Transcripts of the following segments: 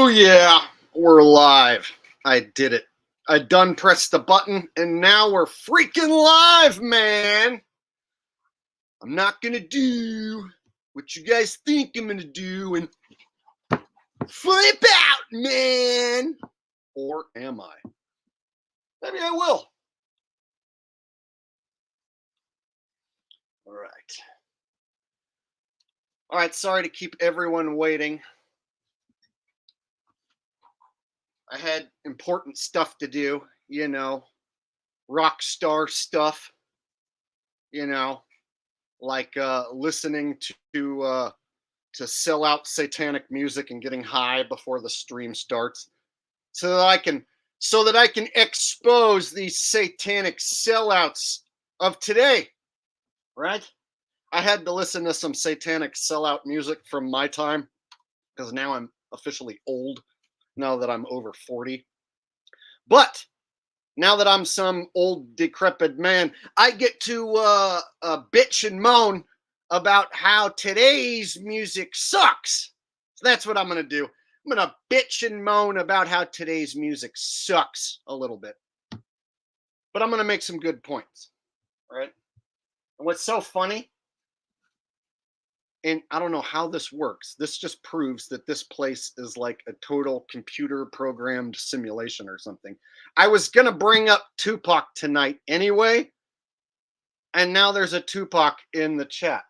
Oh yeah, we're live. I did it. I done pressed the button and now we're freaking live, man. I'm not gonna do what you guys think I'm gonna do and flip out, man. Or am I? Maybe I will. All right. All right, sorry to keep everyone waiting. I had important stuff to do, rock star stuff, like listening to sell out satanic music and getting high before the stream starts, so that I can expose these satanic sellouts of today, right? I had to listen to some satanic sellout music from my time because now I'm officially old, now that I'm over 40. But now that I'm some old decrepit man, I get to bitch and moan about how today's music sucks. So that's what I'm going to do. I'm going to bitch and moan about how today's music sucks a little bit. But I'm going to make some good points, right? And what's so funny, and I don't know how this works, this just proves that this place is like a total computer programmed simulation or something. I was going to bring up Tupac tonight anyway, and now there's a Tupac in the chat.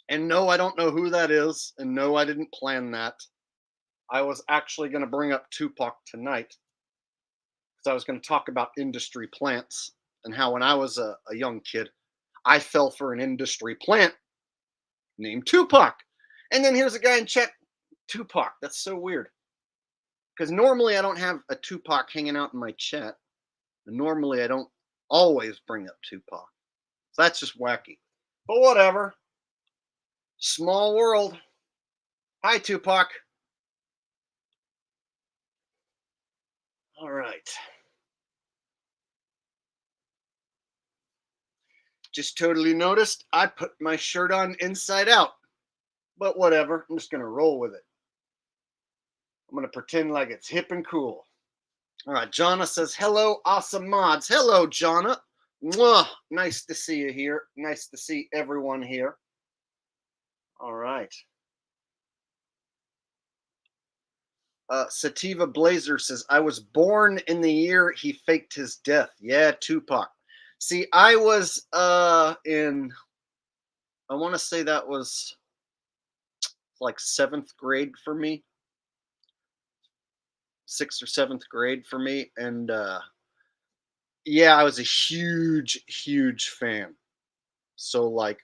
And no, I don't know who that is, and no, I didn't plan that. I was actually going to bring up Tupac tonight because I was going to talk about industry plants and how when I was a young kid, I fell for an industry plant named Tupac. And then here's a guy in chat, Tupac. That's so weird. Because normally I don't have a Tupac hanging out in my chat. And normally I don't always bring up Tupac. So that's just wacky. But whatever. Small world. Hi, Tupac. All right. Just totally noticed I put my shirt on inside out. But whatever. I'm just going to roll with it. I'm going to pretend like it's hip and cool. All right. Jonna says, hello, awesome mods. Hello, Jonna. Mwah. Nice to see you here. Nice to see everyone here. All right. Sativa Blazer says, I was born in the year he faked his death. Yeah, Tupac. See, I was I want to say that was like 7th grade for me. 6th or 7th grade for me. And yeah, I was a huge fan. So like,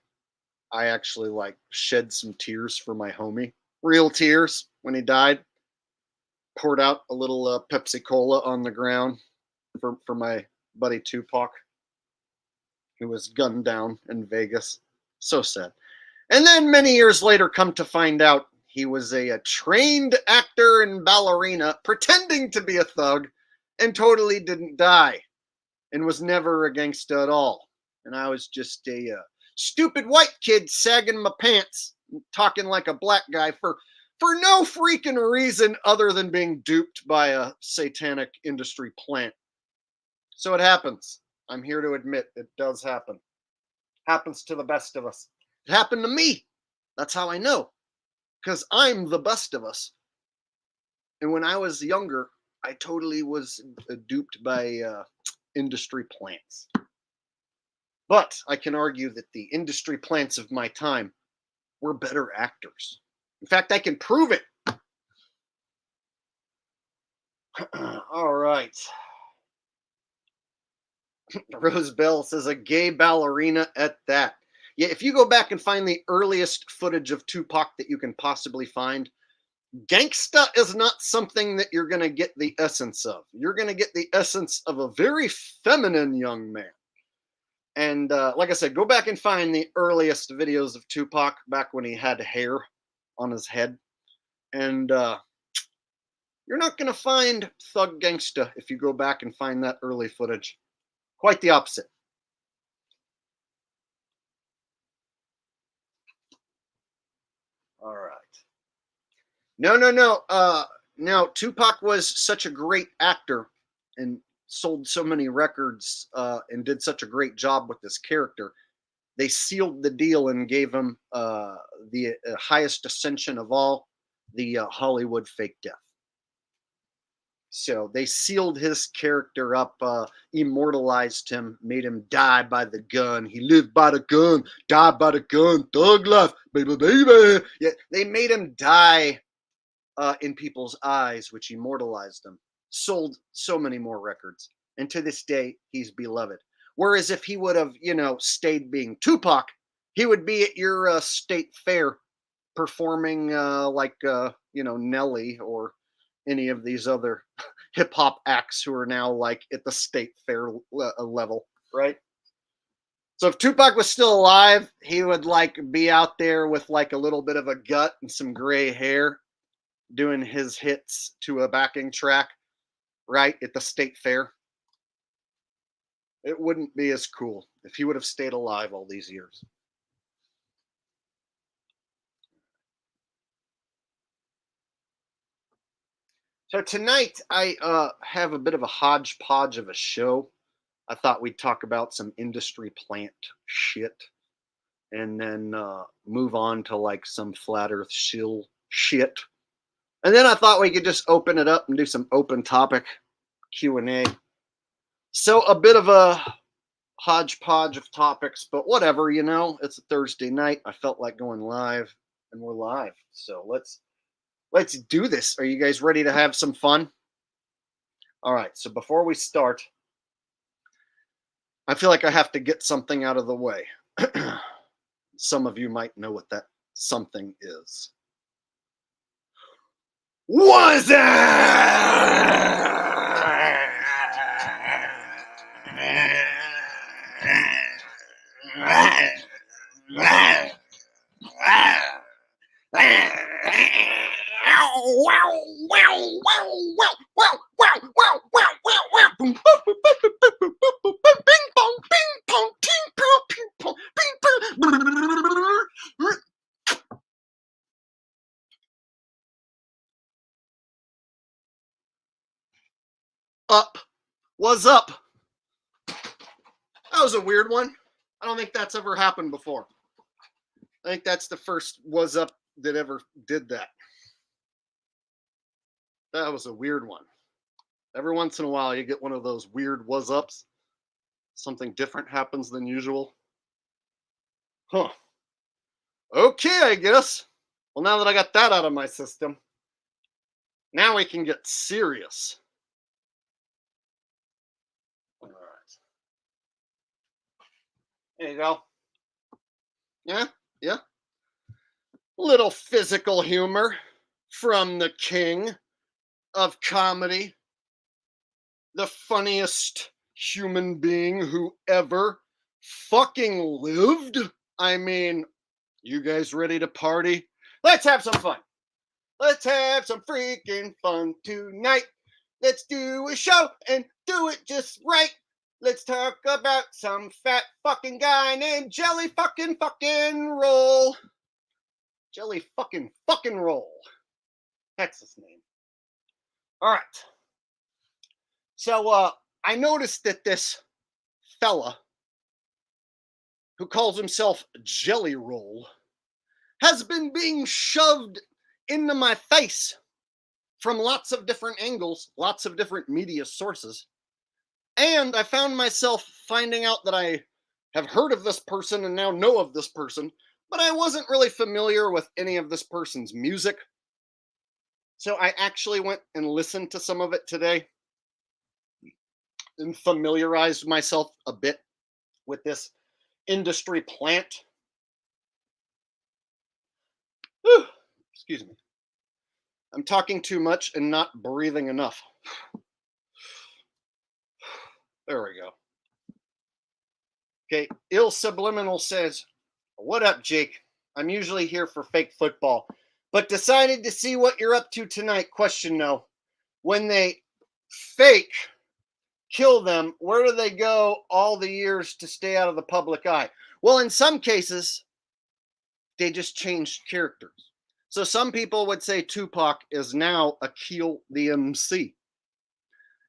I actually like shed some tears for my homie. Real tears when he died. Poured out a little Pepsi Cola on the ground for my buddy Tupac, who was gunned down in Vegas. So sad. And then many years later, come to find out he was a trained actor and ballerina pretending to be a thug and totally didn't die and was never a gangsta at all. And I was just a stupid white kid sagging my pants, talking like a black guy for no freaking reason other than being duped by a satanic industry plant. So it happens. I'm here to admit it does happen. Happens to the best of us. It happened to me. That's how I know. Because I'm the best of us. And when I was younger, I totally was duped by industry plants. But I can argue that the industry plants of my time were better actors. In fact, I can prove it. All right. Rose Bell says a gay ballerina at that. Yeah, if you go back and find the earliest footage of Tupac that you can possibly find, gangsta is not something that you're going to get the essence of. You're going to get the essence of a very feminine young man. And like I said, go back and find the earliest videos of Tupac back when he had hair on his head. And you're not going to find thug gangsta if you go back and find that early footage. Quite the opposite. All right. No. Now, Tupac was such a great actor and sold so many records and did such a great job with this character. They sealed the deal and gave him the highest ascension of all, the Hollywood fake death. So they sealed his character up, immortalized him, made him die by the gun. He lived by the gun, died by the gun, thug life, baby, baby. Yeah, they made him die in people's eyes, which immortalized him. Sold so many more records, and to this day, he's beloved. Whereas if he would have, stayed being Tupac, he would be at your state fair performing like, Nelly or any of these other hip hop acts who are now like at the state fair level, right? So if Tupac was still alive, he would like be out there with like a little bit of a gut and some gray hair doing his hits to a backing track, right, at the state fair. It wouldn't be as cool if he would have stayed alive all these years. So tonight I have a bit of a hodgepodge of a show. I thought we'd talk about some industry plant shit and then move on to like some flat earth shill shit. And then I thought we could just open it up and do some open topic Q&A. So a bit of a hodgepodge of topics, but whatever, it's a Thursday night. I felt like going live and we're live. So let's do this. Are you guys ready to have some fun? All right. So before we start, I feel like I have to get something out of the way. Some of you might know what that something is. Was that? Up. What's up? That was a weird one. I don't think that's ever happened before. I think that's the first was up that ever did that. That was a weird one. Every once in a while, you get one of those weird was ups. Something different happens than usual. Huh. Okay, I guess. Well, now that I got that out of my system, now we can get serious. All right. There you go. Yeah, yeah. Little physical humor from the king of comedy, the funniest human being who ever fucking lived. I mean, you guys ready to party? Let's have some fun. Let's have some freaking fun tonight. Let's do a show and do it just right. Let's talk about some fat fucking guy named Jelly fucking Roll. Jelly fucking Roll. That's his name. All right. So I noticed that this fella who calls himself Jelly Roll has been being shoved into my face from lots of different angles, lots of different media sources. And I found myself finding out that I have heard of this person and now know of this person, but I wasn't really familiar with any of this person's music. So I actually went and listened to some of it today and familiarized myself a bit with this industry plant. Whew, excuse me. I'm talking too much and not breathing enough. There we go. Okay, Ill Subliminal says, "What up, Jake? I'm usually here for fake football, but decided to see what you're up to tonight. Question though, when they fake kill them, where do they go all the years to stay out of the public eye?" Well, in some cases, they just changed characters. So some people would say Tupac is now Akil the MC.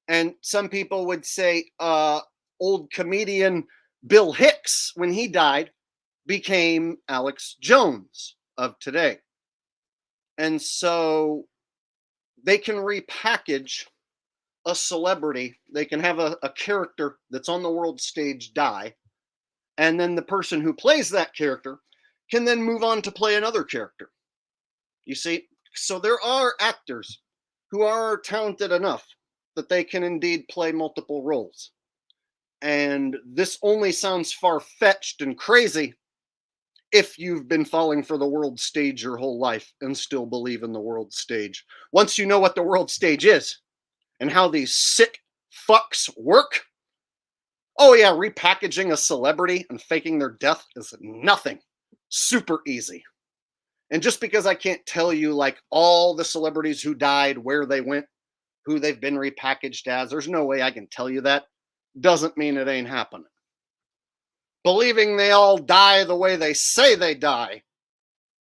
And some people would say old comedian Bill Hicks, when he died, became Alex Jones of today. And so they can repackage a celebrity. They can have a character that's on the world stage die. And then the person who plays that character can then move on to play another character. You see? So there are actors who are talented enough that they can indeed play multiple roles. And this only sounds far-fetched and crazy if you've been falling for the world stage your whole life and still believe in the world stage. Once you know what the world stage is and how these sick fucks work, oh yeah, repackaging a celebrity and faking their death is nothing. Super easy. And just because I can't tell you like all the celebrities who died, where they went, who they've been repackaged as, there's no way I can tell you that, doesn't mean it ain't happening. Believing they all die the way they say they die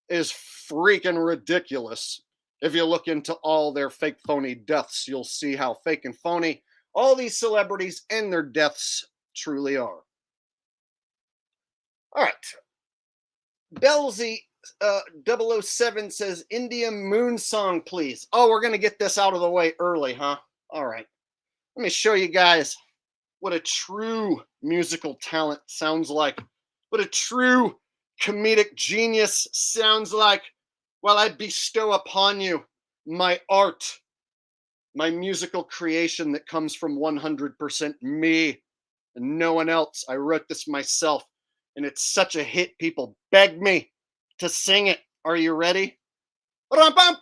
is freaking ridiculous. If you look into all their fake phony deaths, you'll see how fake and phony all these celebrities and their deaths truly are. All right. Belzy 007 says, India Moon song, please. Oh, we're going to get this out of the way early, huh? All right. Let me show you guys what a true musical talent sounds like. What a true comedic genius sounds like while I bestow upon you my art, my musical creation that comes from 100% me and no one else. I wrote this myself, and it's such a hit. People beg me to sing it. Are you ready? Land on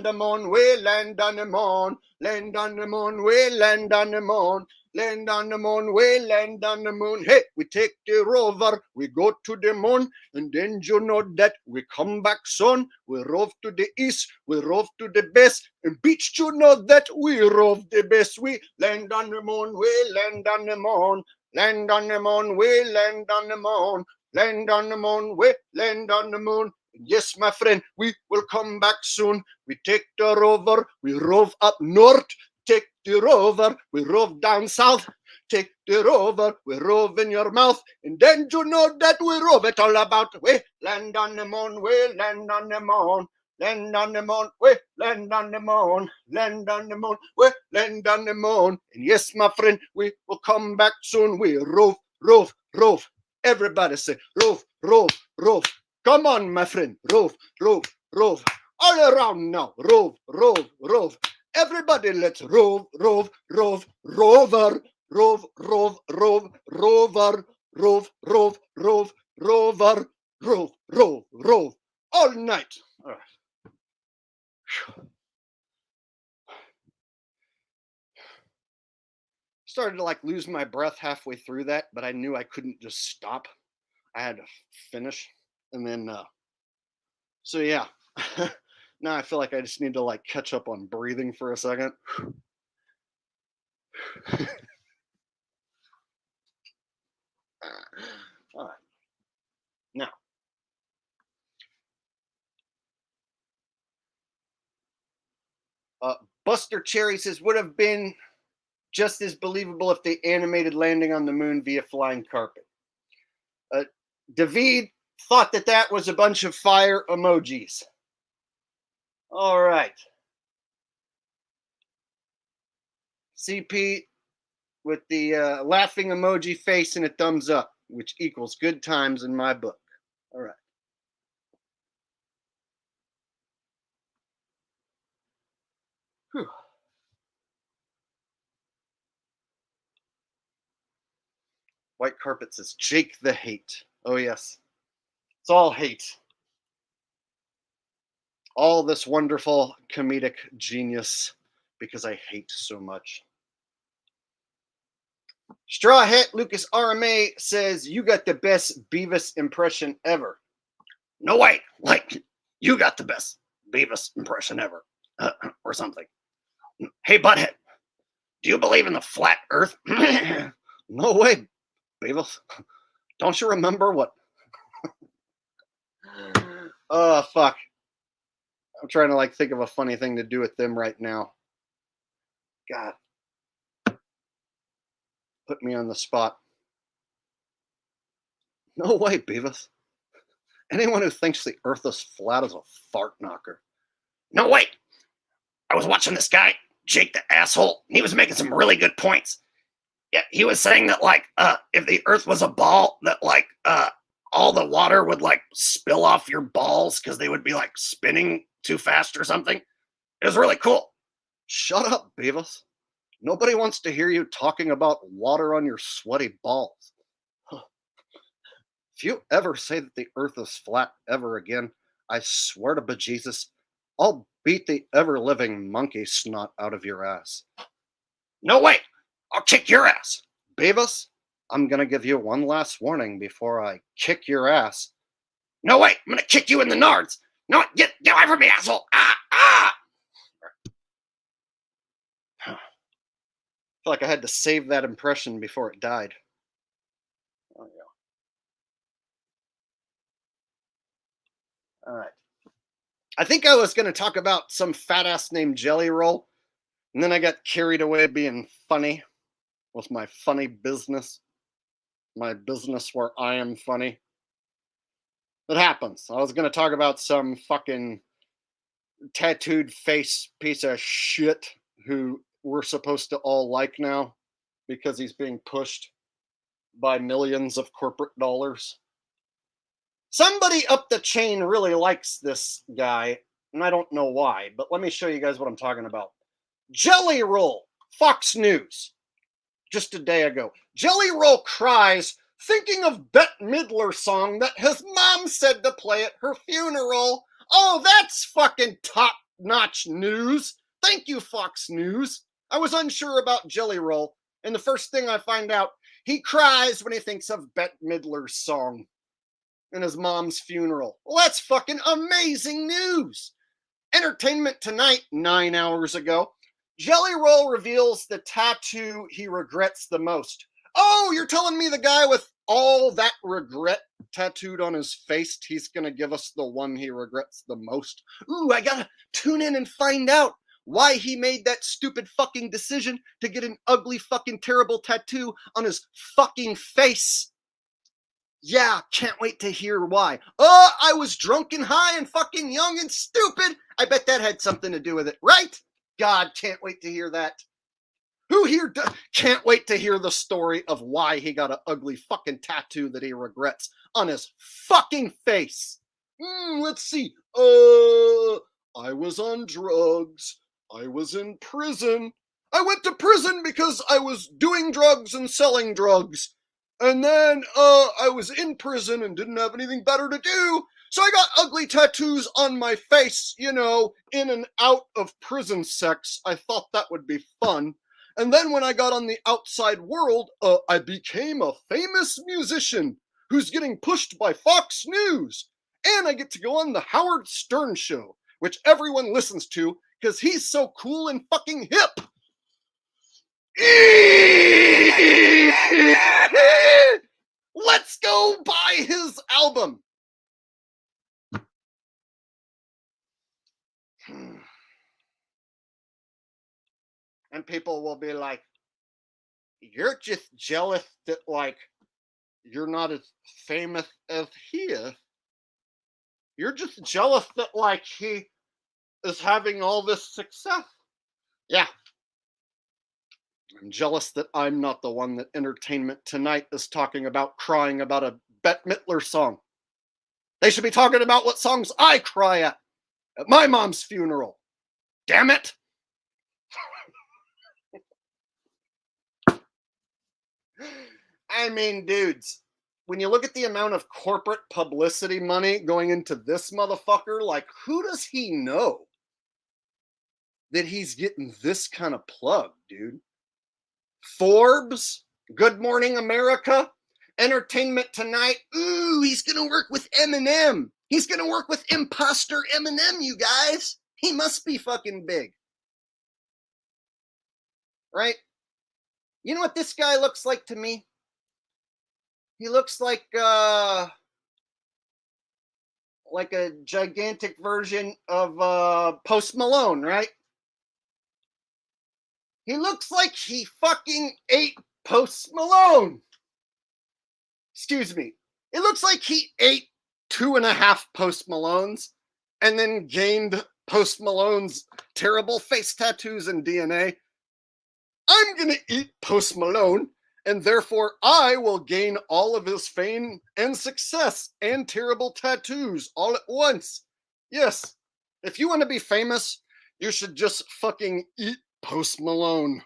the moon, we land on the moon. Land on the moon, we land on the moon. Land on the moon, we land on the moon. Hey, we take the rover, we go to the moon, and then you know that we come back soon. We rove to the east, we rove to the best, and beach, you know that we rove the best. We land on the moon, we land on the moon. Land on the moon, we land on the moon. Land on the moon, we land on the moon. Yes, my friend, we will come back soon. We take the rover, we rove up north. Take the rover, we rove down south. Take the rover, we rove in your mouth. And then you know that we rove it all about. We land on the moon, we land on the moon. Land on the moon, we land on the moon. Land on the moon, we land on the moon. And yes, my friend, we will come back soon. We rove, rove, rove. Everybody say rove, rove, rove. Come on, my friend. Rove, rove, rove. All around now. Rove, rove, rove. Everybody, let's rove, rove, rove, rover, rove, rove, rove, rover, rove, rove, rove, rover, rove, rove, rove. All night. All right. Started to like lose my breath halfway through that, but I knew I couldn't just stop. I had to finish. And then, so yeah. Now I feel like I just need to like catch up on breathing for a second. All right. Now, Buster Cherry says, would have been just as believable if they animated landing on the moon via flying carpet. David thought that that was a bunch of fire emojis. All right. CP with the laughing emoji face and a thumbs up, which equals good times in my book. All right. Whew. White carpet says Jake the Hate. Oh, yes. It's all hate. All this wonderful comedic genius because I hate so much. Straw Hat Lucas RMA says, you got the best Beavis impression ever. No way. Like, you got the best Beavis impression ever. Or something. Hey, butthead. Do you believe in the flat earth? No way, Beavis. Don't you remember what Oh, fuck. I'm trying to like think of a funny thing to do with them right now. God, put me on the spot. No way, Beavis. Anyone who thinks the earth is flat is a fart knocker. No, wait. I was watching this guy, Jake the asshole, and he was making some really good points. Yeah, he was saying that like if the earth was a ball, that like all the water would like spill off your balls because they would be like spinning too fast or something. It was really cool. Shut up, Beavis. Nobody wants to hear you talking about water on your sweaty balls. If you ever say that the earth is flat ever again, I swear to bejesus, I'll beat the ever living monkey snot out of your ass. No way! I'll kick your ass. Beavis, I'm gonna give you one last warning before I kick your ass. No way! I'm gonna kick you in the nards! No, get away from me, asshole! Ah! Ah! I feel like I had to save that impression before it died. Oh, yeah. All right. I think I was going to talk about some fat ass named Jelly Roll, and then I got carried away being funny with my funny business, my business where I am funny. It happens. I was going to talk about some fucking tattooed face piece of shit who we're supposed to all like now because he's being pushed by millions of corporate dollars. Somebody up the chain really likes this guy, and I don't know why, but let me show you guys what I'm talking about. Jelly Roll, Fox News, just a day ago. Jelly Roll cries thinking of Bette Midler's song that his mom said to play at her funeral. Oh, that's fucking top-notch news. Thank you, Fox News. I was unsure about Jelly Roll, and the first thing I find out, he cries when he thinks of Bette Midler's song in his mom's funeral. Well, that's fucking amazing news. Entertainment Tonight, 9 hours ago. Jelly Roll reveals the tattoo he regrets the most. Oh, you're telling me the guy with all that regret tattooed on his face, he's going to give us the one he regrets the most? Ooh, I got to tune in and find out why he made that stupid fucking decision to get an ugly fucking terrible tattoo on his fucking face. Yeah, can't wait to hear why. Oh, I was drunk and high and fucking young and stupid. I bet that had something to do with it, right? God, can't wait to hear that. Who here can't wait to hear the story of why he got an ugly fucking tattoo that he regrets on his fucking face? Let's see. I was on drugs. I was in prison. I went to prison because I was doing drugs and selling drugs. And then I was in prison and didn't have anything better to do. So I got ugly tattoos on my face, you know, in and out of prison sex. I thought that would be fun. And then when I got on the outside world, I became a famous musician who's getting pushed by Fox News. And I get to go on the Howard Stern show, which everyone listens to because he's so cool and fucking hip. Let's go buy his album. And people will be like, you're just jealous that, like, you're not as famous as he is. You're just jealous that, like, he is having all this success. Yeah. I'm jealous that I'm not the one that Entertainment Tonight is talking about crying about a Bette Midler song. They should be talking about what songs I cry at my mom's funeral. Damn it. I mean, dudes, when you look at the amount of corporate publicity money going into this motherfucker, like, who does he know that he's getting this kind of plug, dude? Forbes, Good Morning America, Entertainment Tonight. Ooh, he's gonna work with Eminem. He's gonna work with imposter Eminem, you guys. He must be fucking big. Right? You know what this guy looks like to me? He looks like like a gigantic version of Post Malone, right? He looks like he fucking ate Post Malone. Excuse me. It looks like he ate 2.5 Post Malones and then gained Post Malone's terrible face tattoos and DNA. I'm gonna eat Post Malone, and therefore I will gain all of his fame and success and terrible tattoos all at once. Yes, if you want to be famous, you should just fucking eat Post Malone.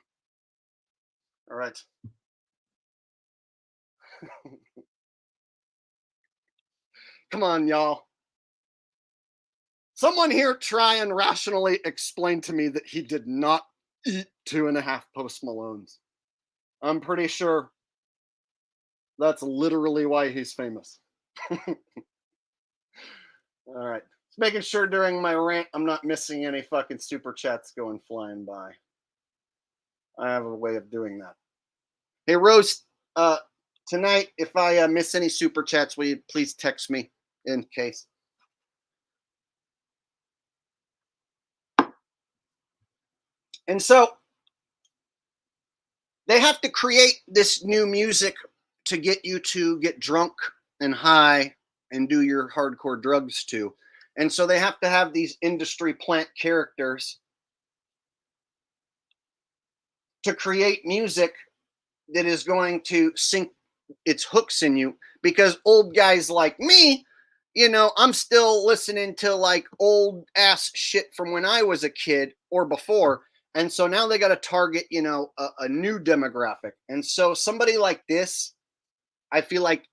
All right. Come on, y'all. Someone here try and rationally explain to me that he did not eat 2.5 Post Malones. I'm pretty sure that's literally why he's famous. All right. Just making sure during my rant I'm not missing any fucking super chats going flying by. I have a way of doing that. Hey, Rose, tonight, if I miss any super chats, will you please text me in case? And so they have to create this new music to get you to get drunk and high and do your hardcore drugs too. And so they have to have these industry plant characters to create music that is going to sink its hooks in you, because old guys like me, I'm still listening to like old ass shit from when I was a kid or before. And so now they got to target, a new demographic. And so somebody like this, I feel like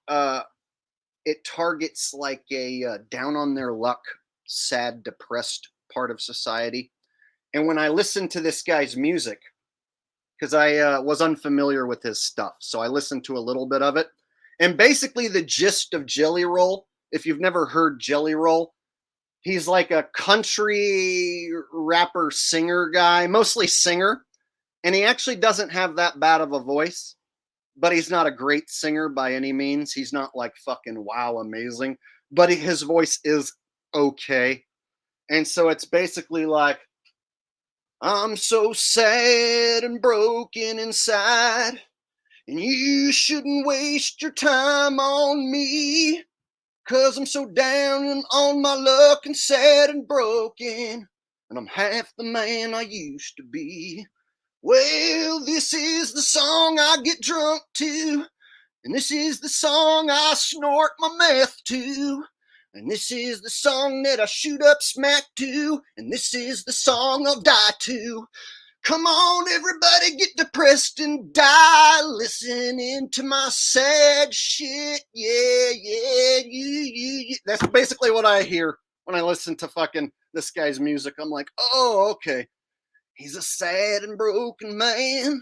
it targets like a down on their luck, sad, depressed part of society. And when I listen to this guy's music, because I was unfamiliar with his stuff, so I listened to a little bit of it. And basically, the gist of Jelly Roll, if you've never heard Jelly Roll, he's like a country rapper singer guy, mostly singer. And he actually doesn't have that bad of a voice, but he's not a great singer by any means. He's not like fucking wow amazing, but his voice is okay. And so it's basically like, I'm so sad and broken inside, and you shouldn't waste your time on me, 'cause I'm so down and on my luck and sad and broken, and I'm half the man I used to be. Well, this is the song I get drunk to, and this is the song I snort my meth to, and this is the song that I shoot up smack to, and this is the song I'll die to. Come on, everybody, get depressed and die listening to my sad shit. Yeah, yeah, you. That's basically what I hear when I listen to fucking this guy's music. I'm like, oh, okay. He's a sad and broken man,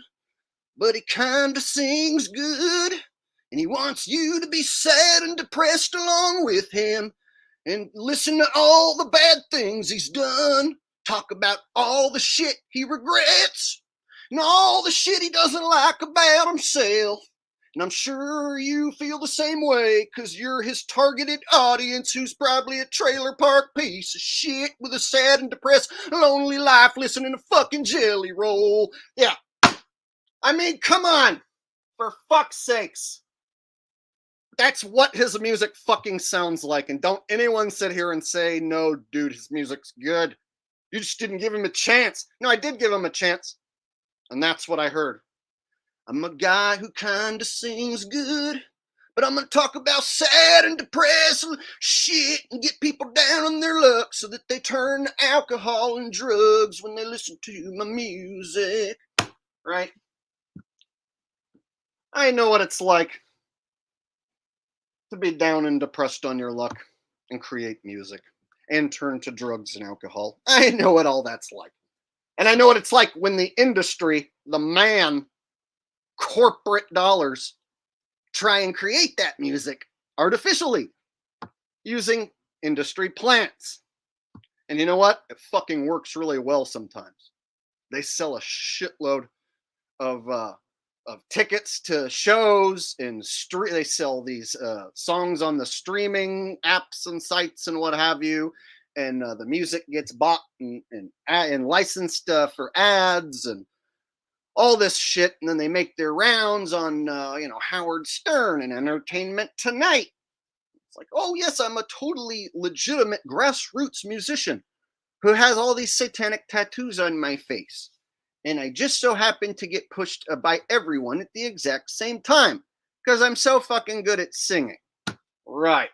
but he kinda sings good. And he wants you to be sad and depressed along with him and listen to all the bad things he's done. Talk about all the shit he regrets and all the shit he doesn't like about himself. And I'm sure you feel the same way, because you're his targeted audience, who's probably a trailer park piece of shit with a sad and depressed, lonely life listening to fucking Jelly Roll. Yeah. I mean, come on. For fuck's sakes. That's what his music fucking sounds like. And don't anyone sit here and say, no, dude, his music's good. You just didn't give him a chance. No, I did give him a chance. And that's what I heard. I'm a guy who kinda sings good, but I'm gonna talk about sad and depressed and shit and get people down on their luck so that they turn to alcohol and drugs when they listen to my music. Right? I know what it's like to be down and depressed on your luck and create music and turn to drugs and alcohol. I know what all that's like. And I know what it's like when the industry, the man, corporate dollars try and create that music artificially using industry plants. And you know what? It fucking works really well sometimes. They sell a shitload of of tickets to shows and they sell these songs on the streaming apps and sites and what have you, and the music gets bought and licensed for ads and all this shit, and then they make their rounds on Howard Stern and Entertainment Tonight. It's like, oh yes, I'm a totally legitimate grassroots musician who has all these satanic tattoos on my face. And I just so happen to get pushed by everyone at the exact same time because I'm so fucking good at singing. Right.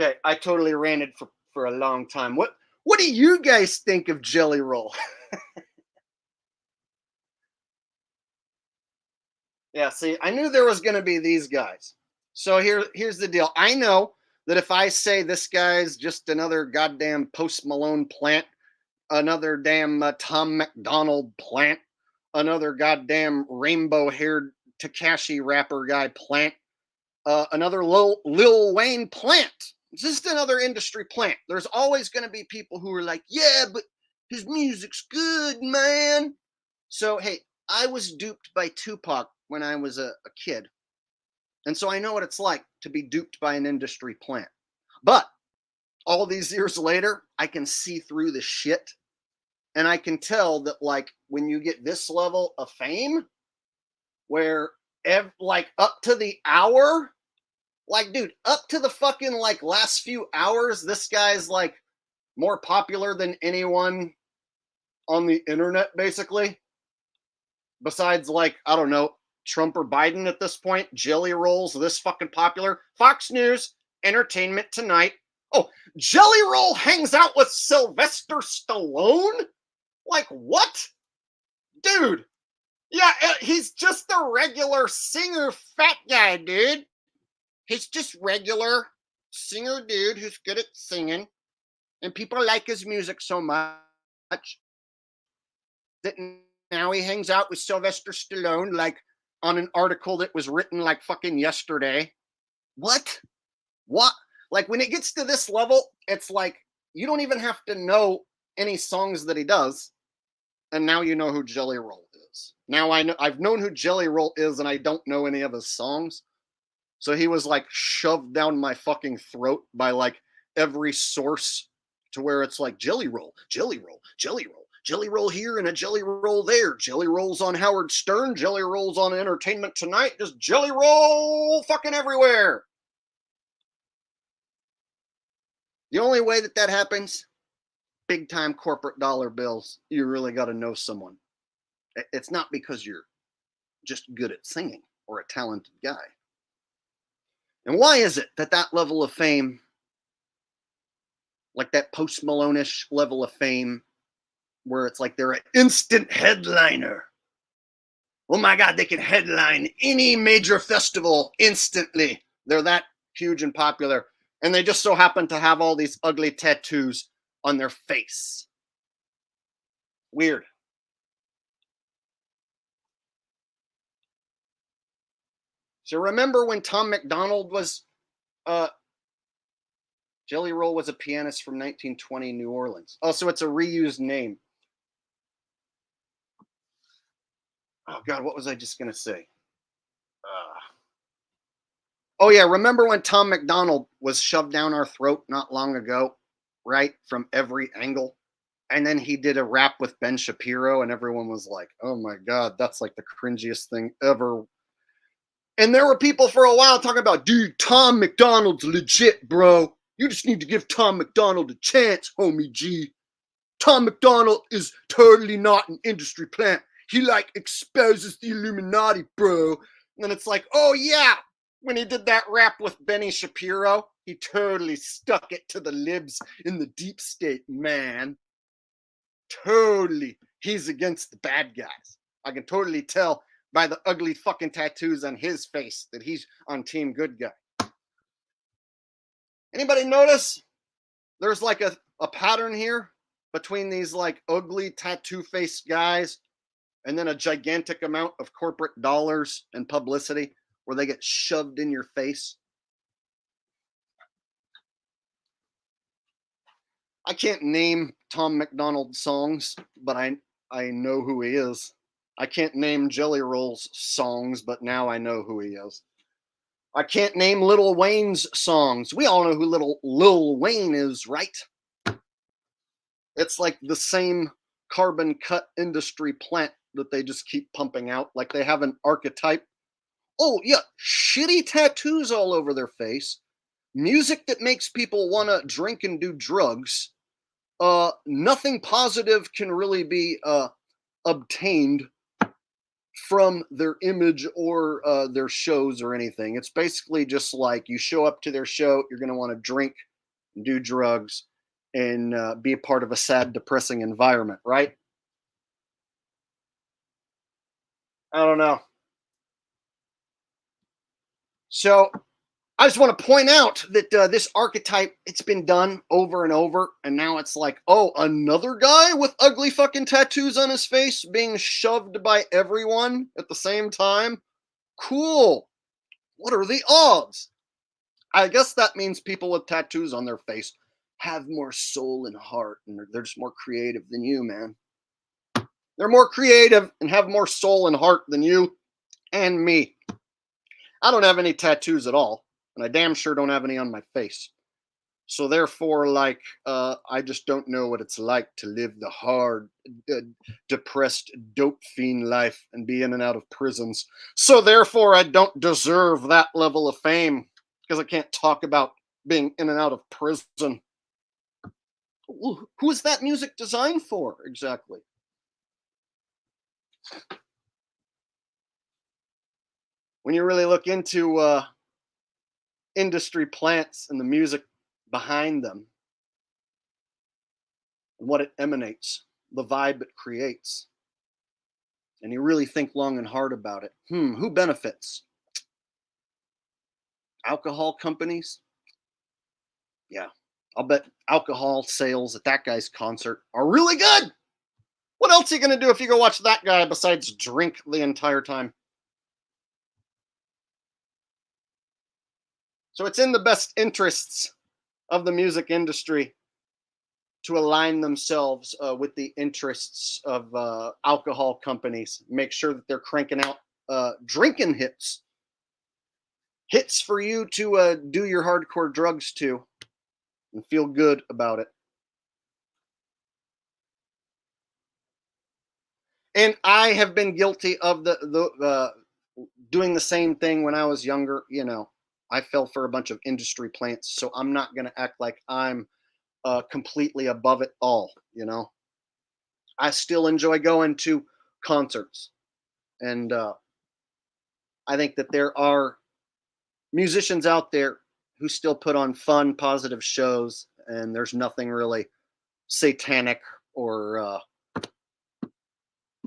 Okay, I totally ranted for a long time. What do you guys think of Jelly Roll? Yeah, see, I knew there was going to be these guys. So here's the deal. I know that if I say this guy's just another goddamn Post Malone plant, another damn Tom McDonald plant, another goddamn rainbow-haired Takashi rapper guy plant, another Lil Wayne plant, just another industry plant. There's always going to be people who are like, yeah, but his music's good, man. So, hey, I was duped by Tupac when I was a kid. And so I know what it's like to be duped by an industry plant. But all these years later, I can see through the shit. And I can tell that, like, when you get this level of fame, where like up to the hour, like, dude, up to the fucking like last few hours, this guy's like more popular than anyone on the internet, basically. Besides, like, I don't know, Trump or Biden at this point. Jelly Roll's this fucking popular. Fox News, Entertainment Tonight. Oh, Jelly Roll hangs out with Sylvester Stallone? Like, what? Dude. Yeah, he's just a regular singer fat guy, dude. He's just regular singer dude who's good at singing. And people like his music so much that now he hangs out with Sylvester Stallone, like on an article that was written like fucking yesterday. What? What? Like, when it gets to this level, it's like you don't even have to know any songs that he does, and now you know who Jelly Roll is. Now I've known who Jelly Roll is, and I don't know any of his songs. So he was like shoved down my fucking throat by like every source, to where it's like Jelly Roll, Jelly Roll, Jelly Roll, Jelly Roll here and a Jelly Roll there. Jelly Rolls on Howard Stern, Jelly Rolls on Entertainment Tonight, just Jelly Roll fucking everywhere. The only way that happens, big time corporate dollar bills. You really got to know someone. It's not because you're just good at singing or a talented guy. And why is it that level of fame, like that Post Malone-ish level of fame, where it's like they're an instant headliner? Oh my God, they can headline any major festival instantly. They're that huge and popular. And they just so happen to have all these ugly tattoos on their face. Weird. So remember when Tom McDonald was Jelly Roll was a pianist from 1920 New Orleans. Oh, so it's a reused name. Oh God, what was I just gonna say? Oh yeah, remember when Tom McDonald was shoved down our throat not long ago, right? From every angle. And then he did a rap with Ben Shapiro, and everyone was like, oh my God, that's like the cringiest thing ever. And there were people for a while talking about, dude, Tom McDonald's legit, bro. You just need to give Tom McDonald a chance, homie G. Tom McDonald is totally not an industry plant. He like exposes the Illuminati, bro. And it's like, oh yeah, when he did that rap with Benny Shapiro, he totally stuck it to the libs in the deep state, man. Totally. He's against the bad guys. I can totally tell by the ugly fucking tattoos on his face that he's on team good guy. Anybody notice there's like a pattern here between these like ugly tattoo face guys and then a gigantic amount of corporate dollars and publicity where they get shoved in your face? I can't name Tom McDonald songs, but I know who he is. I can't name Jelly Roll's songs, but now I know who he is. I can't name Lil Wayne's songs. We all know who little Lil Wayne is, right? It's like the same carbon cut industry plant that they just keep pumping out. Like they have an archetype. Oh, yeah, shitty tattoos all over their face, music that makes people want to drink and do drugs. Nothing positive can really be obtained from their image or their shows or anything. It's basically just like you show up to their show, you're going to want to drink and do drugs and be a part of a sad, depressing environment, right? I don't know. So I just want to point out that this archetype, it's been done over and over, and now it's like, oh, another guy with ugly fucking tattoos on his face being shoved by everyone at the same time. Cool. What are the odds? I guess that means people with tattoos on their face have more soul and heart, and they're just more creative than you, man. They're more creative and have more soul and heart than you and me. I don't have any tattoos at all, and I damn sure don't have any on my face. So therefore, like, I just don't know what it's like to live the hard, uh, depressed, dope fiend life and be in and out of prisons. So therefore, I don't deserve that level of fame because I can't talk about being in and out of prison. Who is that music designed for exactly? When you really look into industry plants and the music behind them, and what it emanates, the vibe it creates, and you really think long and hard about it, who benefits? Alcohol companies? Yeah. I'll bet alcohol sales at that guy's concert are really good. What else are you going to do if you go watch that guy besides drink the entire time? So it's in the best interests of the music industry to align themselves with the interests of alcohol companies. Make sure that they're cranking out drinking hits for you to do your hardcore drugs to and feel good about it. And I have been guilty of the doing the same thing when I was younger. You know, I fell for a bunch of industry plants, so I'm not going to act like I'm completely above it all. You know, I still enjoy going to concerts, and I think that there are musicians out there who still put on fun, positive shows, and there's nothing really satanic or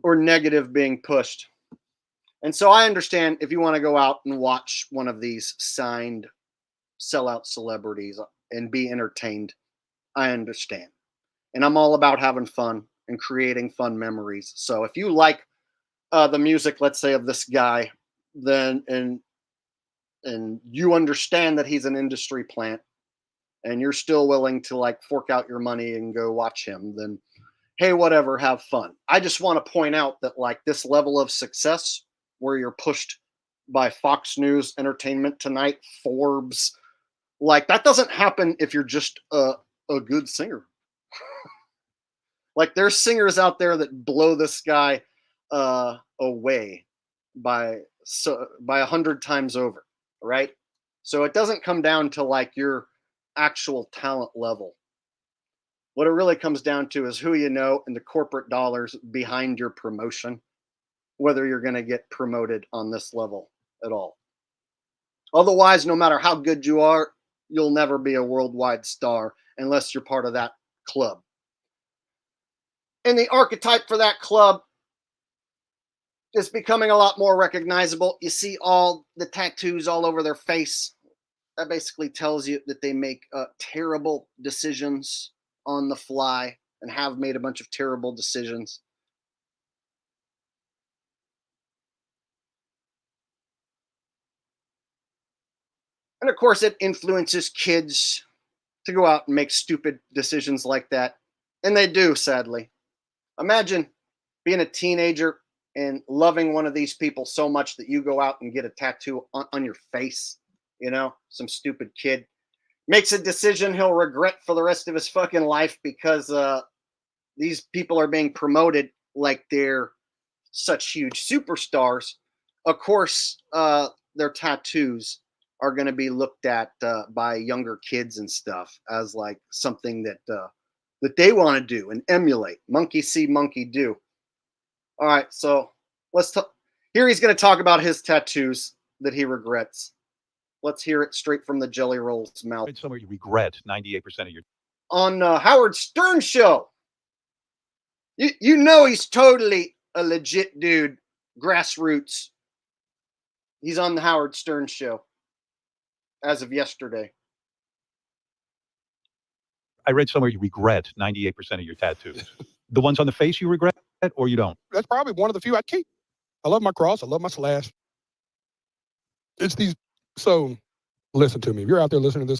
negative being pushed. And so I understand if you want to go out and watch one of these signed sellout celebrities and be entertained, I understand. And I'm all about having fun and creating fun memories. So if you like the music, let's say, of this guy, then and you understand that he's an industry plant and you're still willing to like fork out your money and go watch him, then hey, whatever, have fun. I just want to point out that like this level of success where you're pushed by Fox News, Entertainment Tonight, Forbes, like that doesn't happen if you're just a good singer. Like there's singers out there that blow this guy away by 100 times over, right? So it doesn't come down to like your actual talent level. What it really comes down to is who you know and the corporate dollars behind your promotion, whether you're going to get promoted on this level at all. Otherwise, no matter how good you are, you'll never be a worldwide star unless you're part of that club. And the archetype for that club is becoming a lot more recognizable. You see all the tattoos all over their face. That basically tells you that they make terrible decisions on the fly and have made a bunch of terrible decisions. And of course, it influences kids to go out and make stupid decisions like that. And they do, sadly. Imagine being a teenager and loving one of these people so much that you go out and get a tattoo on your face, some stupid kid makes a decision he'll regret for the rest of his fucking life because these people are being promoted like they're such huge superstars. Of course, their tattoos are going to be looked at by younger kids and stuff as like something that they want to do and emulate. Monkey see, monkey do. All right, so let's talk. Here he's going to talk about his tattoos that he regrets. Let's hear it straight from the Jelly Roll's mouth. It's somewhere you regret 98% of your. On Howard Stern show. You know he's totally a legit dude, grassroots. He's on the Howard Stern show as of yesterday. I read somewhere you regret 98% of your tattoos. The ones on the face you regret or you don't? That's probably one of the few I keep. I love my cross. I love my slash. It's these. So listen to me. If you're out there listening to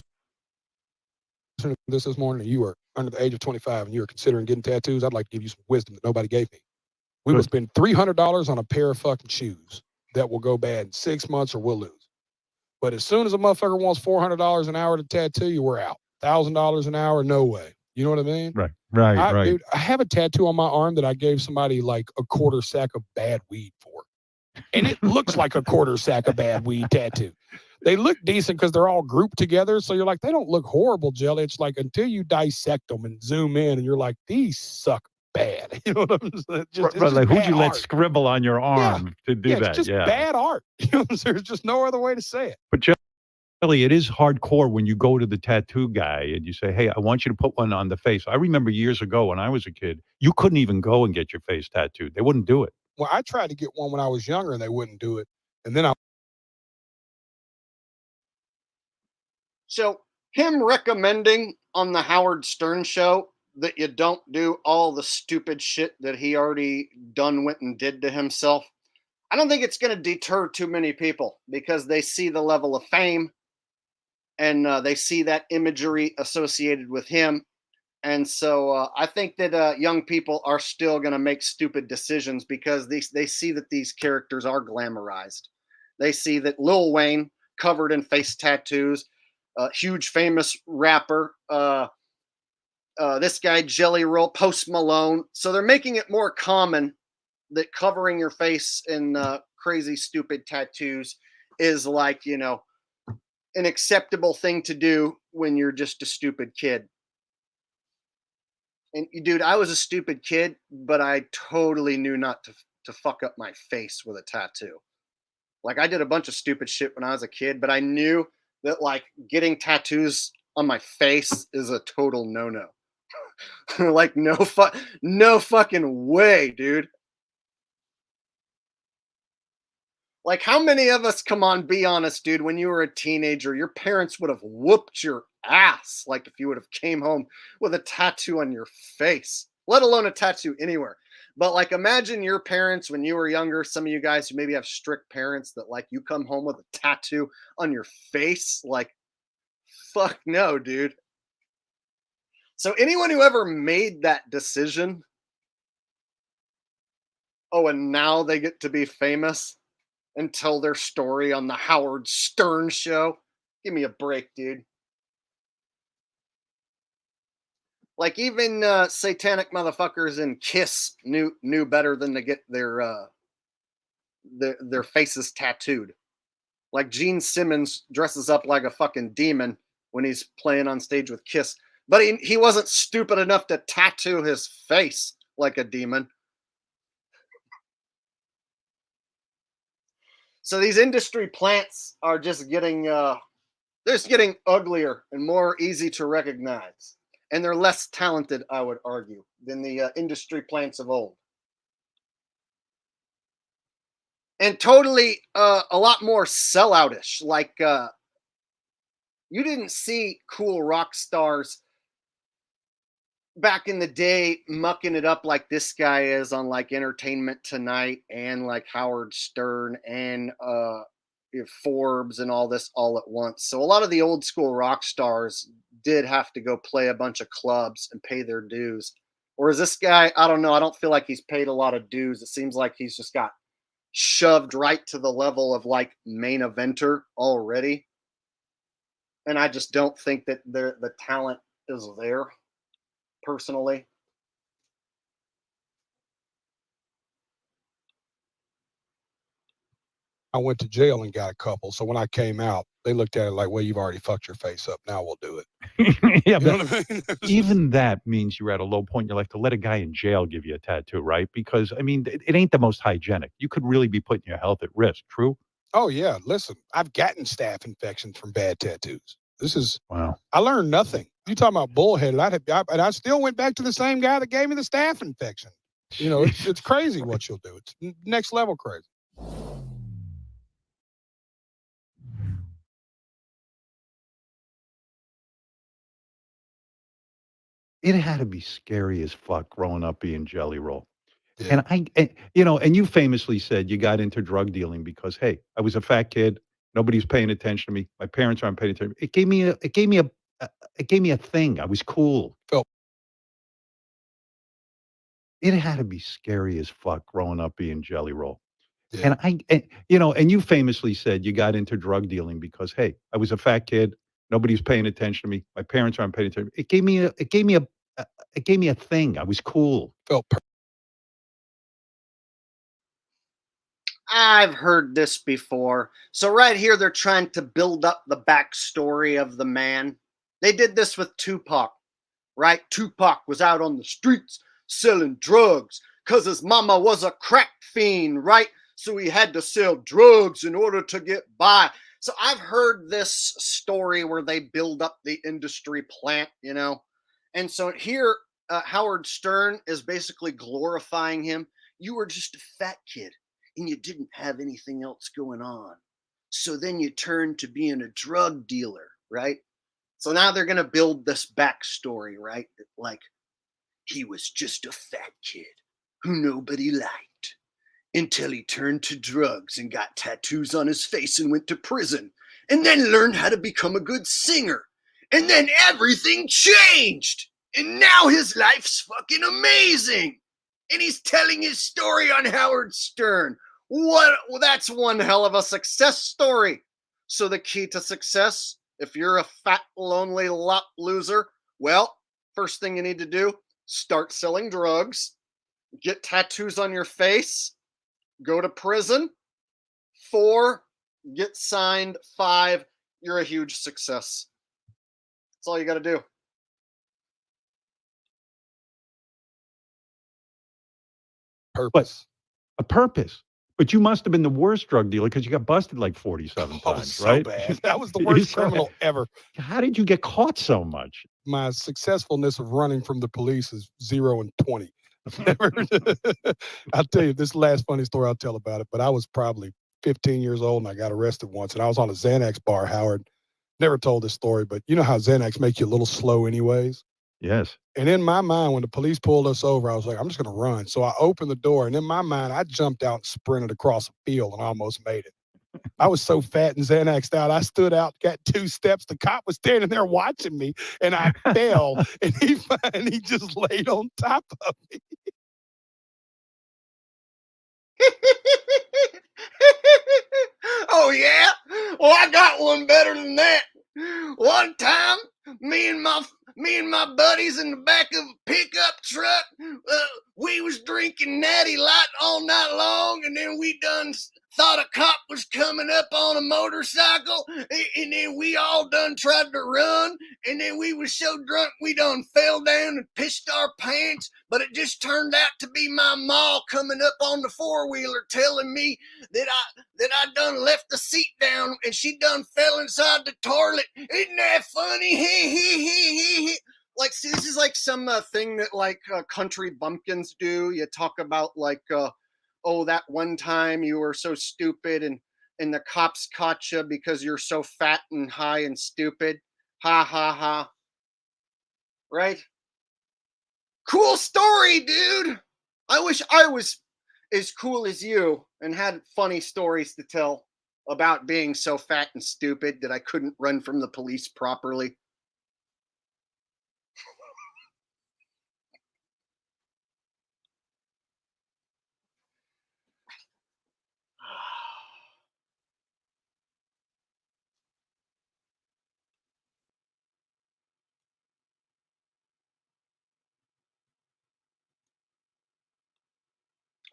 this morning and you are under the age of 25 and you're considering getting tattoos, I'd like to give you some wisdom that nobody gave me. We would spend $300 on a pair of fucking shoes that will go bad in 6 months or we'll lose. But as soon as a motherfucker wants $400 an hour to tattoo you, we're out. $1,000 an hour, no way. You know what I mean? Right. Dude, I have a tattoo on my arm that I gave somebody like a quarter sack of bad weed for. And it looks like a quarter sack of bad weed tattoo. They look decent because they're all grouped together. So you're like, they don't look horrible, Jelly. It's like until you dissect them and zoom in and you're like, these suck bad. You know what I'm saying? Just like who'd you art. let scribble on your arm to do that? It's just bad art. You know, there's just no other way to say it. But Jelly, it is hardcore when you go to the tattoo guy and you say, hey, I want you to put one on the face. I remember years ago when I was a kid, you couldn't even go and get your face tattooed. They wouldn't do it. Well, I tried to get one when I was younger and they wouldn't do it. And then So him recommending on the Howard Stern show that you don't do all the stupid shit that he already done went and did to himself, I don't think it's going to deter too many people because they see the level of fame and they see that imagery associated with him. And so I think that young people are still going to make stupid decisions because they see that these characters are glamorized. They see that Lil Wayne covered in face tattoos, huge famous rapper, this guy Jelly Roll, Post Malone. So they're making it more common that covering your face in crazy stupid tattoos is like, an acceptable thing to do when you're just a stupid kid. And dude, I was a stupid kid, but I totally knew not to fuck up my face with a tattoo. Like I did a bunch of stupid shit when I was a kid, but I knew that like getting tattoos on my face is a total no-no. Like no fucking way, dude. Like how many of us, come on, be honest, dude, when you were a teenager, your parents would have whooped your ass like if you would have came home with a tattoo on your face, let alone a tattoo anywhere. But like imagine your parents when you were younger, some of you guys who maybe have strict parents that like you come home with a tattoo on your face, like fuck no, dude. So anyone who ever made that decision, oh, and now they get to be famous and tell their story on the Howard Stern show. Give me a break, dude. Like even satanic motherfuckers in Kiss knew better than to get their faces tattooed. Like Gene Simmons dresses up like a fucking demon when he's playing on stage with Kiss, but he wasn't stupid enough to tattoo his face like a demon. So these industry plants are just getting they're just getting uglier and more easy to recognize. And they're less talented, I would argue, than the industry plants of old. And totally a lot more selloutish. Like you didn't see cool rock stars back in the day mucking it up like this guy is on like Entertainment Tonight and like Howard Stern and Forbes and all this all at once. So a lot of the old school rock stars did have to go play a bunch of clubs and pay their dues Or is this guy, I don't know, I don't feel like he's paid a lot of dues. It seems like he's just got shoved right to the level of like main eventer already. And I just don't think that the talent is there personally. I went to jail and got a couple. So when I came out, they looked at it like, well, you've already fucked your face up. Now we'll do it. Yeah, You know but what I mean? even that means you're at a low point. You're like, to let a guy in jail give you a tattoo, right? Because, I mean, it ain't the most hygienic. You could really be putting your health at risk. True? Oh, yeah. Listen, I've gotten staph infections from bad tattoos. Wow. I learned nothing. You talking about bullheaded. And I still went back to the same guy that gave me the staph infection. You know, it's crazy what you'll do. It's next level crazy. It had to be scary as fuck growing up being Jelly Roll. Yeah. And you famously said you got into drug dealing because, hey, I was a fat kid. Nobody's paying attention to me. My parents aren't paying attention. It gave me a thing. I was cool. Felt It had to be scary as fuck growing up being Jelly Roll. yeah. And you famously said you got into drug dealing because, hey, I was a fat kid. Nobody's paying attention to me. My parents aren't paying attention. It gave me a thing. I was cool. Felt I've heard this before. So right here, they're trying to build up the backstory of the man. They did this with Tupac, right? Tupac was out on the streets selling drugs because his mama was a crack fiend, right? So he had to sell drugs in order to get by. So I've heard this story where they build up the industry plant, you know? And so here, Howard Stern is basically glorifying him. You were just a fat kid and you didn't have anything else going on. So then you turned to being a drug dealer, right? So now they're going to build this backstory, right? Like he was just a fat kid who nobody liked until he turned to drugs and got tattoos on his face and went to prison and then learned how to become a good singer. And then everything changed. And now his life's fucking amazing. And he's telling his story on Howard Stern. Well, that's one hell of a success story. So the key to success, if you're a fat, lonely lot loser, well, first thing you need to do, start selling drugs, get tattoos on your face, go to prison. 4, get signed. 5, you're a huge success. That's all you got to do. purpose. A purpose. But you must have been the worst drug dealer because you got busted like 47 Oh, times, so right? bad. That was the worst criminal ever. How did you get caught so much? My successfulness of running from the police is 0 and 20. Never. I'll tell you this last funny story I'll tell about it, but I was probably 15 years old and I got arrested once and I was on a Xanax bar, Howard. Never told this story, but you know how Xanax make you a little slow anyways? Yes. And in my mind, when the police pulled us over, I was like, I'm just going to run. So I opened the door and in my mind, I jumped out and sprinted across a field and almost made it. I was so fat and Xanaxed out. I stood out, got 2 steps. The cop was standing there watching me, and I fell, and he just laid on top of me. Oh yeah? Well, I got one better than that. One time, me and my buddies in the back of a pickup truck, we was drinking Natty Light all night long, and then we done thought a cop was coming up on a motorcycle, and then we all done tried to run, and then we was so drunk we done fell down and pissed our pants, but it just turned out to be my ma coming up on the 4-wheeler telling me that I done left the seat down and she done fell inside the toilet. Isn't that funny? Like, see, this is like some thing that like country bumpkins do. You talk about like, oh, that one time you were so stupid and the cops caught you because you're so fat and high and stupid. Ha ha ha. Right? Cool story, dude. I wish I was as cool as you and had funny stories to tell about being so fat and stupid that I couldn't run from the police properly.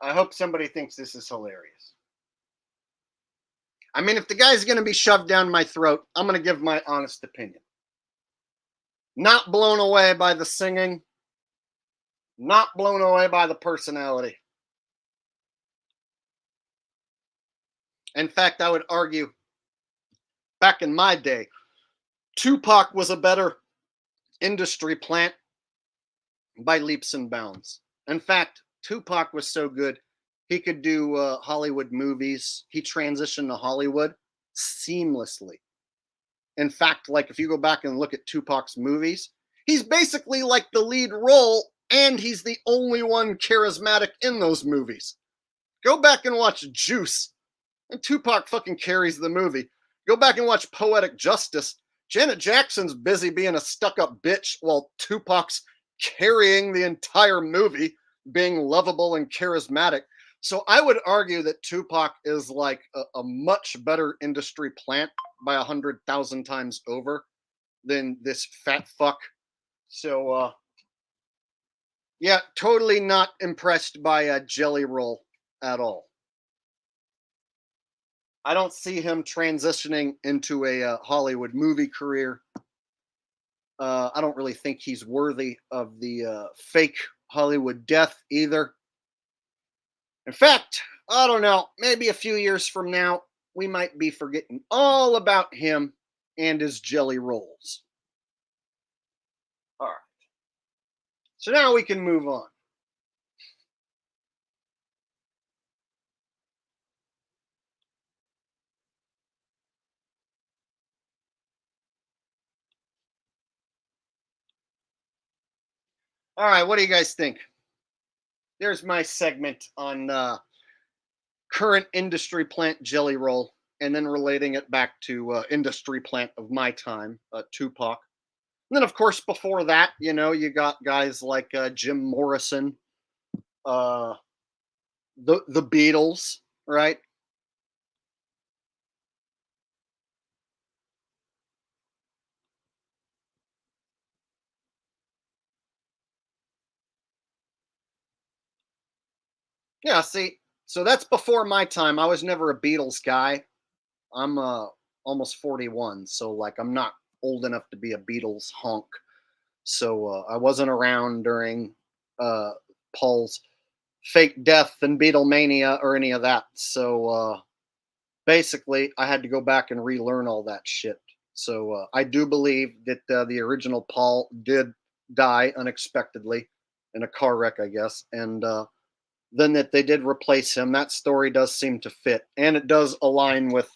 I hope somebody thinks this is hilarious. I mean, if the guy's going to be shoved down my throat, I'm going to give my honest opinion. Not blown away by the singing, not blown away by the personality. In fact, I would argue back in my day, Tupac was a better industry plant by leaps and bounds. In fact, Tupac was so good, he could do Hollywood movies. He transitioned to Hollywood seamlessly. In fact, like if you go back and look at Tupac's movies, he's basically like the lead role, and he's the only one charismatic in those movies. Go back and watch Juice, and Tupac fucking carries the movie. Go back and watch Poetic Justice. Janet Jackson's busy being a stuck-up bitch while Tupac's carrying the entire movie, being lovable and charismatic. So I would argue that Tupac is like a much better industry plant by 100,000 times over than this fat fuck. So yeah, totally not impressed by a Jelly Roll at all. I don't see him transitioning into a Hollywood movie career. I don't really think he's worthy of the fake Hollywood death either. In fact, I don't know, maybe a few years from now, we might be forgetting all about him and his jelly rolls. All right. So now we can move on. All right, what do you guys think? There's my segment on current industry plant jelly roll, and then relating it back to industry plant of my time, Tupac. And then, of course, before that, you know, you got guys like Jim Morrison, uh, the Beatles, right? Yeah, see, so that's before my time. I was never a Beatles guy. I'm almost 41, so like I'm not old enough to be a Beatles honk. So I wasn't around during uh, Paul's fake death and Beatlemania or any of that. So basically, I had to go back and relearn all that shit. So I do believe that the original Paul did die unexpectedly in a car wreck, I guess, and then that they did replace him. That story does seem to fit, and it does align with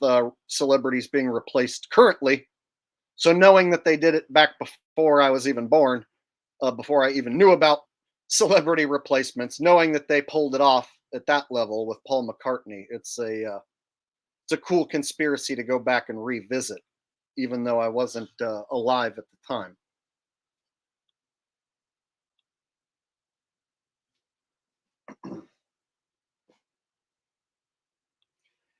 celebrities being replaced currently. So knowing that they did it back before I was even born, before I even knew about celebrity replacements, knowing that they pulled it off at that level with Paul McCartney, it's a cool conspiracy to go back and revisit, even though I wasn't alive at the time.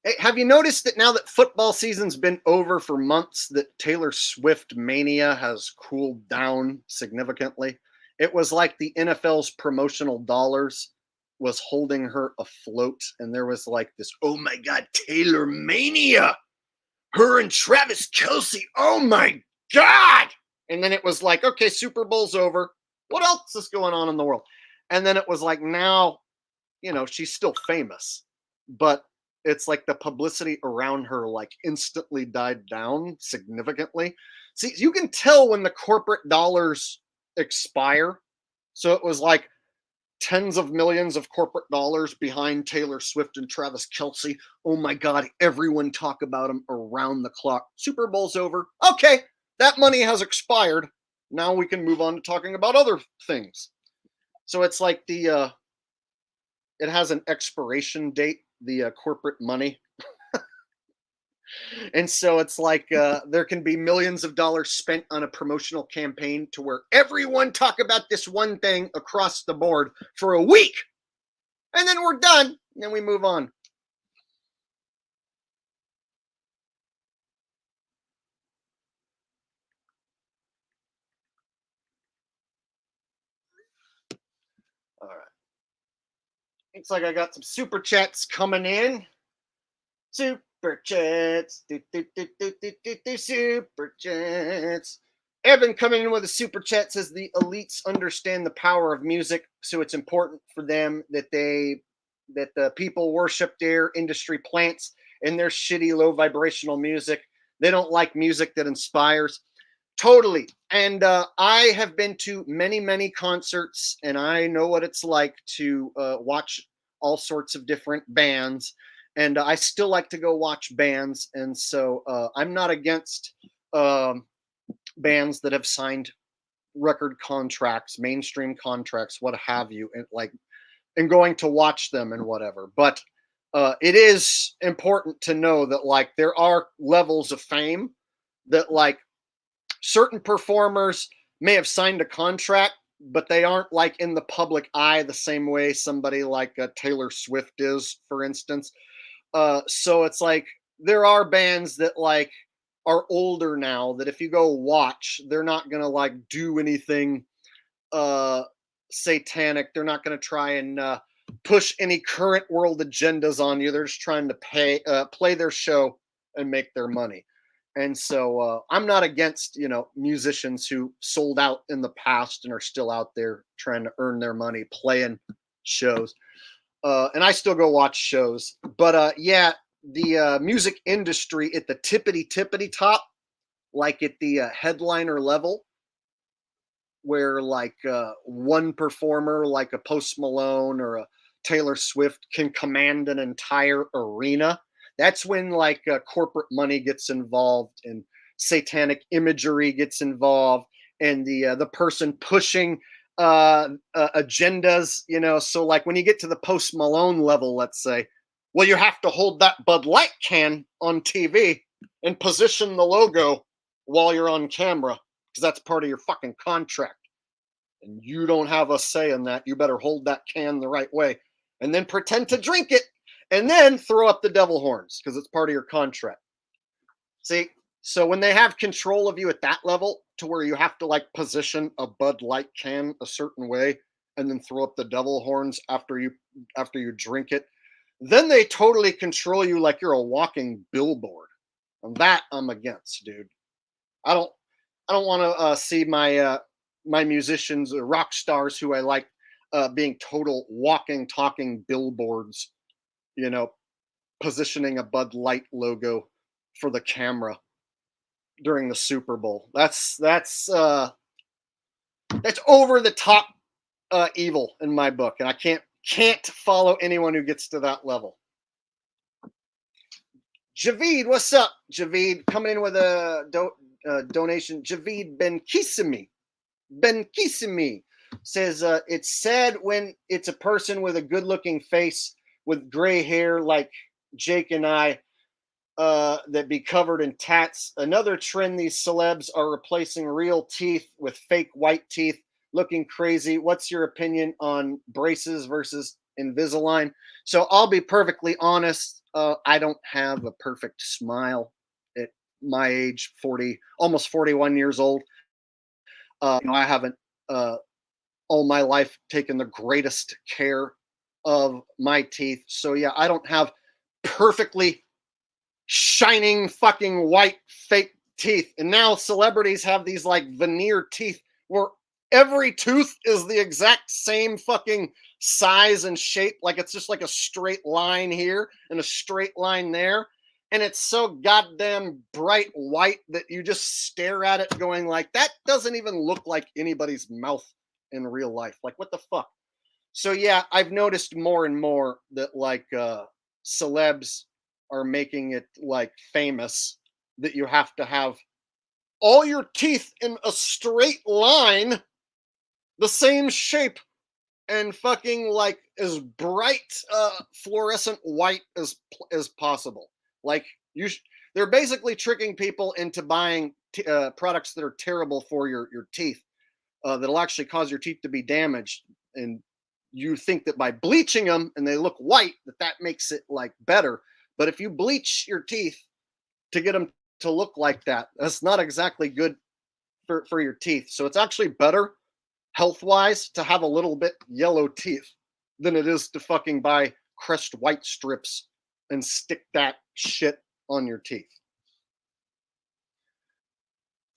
Hey, have you noticed that now that football season's been over for months, that Taylor Swift mania has cooled down significantly? It was like the NFL's promotional dollars was holding her afloat, and there was like this, oh my God, Taylor mania! Her and Travis Kelsey, oh my God! And then it was like, okay, Super Bowl's over. What else is going on in the world? And then it was like, now, you know, she's still famous, but it's like the publicity around her like instantly died down significantly. See, you can tell when the corporate dollars expire. So it was like tens of millions of corporate dollars behind Taylor Swift and Travis Kelsey. Oh my God, everyone talk about them around the clock. Super Bowl's over. Okay, that money has expired. Now we can move on to talking about other things. So it's like it has an expiration date, the corporate money. And so it's like there can be millions of dollars spent on a promotional campaign to where everyone talk about this one thing across the board for a week. And then we're done. And then we move on. All right. Looks like I got some super chats coming in. Super chats. Super chats. Evan coming in with a super chat says the elites understand the power of music, so it's important for them that the people worship their industry plants and their shitty low vibrational music. They don't like music that inspires. Totally. And I have been to many, many concerts, and I know what it's like to watch all sorts of different bands. And I still like to go watch bands. And so I'm not against bands that have signed record contracts, mainstream contracts, what have you, and going to watch them and whatever. But it is important to know that like there are levels of fame that like certain performers may have signed a contract, but they aren't like in the public eye the same way somebody like Taylor Swift is, for instance. So it's like there are bands that like are older now that if you go watch, they're not gonna like do anything uh satanic. They're not gonna try and push any current world agendas on you. They're just trying to play their show and make their money. And so I'm not against, musicians who sold out in the past and are still out there trying to earn their money playing shows. And I still go watch shows. But yeah, the music industry at the tippity top, like at the headliner level, where like one performer, like a Post Malone or a Taylor Swift, can command an entire arena. That's when like corporate money gets involved and satanic imagery gets involved, and the person pushing agendas. So like when you get to the Post Malone level, let's say, well, you have to hold that Bud Light can on TV and position the logo while you're on camera because that's part of your fucking contract. And you don't have a say in that. You better hold that can the right way and then pretend to drink it and then throw up the devil horns because it's part of your contract. See, so when they have control of you at that level to where you have to like position a Bud Light can a certain way and then throw up the devil horns after you drink it, then they totally control you like you're a walking billboard. And that I'm against, dude. I don't want to see my my musicians or rock stars who I like being total walking, talking billboards, positioning a Bud Light logo for the camera during the Super Bowl. That's over the top evil in my book, and I can't follow anyone who gets to that level. Javid, what's up? Javid coming in with a donation. Javid Ben Kisimi says it's sad when it's a person with a good-looking face with gray hair like Jake and I that be covered in tats. Another trend, these celebs are replacing real teeth with fake white teeth, looking crazy. What's your opinion on braces versus Invisalign? So I'll be perfectly honest. I don't have a perfect smile at my age, 40, almost 41 years old. I haven't all my life taken the greatest care of my teeth. So yeah, I don't have perfectly shining fucking white fake teeth. And now celebrities have these like veneer teeth where every tooth is the exact same fucking size and shape. Like it's just like a straight line here and a straight line there. And it's so goddamn bright white that you just stare at it going like, that doesn't even look like anybody's mouth in real life. Like, what the fuck? So yeah, I've noticed more and more that like celebs are making it like famous that you have to have all your teeth in a straight line, the same shape, and fucking like as bright fluorescent white as possible. Like they're basically tricking people into buying products that are terrible for your teeth, that'll actually cause your teeth to be damaged. And you think that by bleaching them and they look white, that makes it like better. But if you bleach your teeth to get them to look like that, that's not exactly good for your teeth. So it's actually better health-wise to have a little bit yellow teeth than it is to fucking buy Crest White strips and stick that shit on your teeth.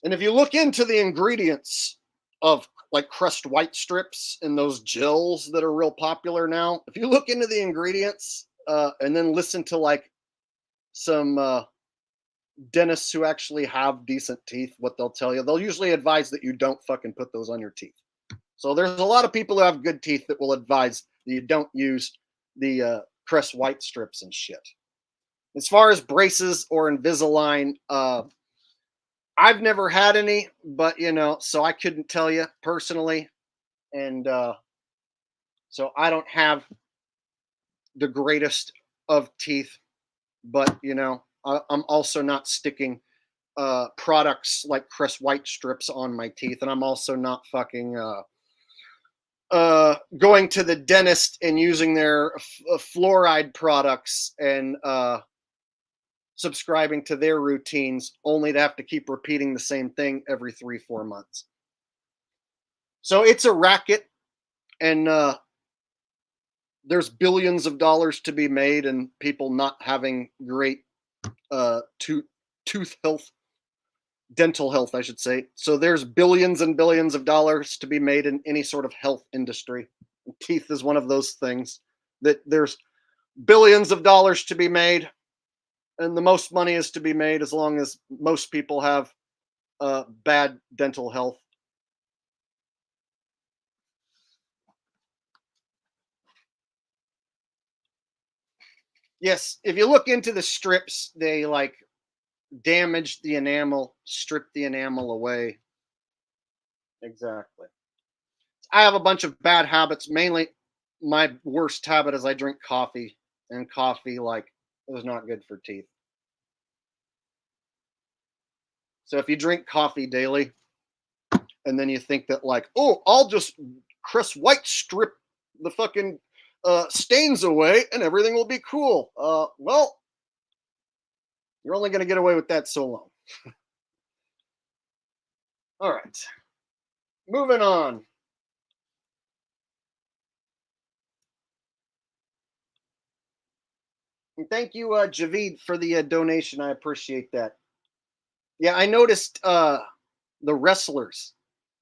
And if you look into the ingredients of like Crest White strips and those gels that are real popular now, if you look into the ingredients and then listen to like some dentists who actually have decent teeth, what they'll tell you, they'll usually advise that you don't fucking put those on your teeth. So there's a lot of people who have good teeth that will advise that you don't use the Crest White strips and shit. As far as braces or Invisalign, I've never had any, but you know, so I couldn't tell you personally, and so I don't have the greatest of teeth, but you know, I'm also not sticking products like Crest White strips on my teeth, and I'm also not fucking going to the dentist and using their fluoride products and subscribing to their routines only to have to keep repeating the same thing every 3-4 months. So it's a racket, and there's billions of dollars to be made and people not having great tooth health, dental health, I should say. So there's billions and billions of dollars to be made in any sort of health industry. Teeth is one of those things that there's billions of dollars to be made, and the most money is to be made as long as most people have bad dental health. Yes, if you look into the strips, they like damage the enamel, strip the enamel away. Exactly. I have a bunch of bad habits. Mainly, my worst habit is I drink coffee, and coffee like is not good for teeth. So if you drink coffee daily, and then you think that like, oh, I'll just Chris White strip the fucking stains away, and everything will be cool. Well, you're only going to get away with that so long. All right, moving on. And thank you, Javid, for the donation. I appreciate that. Yeah, I noticed the wrestlers.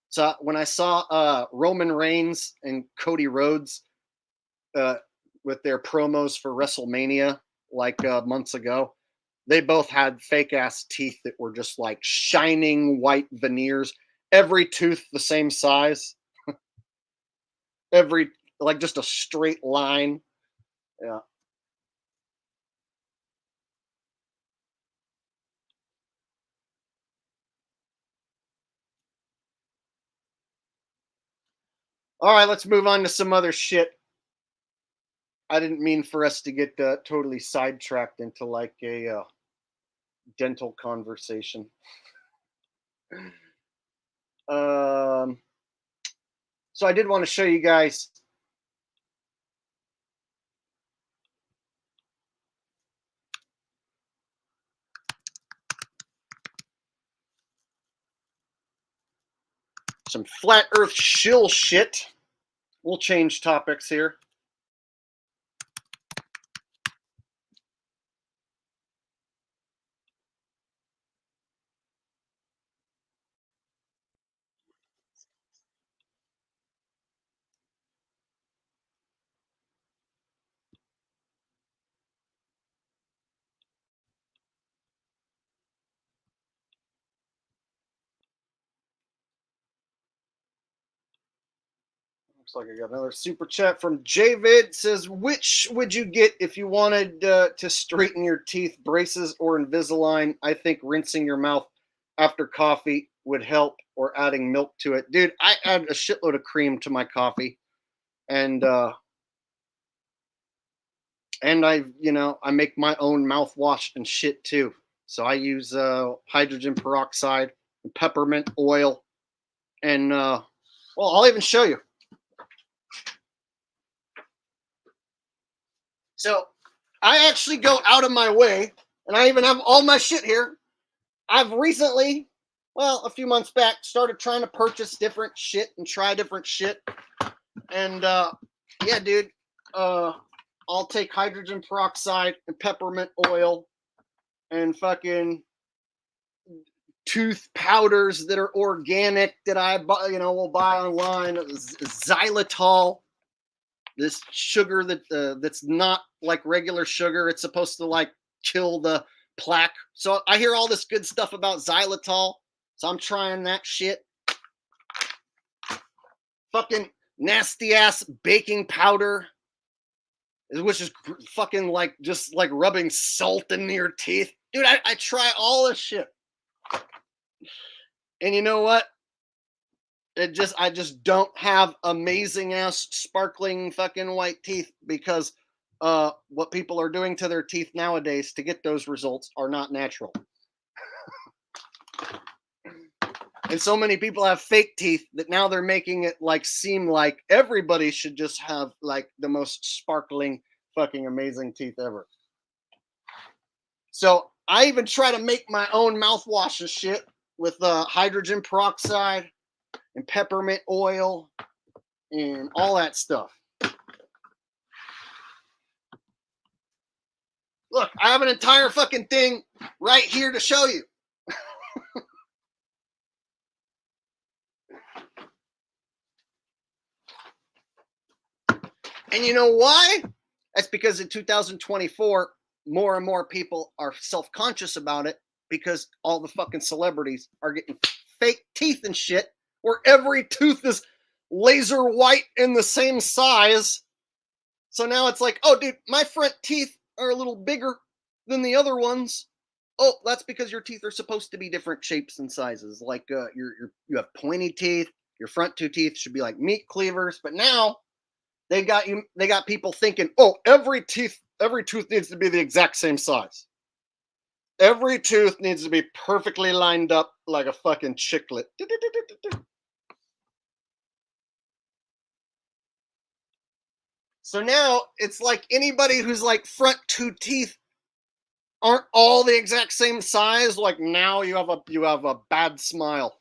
So when I saw Roman Reigns and Cody Rhodes uh, with their promos for WrestleMania like months ago, they both had fake ass teeth that were just like shining white veneers, every tooth the same size, every like just a straight line. Yeah. All right, let's move on to some other shit. I didn't mean for us to get totally sidetracked into like a dental conversation. So I did want to show you guys some flat earth shill shit. We'll change topics here. Looks like I got another super chat from Javid. Says, which would you get if you wanted to straighten your teeth, braces or Invisalign? I think rinsing your mouth after coffee would help, or adding milk to it. Dude, I add a shitload of cream to my coffee, and I, you know, I make my own mouthwash and shit too. So I use hydrogen peroxide and peppermint oil, and well, I'll even show you. So I actually go out of my way, and I even have all my shit here. I've recently, well, a few months back, started trying to purchase different shit and try different shit. And yeah, dude, I'll take hydrogen peroxide and peppermint oil and fucking tooth powders that are organic that I buy, will buy online. Xylitol, this sugar that's not like regular sugar. It's supposed to like kill the plaque. So I hear all this good stuff about xylitol. So I'm trying that shit. Fucking nasty ass baking powder, which is fucking like just like rubbing salt into your teeth. Dude, I try all this shit. And you know what? I just don't have amazing ass sparkling fucking white teeth because what people are doing to their teeth nowadays to get those results are not natural. And so many people have fake teeth that now they're making it like seem like everybody should just have like the most sparkling fucking amazing teeth ever. So I even try to make my own mouthwash and shit with hydrogen peroxide and peppermint oil and all that stuff. Look, I have an entire fucking thing right here to show you. And you know why? That's because in 2024, more and more people are self-conscious about it because all the fucking celebrities are getting fake teeth and shit where every tooth is laser white and the same size. So now it's like, oh, dude, my front teeth are a little bigger than the other ones. Oh, that's because your teeth are supposed to be different shapes and sizes. Like you have pointy teeth. Your front two teeth should be like meat cleavers. But now they got people thinking, oh, every tooth needs to be the exact same size. Every tooth needs to be perfectly lined up like a fucking chiclet. So now it's like anybody who's like front two teeth aren't all the exact same size. Like now you have a bad smile.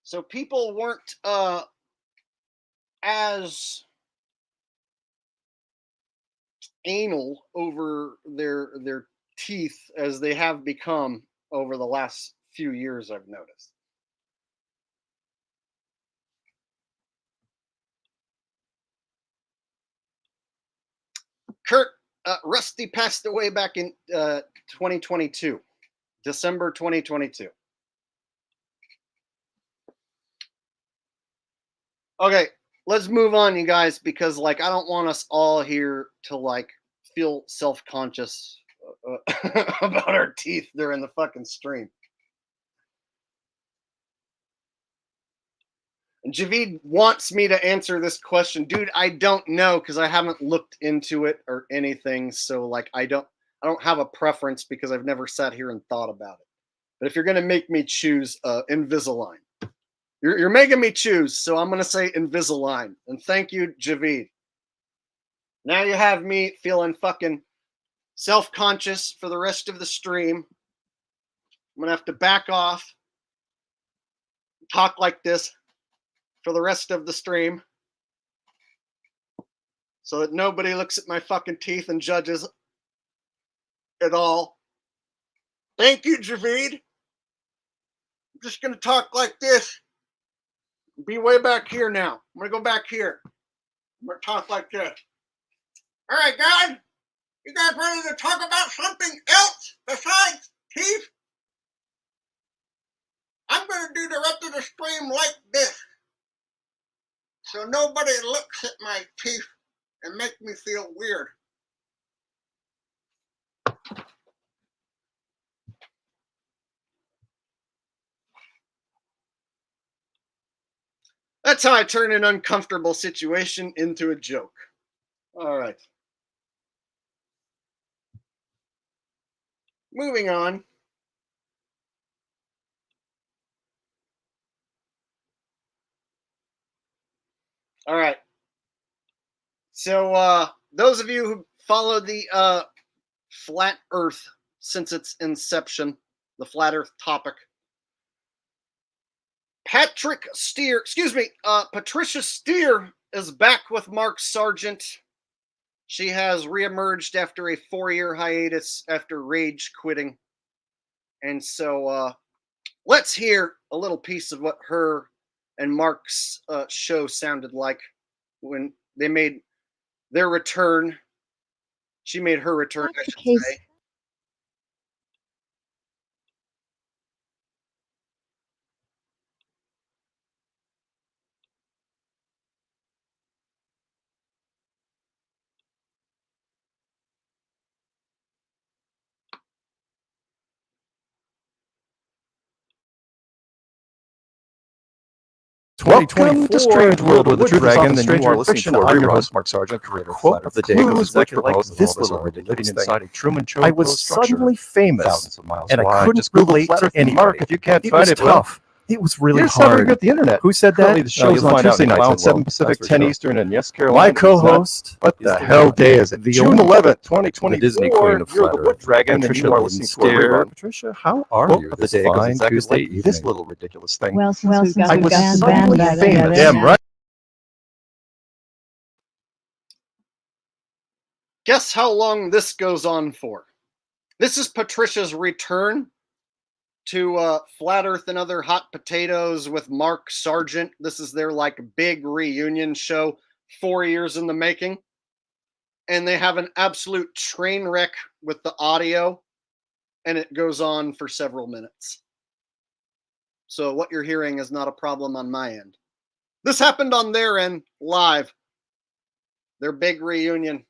So people weren't as anal over their teeth as they have become over the last few years, I've noticed. Kurt Rusty passed away back in 2022, December 2022. Okay, let's move on, you guys, because like I don't want us all here to like feel self-conscious about our teeth during the fucking stream. And Javid wants me to answer this question. Dude, I don't know because I haven't looked into it or anything. So like I don't have a preference because I've never sat here and thought about it. But if you're gonna make me choose Invisalign, you're making me choose, so I'm gonna say Invisalign. And thank you, Javid. Now you have me feeling fucking self-conscious for the rest of the stream. I'm gonna have to back off, talk like this for the rest of the stream so that nobody looks at my fucking teeth and judges at all. Thank you, Javid. I'm just going to talk like this. Be way back here now. I'm going to go back here. I'm going to talk like this. All right, guys. You guys ready to talk about something else besides teeth? I'm going to do the rest of the stream like this, so nobody looks at my teeth and make me feel weird. That's how I turn an uncomfortable situation into a joke. All right. Moving on. All right. So those of you who follow the flat Earth since its inception, the flat Earth topic, Patricia Steere is back with Mark Sargent. She has reemerged after a 4-year hiatus after rage quitting. And so let's hear a little piece of what her and Mark's show sounded like when they made their return. She made her return, I should say. Welcome to Strange World with the Truth Dragon, and you are listening to I'm your host, Mark Sargent, creator quote of the day goes exactly like this little ridiculous thing. A Truman Show I was suddenly famous, and I couldn't relate to anybody. Mark, if you can't find it, tough. It was really hard. At the internet. Who said that? The show is on Tuesday nights at 7 Pacific, 10 Eastern, and yes, Carolina. My co-host, what the hell day is it? June 11th, 2024. The Disney Queen of Flat Earth, Dragon, Patricia Steere. Patricia, how are you? The day goes exactly like this little ridiculous thing. Well, since we've got I was suddenly famous. Damn right. Guess how long this goes on for? This is Patricia's return to Flat Earth and Other Hot Potatoes with Mark Sargent. This is their like big reunion show, 4 years in the making. And they have an absolute train wreck with the audio, and it goes on for several minutes. So what you're hearing is not a problem on my end. This happened on their end, live. Their big reunion.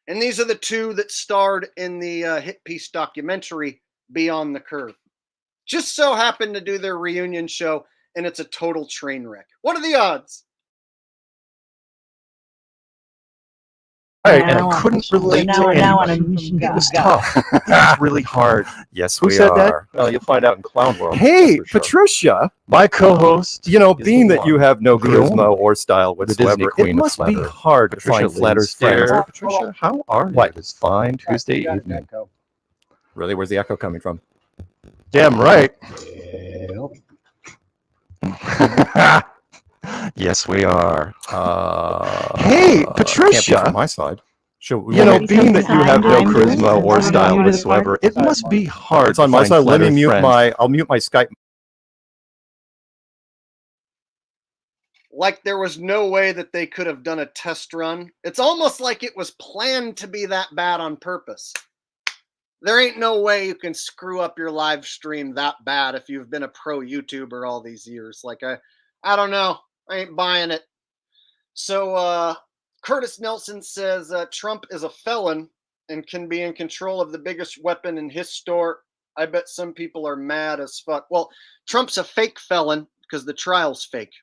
And these are the two that starred in the hit piece documentary, Beyond the Curve. Just so happened to do their reunion show, and it's a total train wreck. What are the odds? Right, and I couldn't relate to anybody. It was tough. It was really hard. Yes, Who said that? Well, you'll find out in Clown World. Hey, Patricia, my co-host. You know, being that you have no charisma or style whatsoever, it must be hard to find Flat Earth friends. Patricia, how are you? It's fine Tuesday evening. Really? Where's the echo coming from? Damn right. Yes, we are. Hey, Patricia. From my side. You know, being that you have no charisma or style whatsoever, it must be hard. It's on my side. Let me mute I'll mute my Skype. Like there was no way that they could have done a test run. It's almost like it was planned to be that bad on purpose. There ain't no way you can screw up your live stream that bad if you've been a pro YouTuber all these years. Like I don't know. I ain't buying it. So Curtis Nelson says Trump is a felon and can be in control of the biggest weapon in his store. I bet some people are mad as fuck. Well, Trump's a fake felon because the trial's fake.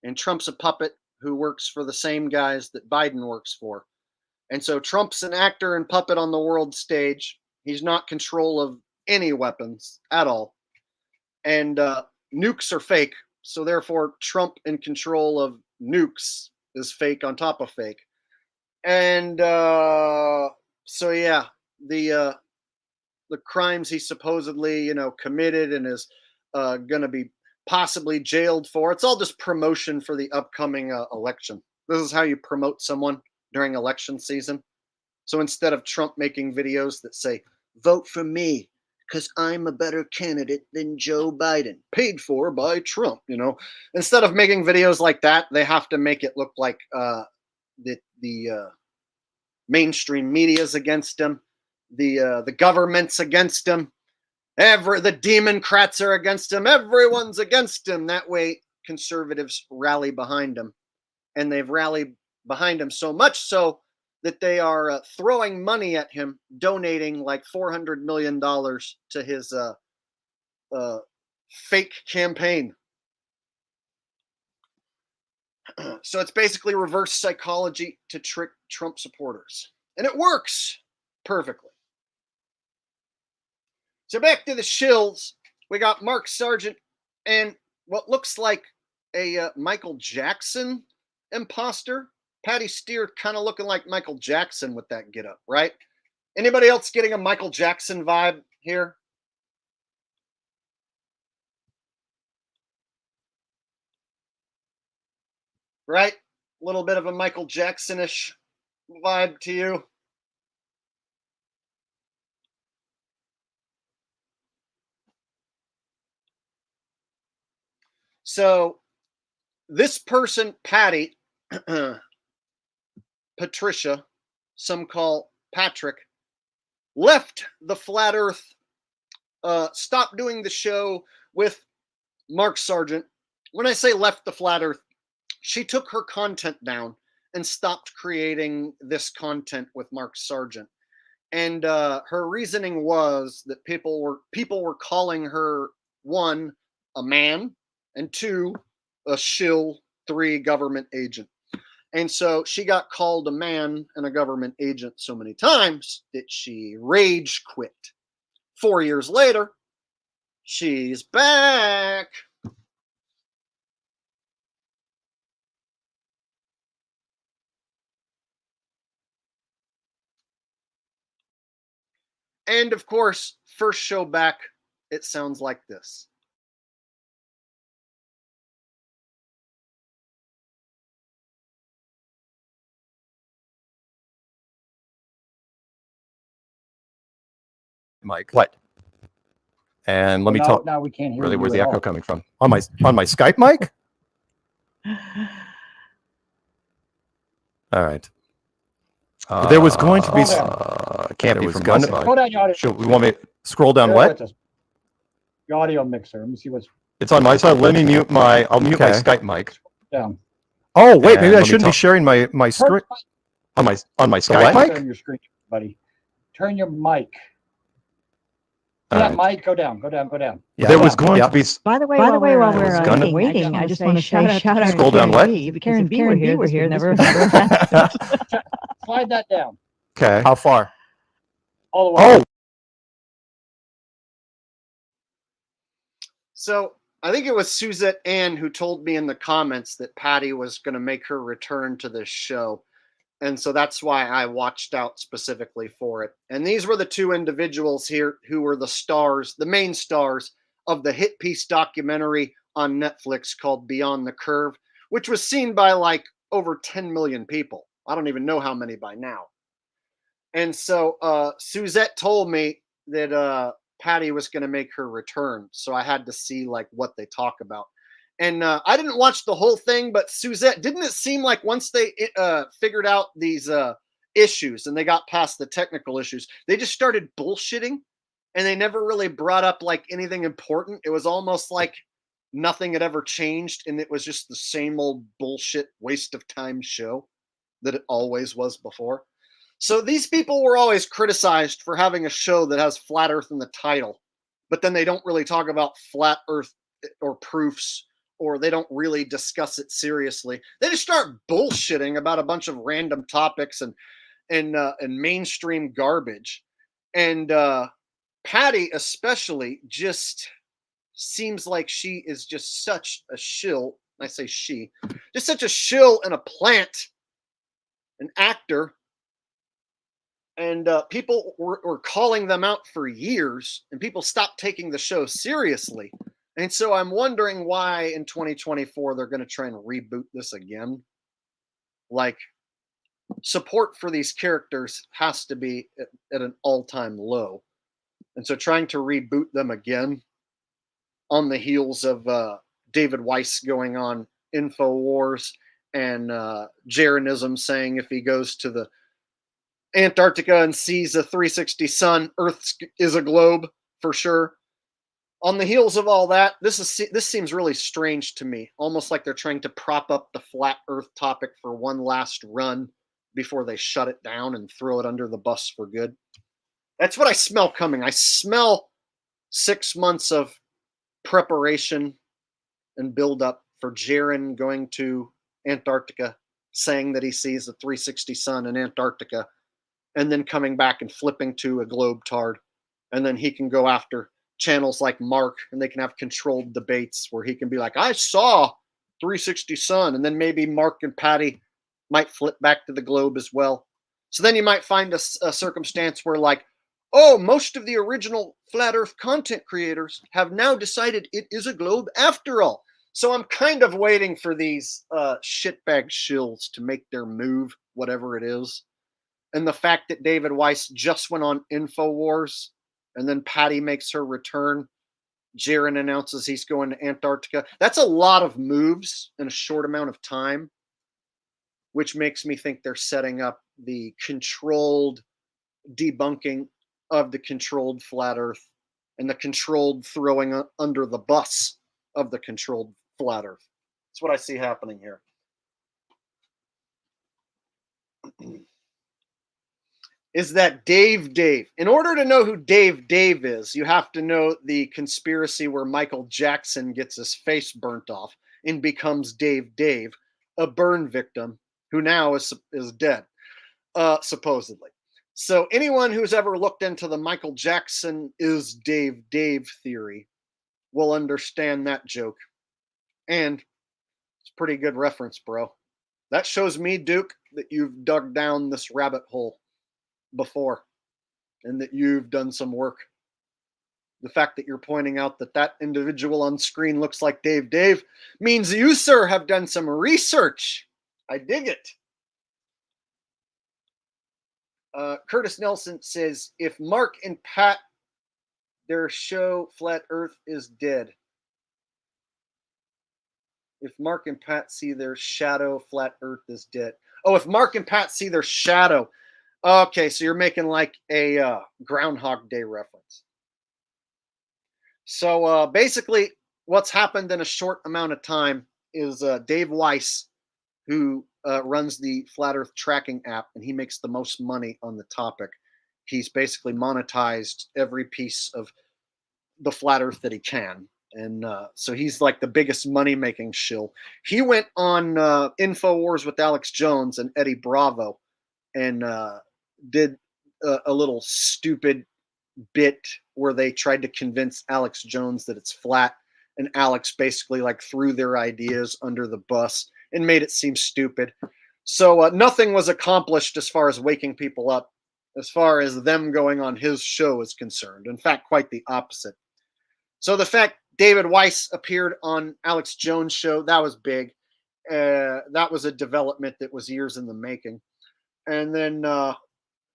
And Trump's a puppet who works for the same guys that Biden works for. And so Trump's an actor and puppet on the world stage. He's not control of any weapons at all. And nukes are fake. So therefore, Trump in control of nukes is fake on top of fake. And so, yeah, the crimes he supposedly, committed and is going to be possibly jailed for, it's all just promotion for the upcoming election. This is how you promote someone during election season. So instead of Trump making videos that say, vote for me because I'm a better candidate than Joe Biden, paid for by Trump, instead of making videos like that, they have to make it look like the mainstream media's against him, the government's against him, the Democrats are against him, everyone's against him. That way conservatives rally behind him, and they've rallied behind him so much so that they are throwing money at him, donating like $400 million to his fake campaign. So it's basically reverse psychology to trick Trump supporters. And it works perfectly. So back to the shills. We got Mark Sargent and what looks like a Michael Jackson imposter. Patty Steere kind of looking like Michael Jackson with that getup, right? Anybody else getting a Michael Jackson vibe here? right? A little bit of a Michael Jackson-ish vibe to you. So this person, Patty, Patricia, some call Patrick, left the Flat Earth, stopped doing the show with Mark Sargent. When I say left the Flat Earth, she took her content down and stopped creating this content with Mark Sargent. And her reasoning was that people were calling her, one, a man, and two, a shill, three, government agent. And so she got called a man and a government agent so many times that she rage quit. 4 years later, she's back. And of course, first show back, it sounds like this. Mike. What? And let me talk. Now we can't hear Really, you where's the at echo all. coming from? On my Skype mic? All right. There was going to be. Can't be from my side. Hold on, your audio. Should we want me to scroll down Bear what? with us. Your audio mixer. Let me see what's It's on my side. Let me mute my. I'll mute my Skype mic. down. Oh wait, maybe And I let me shouldn't be talk. sharing my screen on my Skype Turn mic. your screen, buddy. Turn your mic. All Yeah, right. mic. Go down. Go down. Go down. Yeah, there was going to be. By the way, while we're waiting, I just want to shout out to Scroll down what? Karen B were here, this would never Slide that down. Okay. How far? All the way. Oh. So I think it was Suzette Ann who told me in the comments that Patty was going to make her return to this show. And so that's why I watched out specifically for it. And these were the two individuals here who were the stars, the main stars of the hit piece documentary on Netflix called Beyond the Curve, which was seen by like over 10 million people. I don't even know how many by now. And so Suzette told me that Patty was going to make her return. So I had to see like what they talk about. And I didn't watch the whole thing, but Suzette, didn't it seem like once they figured out these issues and they got past the technical issues, they just started bullshitting and they never really brought up like anything important? It was almost like nothing had ever changed and it was just the same old bullshit waste of time show that it always was before. So these people were always criticized for having a show that has flat earth in the title, but then they don't really talk about flat earth or proofs, or they don't really discuss it seriously. They just start bullshitting about a bunch of random topics and mainstream garbage. And Patty especially just seems like she is just such a shill. I say she, just such a shill and a plant, an actor. And people were calling them out for years, and people stopped taking the show seriously. And so I'm wondering why in 2024 they're going to try and reboot this again. Like, support for these characters has to be at an all-time low. And so trying to reboot them again on the heels of David Weiss going on InfoWars and Jaronism saying if he goes to the Antarctica and sees a 360 sun, Earth is a globe for sure. On the heels of all that, this seems really strange to me. Almost like they're trying to prop up the flat Earth topic for one last run before they shut it down and throw it under the bus for good. That's what I smell coming. I smell 6 months of preparation and build up for Jaron going to Antarctica, saying that he sees the 360 sun in Antarctica, and then coming back and flipping to a globetard. And then he can go after channels like Mark, and they can have controlled debates where he can be like, I saw 360 sun. And then maybe Mark and Patty might flip back to the globe as well. So then you might find a circumstance where like, oh, most of the original flat earth content creators have now decided it is a globe after all. So I'm kind of waiting for these shitbag shills to make their move, whatever it is. And the fact that David Weiss just went on InfoWars and then Patty makes her return. Jaron announces he's going to Antarctica. That's a lot of moves in a short amount of time, which makes me think they're setting up the controlled debunking of the controlled flat earth and the controlled throwing under the bus of the controlled flat earth. That's what I see happening here. Is that Dave? In order to know who Dave is, you have to know the conspiracy where Michael Jackson gets his face burnt off and becomes Dave, a burn victim who now is dead, supposedly. So anyone who's ever looked into the Michael Jackson is Dave theory will understand that joke. And it's a pretty good reference, bro. That shows me, Duke, that you've dug down this rabbit hole before and that you've done some work. The fact that you're pointing out that that individual on screen looks like Dave means you, sir, have done some research. I dig it. Curtis Nelson says, if Mark and Pat, their show Flat Earth is dead. If Mark and Pat see their shadow, Flat Earth is dead. Oh, if Mark and Pat see their shadow. Okay, so you're making like a Groundhog Day reference. So basically, what's happened in a short amount of time is Dave Weiss, who runs the Flat Earth tracking app, and he makes the most money on the topic. He's basically monetized every piece of the Flat Earth that he can. And so he's like the biggest money-making shill. He went on InfoWars with Alex Jones and Eddie Bravo and did a little stupid bit where they tried to convince Alex Jones that it's flat, and Alex basically like threw their ideas under the bus and made it seem stupid. So nothing was accomplished as far as waking people up, as far as them going on his show is concerned. In fact, quite the opposite. So the fact David Weiss appeared on Alex Jones' show, that was big. That was a development that was years in the making. And then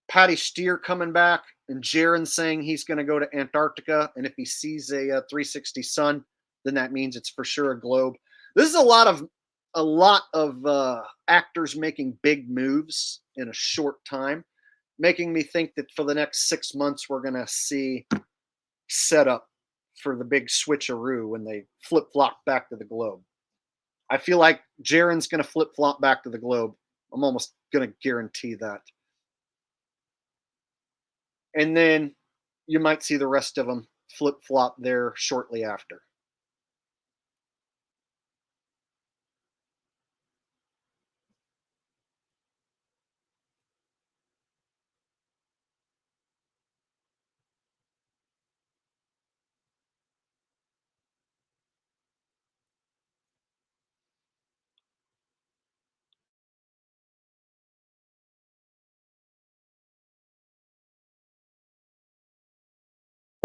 Patty Steere coming back, and Jaron saying he's going to go to Antarctica, and if he sees a 360 sun, then that means it's for sure a globe. This is a lot of actors making big moves in a short time, making me think that for the next 6 months we're going to see setup for the big switcheroo when they flip-flop back to the globe. I feel like Jaron's going to flip-flop back to the globe. I'm almost going to guarantee that. And then you might see the rest of them flip-flop there shortly after.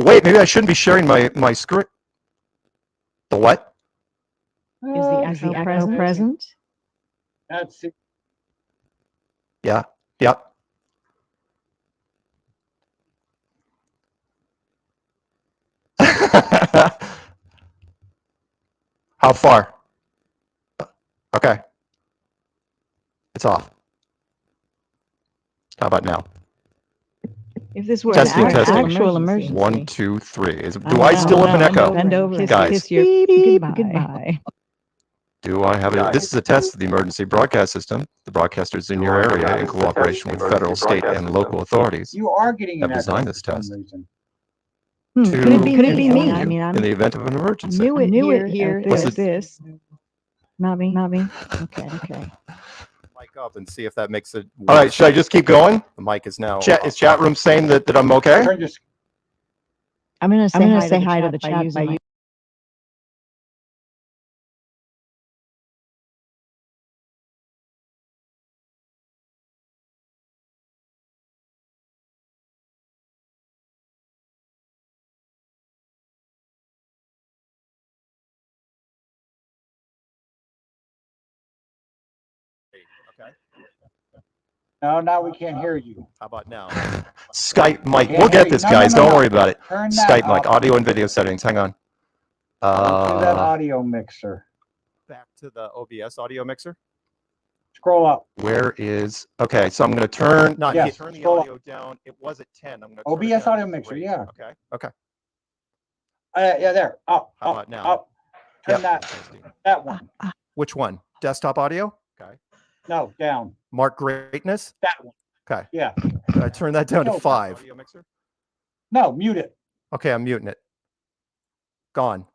Wait, maybe I shouldn't be sharing my screen. The what? Is the echo present? That's it. Yeah. Yep. How far? Okay. It's off. How about now? If this were Testing, an testing. actual emergency. 1, 2, 3. Do I still have an echo? Bend over and Guys. kiss your beep, goodbye. Do I have it? This is a test of the emergency broadcast system. The broadcasters in your area, in cooperation with federal, state, and local authorities, You are getting have an echo designed this for some test. reason. Could it be me? I mean, In the event of an emergency. knew it here. What's This. Not me. Okay. Mic up and see if that makes it. All right, should I just keep going? The mic is now. Is chat room saying that I'm okay? Turn your I'm gonna say hi to the chat by using Okay. No, now we can't hear you. How about now? Skype mic. Can't We'll hear get you. this, No, guys. no, no, Don't no. worry about it. Turn that Skype mic, up. audio and video settings. Hang on. Go to that audio mixer. Back to the OBS audio mixer. Scroll up. Where is? Okay, so I'm going to turn. Not Yes, turn the scroll audio down. It was at 10. I'm going to turn it OBS down audio to mixer, 3. yeah. Okay. Okay. Yeah, there. Up. How up, about now? Up. Turn Yep. that one. Which one? Desktop audio. Okay. No, down. Mark greatness. That one. Okay. Yeah. Turn that down to No. 5. No, mute it. Okay, I'm muting it. Gone.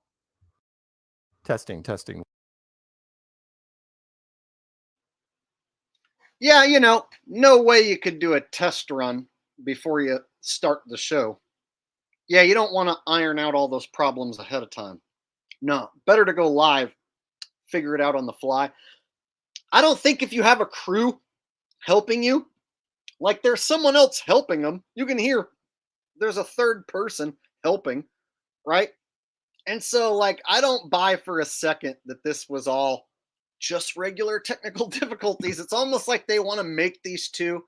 Testing. Yeah, you know, no way you could do a test run before you start the show. Yeah, you don't want to iron out all those problems ahead of time. No, better to go live, figure it out on the fly. I don't think if you have a crew helping you, like there's someone else helping them, you can hear there's a third person helping, right? And so, like, I don't buy for a second that this was all just regular technical difficulties. It's almost like they want to make these two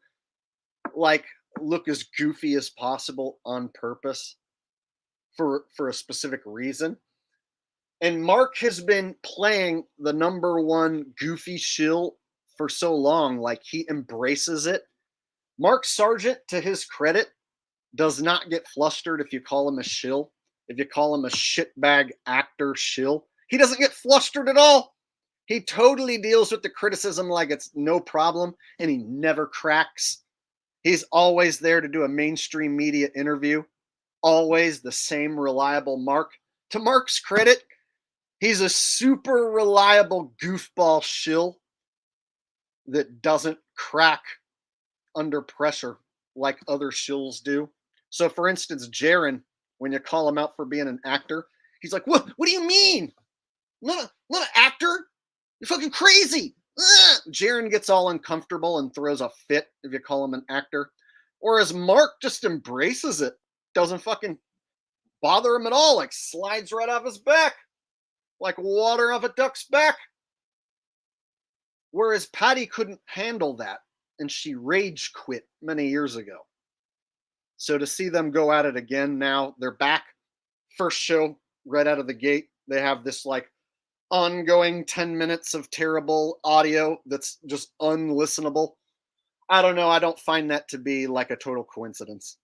like look as goofy as possible on purpose for a specific reason. And Mark has been playing the #1 goofy shill for so long, like he embraces it. Mark Sargent, to his credit, does not get flustered if you call him a shill, if you call him a shitbag actor shill. He doesn't get flustered at all. He totally deals with the criticism like it's no problem, and he never cracks. He's always there to do a mainstream media interview. Always the same reliable Mark. To Mark's credit, he's a super reliable goofball shill that doesn't crack under pressure like other shills do. So, for instance, Jaron, when you call him out for being an actor, he's like, "What? What do you mean? Not an actor? You're fucking crazy!" Jaron gets all uncomfortable and throws a fit if you call him an actor. Whereas Mark just embraces it, doesn't fucking bother him at all, like slides right off his back, like water off a duck's back. Whereas Patty couldn't handle that, and she rage quit many years ago. So to see them go at it again now, they're back. First show right out of the gate, they have this like ongoing 10 minutes of terrible audio that's just unlistenable. I don't know. I don't find that to be like a total coincidence.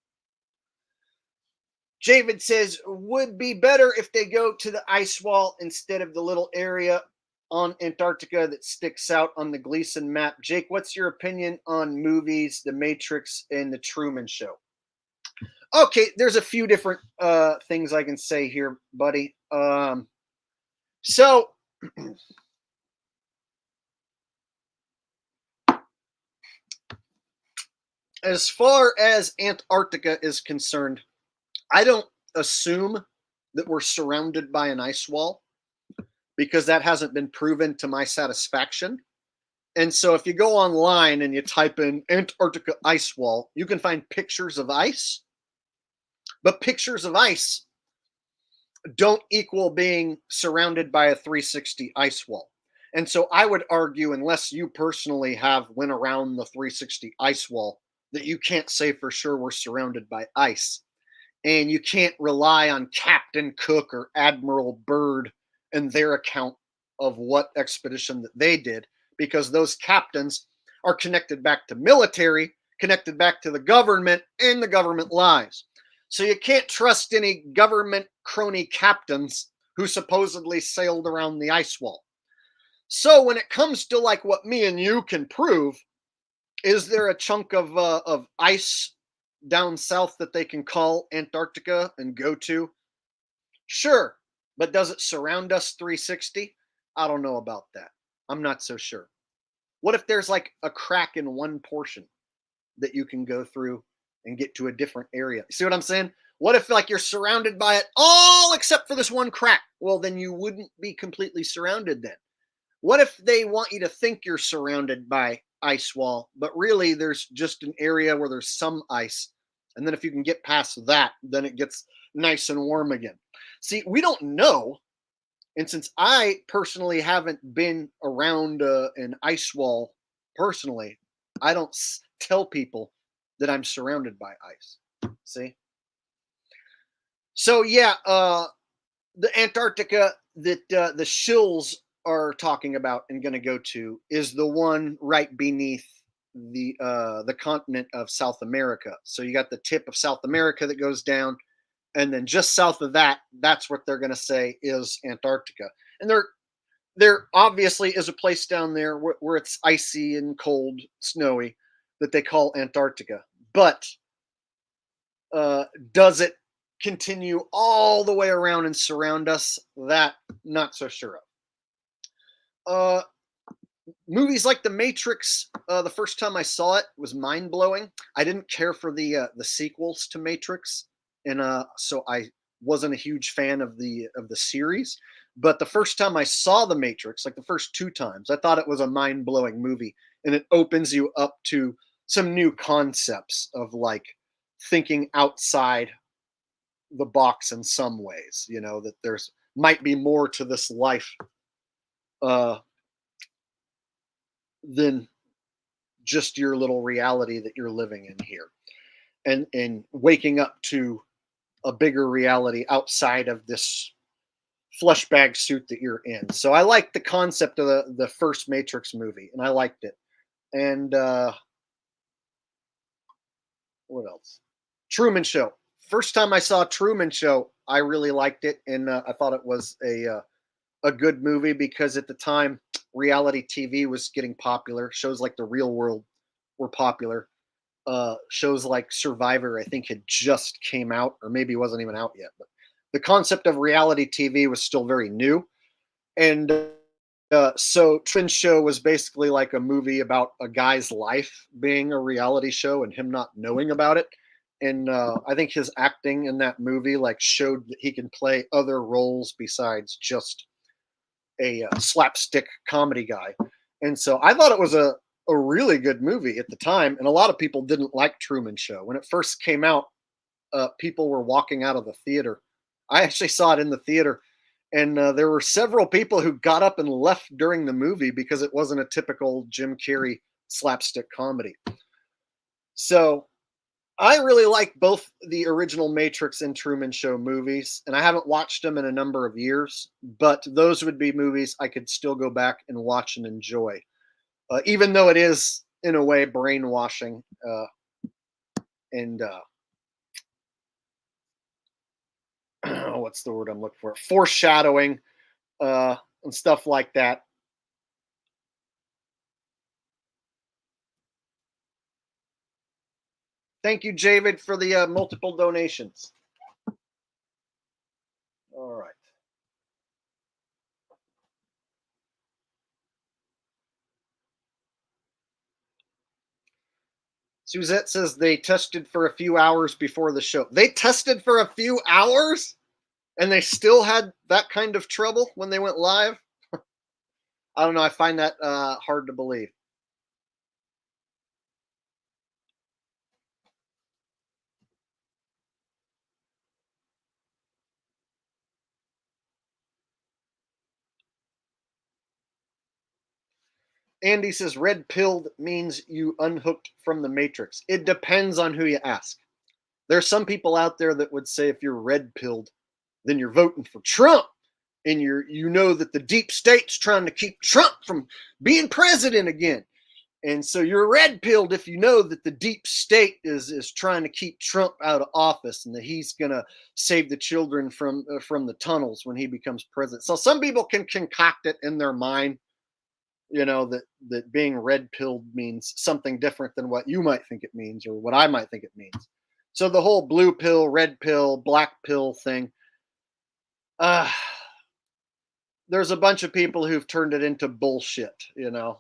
Javid says, would be better if they go to the ice wall instead of the little area on Antarctica that sticks out on the Gleason map. Jake, what's your opinion on movies, The Matrix and The Truman Show? Okay, there's a few different things I can say here, buddy. So as far as Antarctica is concerned, I don't assume that we're surrounded by an ice wall because that hasn't been proven to my satisfaction. And so if you go online and you type in Antarctica ice wall, you can find pictures of ice. But pictures of ice don't equal being surrounded by a 360 ice wall. And so I would argue, unless you personally have went around the 360 ice wall, that you can't say for sure we're surrounded by ice. And you can't rely on Captain Cook or Admiral Byrd and their account of what expedition that they did, because those captains are connected back to military, connected back to the government, and the government lies. So you can't trust any government crony captains who supposedly sailed around the ice wall. So when it comes to like what me and you can prove, is there a chunk of ice down south that they can call Antarctica and go to? Sure, but does it surround us 360? I don't know about that. I'm not so sure. What if there's like a crack in one portion that you can go through and get to a different area? See what I'm saying? What if like you're surrounded by it all except for this one crack? Well, then you wouldn't be completely surrounded then. What if they want you to think you're surrounded by ice wall, but really there's just an area where there's some ice. And then if you can get past that, then it gets nice and warm again. See, we don't know. And since I personally haven't been around an ice wall personally, I don't tell people that I'm surrounded by ice. See? So yeah, the Antarctica that the shills are talking about and going to go to is the one right beneath the continent of South America. So you got the tip of South America that goes down, and then just south of that, that's what they're going to say is Antarctica. And there obviously is a place down there where it's icy and cold, snowy, that they call Antarctica. But does it continue all the way around and surround us? That not so sure of. Movies like The Matrix, the first time I saw it was mind blowing. I didn't care for the sequels to Matrix, and so I wasn't a huge fan of the series. But the first time I saw The Matrix, like the first 2 times, I thought it was a mind blowing movie, and it opens you up to some new concepts of like thinking outside the box in some ways. You know, that there's might be more to this life than just your little reality that you're living in here, and waking up to a bigger reality outside of this flesh bag suit that you're in. So I liked the concept of the first Matrix movie, and I liked it. And what else? Truman Show. First time I saw Truman Show, I really liked it, and I thought it was a good movie because at the time reality TV was getting popular. Shows like The Real World were popular. Shows like Survivor, I think, had just came out, or maybe wasn't even out yet. But the concept of reality TV was still very new, and so Truman Show was basically like a movie about a guy's life being a reality show and him not knowing about it. And I think his acting in that movie like showed that he can play other roles besides just a slapstick comedy guy. And so I thought it was a really good movie at the time. And a lot of people didn't like Truman Show. When it first came out, people were walking out of the theater. I actually saw it in the theater. And there were several people who got up and left during the movie because it wasn't a typical Jim Carrey slapstick comedy. So I really like both the original Matrix and Truman Show movies, and I haven't watched them in a number of years, but those would be movies I could still go back and watch and enjoy, even though it is, in a way, brainwashing and what's the word I'm looking for? Foreshadowing and stuff like that. Thank you, Javid, for the multiple donations. All right. Suzette says they tested for a few hours before the show. They tested for a few hours? And they still had that kind of trouble when they went live? I don't know. I find that hard to believe. Andy says red pilled means you unhooked from the Matrix. It depends on who you ask. There's some people out there that would say if you're red pilled, then you're voting for Trump. And you know that the deep state's trying to keep Trump from being president again. And so you're red pilled if you know that the deep state is trying to keep Trump out of office and that he's going to save the children from the tunnels when he becomes president. So some people can concoct it in their mind, you know, that being red pilled means something different than what you might think it means or what I might think it means. So the whole blue pill, red pill, black pill thing, there's a bunch of people who've turned it into bullshit, you know.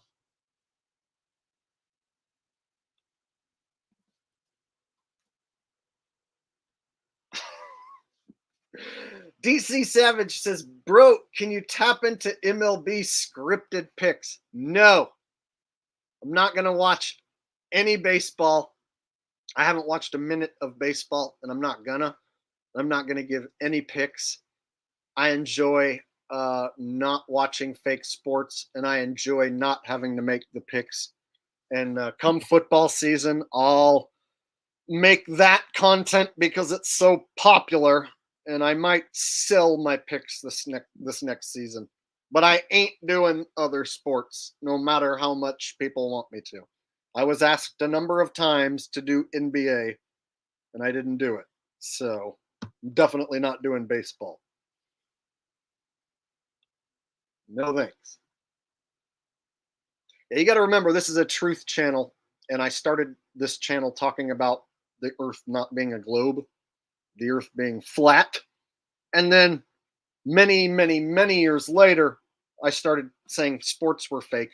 DC Savage says, bro, can you tap into MLB scripted picks? No. I'm not going to watch any baseball. I haven't watched a minute of baseball, and I'm not going to give any picks. I enjoy not watching fake sports, and I enjoy not having to make the picks And come football season, I'll make that content because it's so popular, and I might sell my picks this next season. But I ain't doing other sports, no matter how much people want me to. I was asked a number of times to do NBA, and I didn't do it. So, definitely not doing baseball. No thanks. Yeah, you got to remember, this is a truth channel, and I started this channel talking about the Earth not being a globe, the Earth being flat, and then many, many, many years later, I started saying sports were fake,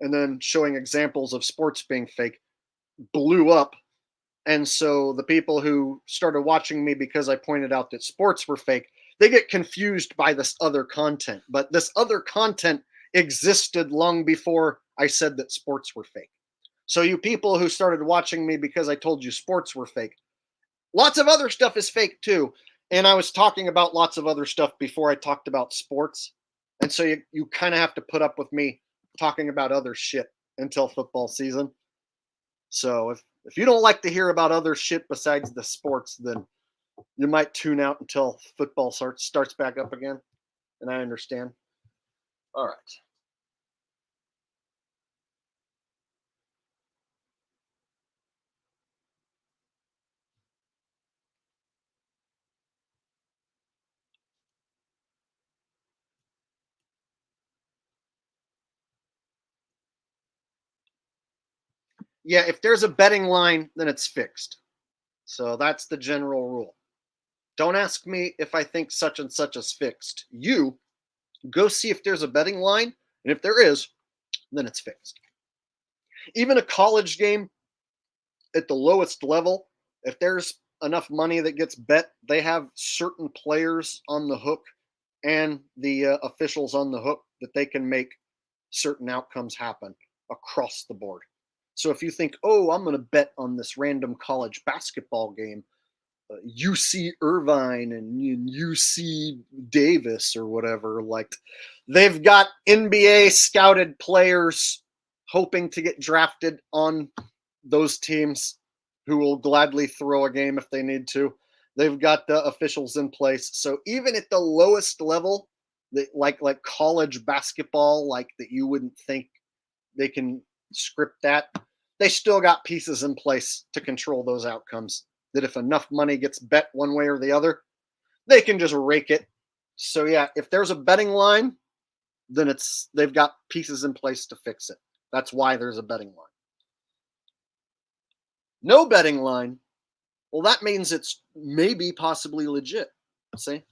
and then showing examples of sports being fake blew up. And so the people who started watching me because I pointed out that sports were fake, they get confused by this other content. But this other content existed long before I said that sports were fake. So you people who started watching me because I told you sports were fake, lots of other stuff is fake too. And I was talking about lots of other stuff before I talked about sports. And so you kind of have to put up with me talking about other shit until football season. So if you don't like to hear about other shit besides the sports, then you might tune out until football starts back up again. And I understand. All right. Yeah, if there's a betting line, then it's fixed. So that's the general rule. Don't ask me if I think such and such is fixed. You go see if there's a betting line, and if there is, then it's fixed. Even a college game at the lowest level, if there's enough money that gets bet, they have certain players on the hook and the officials on the hook that they can make certain outcomes happen across the board. So if you think, oh, I'm going to bet on this random college basketball game, UC Irvine and UC Davis or whatever, like they've got NBA scouted players hoping to get drafted on those teams who will gladly throw a game if they need to. They've got the officials in place. So even at the lowest level, like college basketball, like that you wouldn't think they can script that, they still got pieces in place to control those outcomes. That if enough money gets bet one way or the other, they can just rake it. So yeah, if there's a betting line, then they've got pieces in place to fix it. That's why there's a betting line. No betting line, well, that means it's maybe possibly legit. See?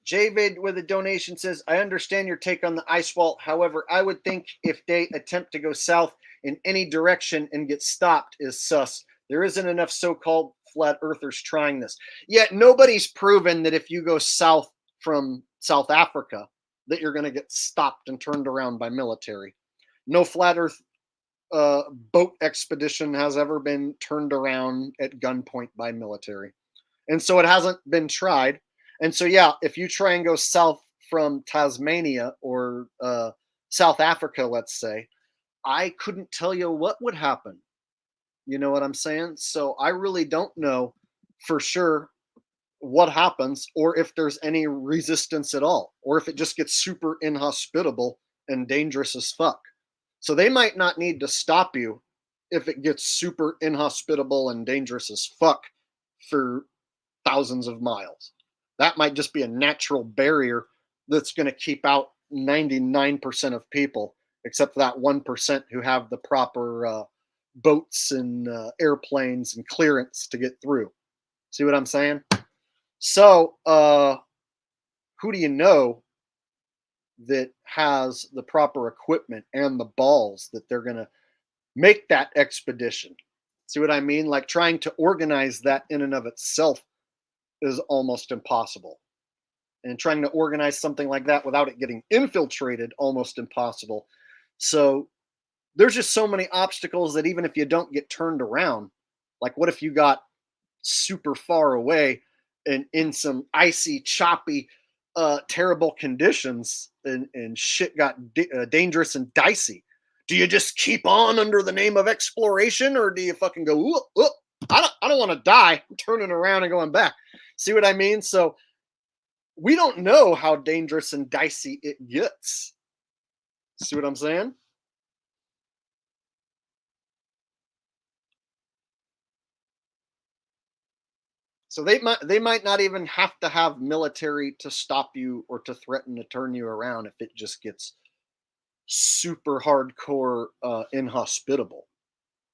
Javid with a donation says, I understand your take on the ice wall. However, I would think if they attempt to go south in any direction and get stopped is sus. There isn't enough so-called flat earthers trying this. Yet nobody's proven that if you go south from South Africa, that you're going to get stopped and turned around by military. No flat earth boat expedition has ever been turned around at gunpoint by military. And so it hasn't been tried. And so, yeah, if you try and go south from Tasmania or South Africa, let's say, I couldn't tell you what would happen. You know what I'm saying? So I really don't know for sure what happens or if there's any resistance at all, or if it just gets super inhospitable and dangerous as fuck. So they might not need to stop you if it gets super inhospitable and dangerous as fuck for thousands of miles. That might just be a natural barrier that's going to keep out 99% of people, except for that 1% who have the proper boats and airplanes and clearance to get through. See what I'm saying? So, who do you know that has the proper equipment and the balls that they're going to make that expedition? See what I mean? Like trying to organize that in and of itself is almost impossible. And trying to organize something like that without it getting infiltrated, almost impossible. So there's just so many obstacles that even if you don't get turned around, like what if you got super far away and in some icy, choppy, terrible conditions and shit got dangerous and dicey, do you just keep on under the name of exploration, or do you fucking go, ooh, ooh, I don't want to die, I'm turning around and going back? See what I mean? So we don't know how dangerous and dicey it gets. See what I'm saying? So they might not even have to have military to stop you or to threaten to turn you around if it just gets super hardcore inhospitable.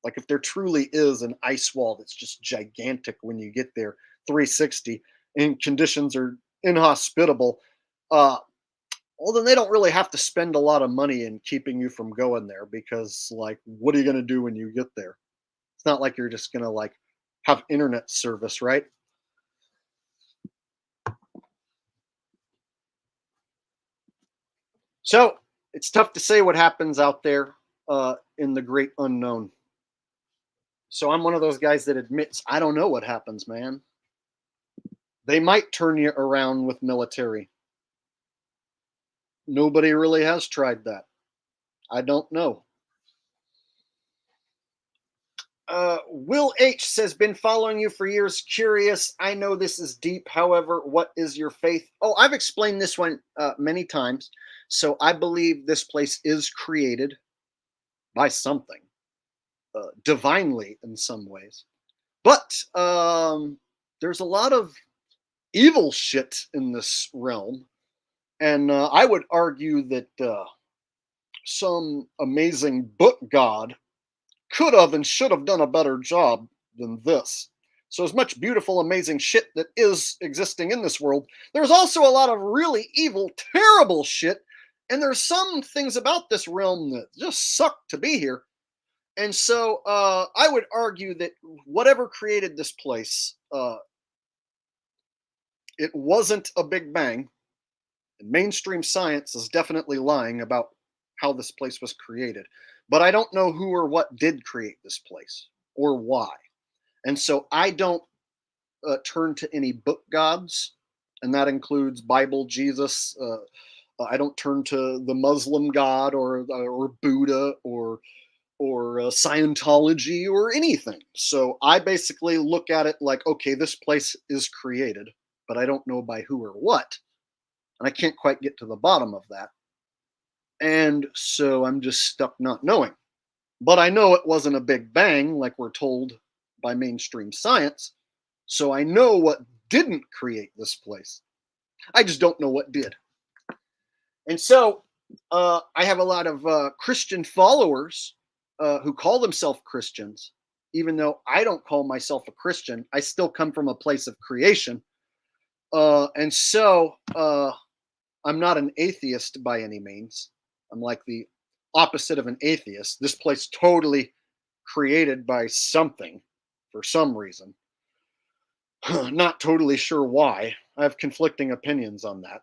Like if there truly is an ice wall that's just gigantic when you get there, 360, and conditions are inhospitable, well then they don't really have to spend a lot of money in keeping you from going there, because like what are you going to do when you get there? It's not like you're just going to like have internet service, right? So it's tough to say what happens out there in the great unknown. So I'm one of those guys that admits I don't know what happens, man. They might turn you around with military. Nobody really has tried that. I don't know. Will H says, been following you for years. Curious. I know this is deep. However, what is your faith? Oh, I've explained this one many times. So I believe this place is created by something, divinely in some ways. But there's a lot of evil shit in this realm. And I would argue that some amazing book god could have and should have done a better job than this. So as much beautiful, amazing shit that is existing in this world, there's also a lot of really evil, terrible shit. And there's some things about this realm that just suck to be here. And so I would argue that whatever created this place, it wasn't a Big Bang. And mainstream science is definitely lying about how this place was created. But I don't know who or what did create this place or why. And so I don't turn to any book gods, and that includes Bible, Jesus. I don't turn to the Muslim God or Buddha or Scientology or anything. So I basically look at it like, okay, this place is created, but I don't know by who or what. And I can't quite get to the bottom of that. And so I'm just stuck not knowing. But I know it wasn't a Big Bang like we're told by mainstream science. So I know what didn't create this place. I just don't know what did. And so I have a lot of Christian followers who call themselves Christians. Even though I don't call myself a Christian, I still come from a place of creation. And so I'm not an atheist by any means. I'm like the opposite of an atheist. This place totally created by something for some reason. Not totally sure why. I have conflicting opinions on that.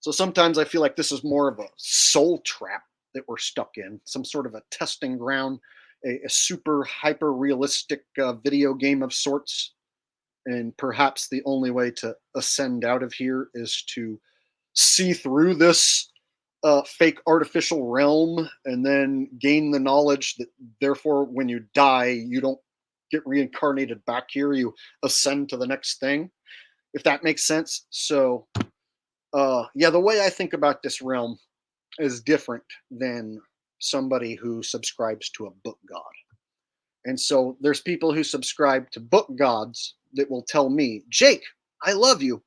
So sometimes I feel like this is more of a soul trap that we're stuck in, some sort of a testing ground, a super hyper realistic video game of sorts. And perhaps the only way to ascend out of here is to see through this fake artificial realm and then gain the knowledge that therefore when you die, you don't get reincarnated back here, you ascend to the next thing, if that makes sense. So yeah, the way I think about this realm is different than somebody who subscribes to a book god. And so there's people who subscribe to book gods that will tell me, Jake, I love you,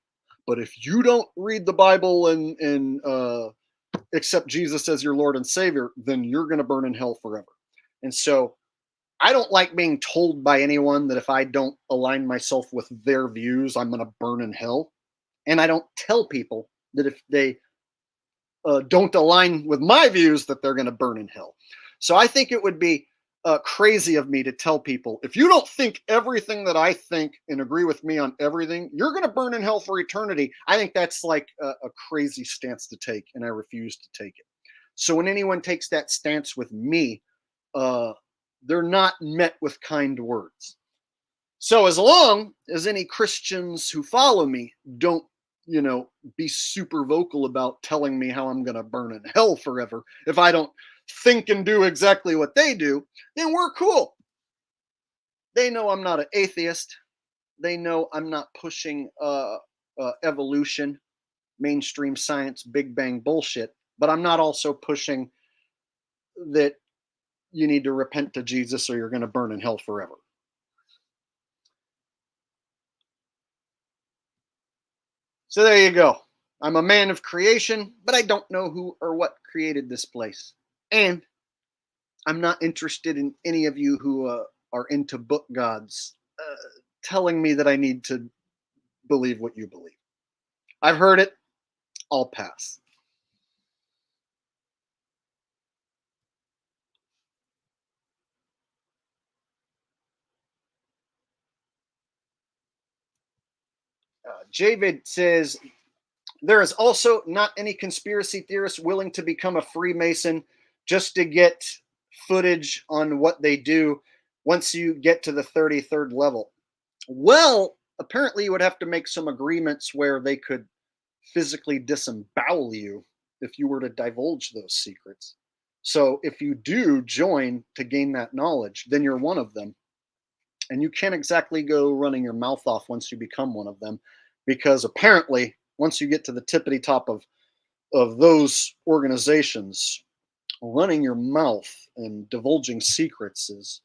but if you don't read the Bible and accept Jesus as your Lord and Savior, then you're going to burn in hell forever. And so I don't like being told by anyone that if I don't align myself with their views, I'm going to burn in hell. And I don't tell people that if they don't align with my views, that they're going to burn in hell. So I think it would be crazy of me to tell people, if you don't think everything that I think and agree with me on everything, you're going to burn in hell for eternity. I think that's like a crazy stance to take, and I refuse to take it. So when anyone takes that stance with me, they're not met with kind words. So as long as any Christians who follow me don't be super vocal about telling me how I'm going to burn in hell forever if I don't think and do exactly what they do, then we're cool. They know I'm not an atheist. They know I'm not pushing evolution, mainstream science, Big Bang bullshit, but I'm not also pushing that you need to repent to Jesus or you're going to burn in hell forever. So there you go. I'm a man of creation, but I don't know who or what created this place. And I'm not interested in any of you who are into book gods telling me that I need to believe what you believe. I've heard it. I'll pass. Javid says, there is also not any conspiracy theorist willing to become a Freemason just to get footage on what they do once you get to the 33rd level. Well, apparently you would have to make some agreements where they could physically disembowel you if you were to divulge those secrets. So if you do join to gain that knowledge, then you're one of them. And you can't exactly go running your mouth off once you become one of them, because apparently once you get to the tippity top of those organizations, running your mouth and divulging secrets is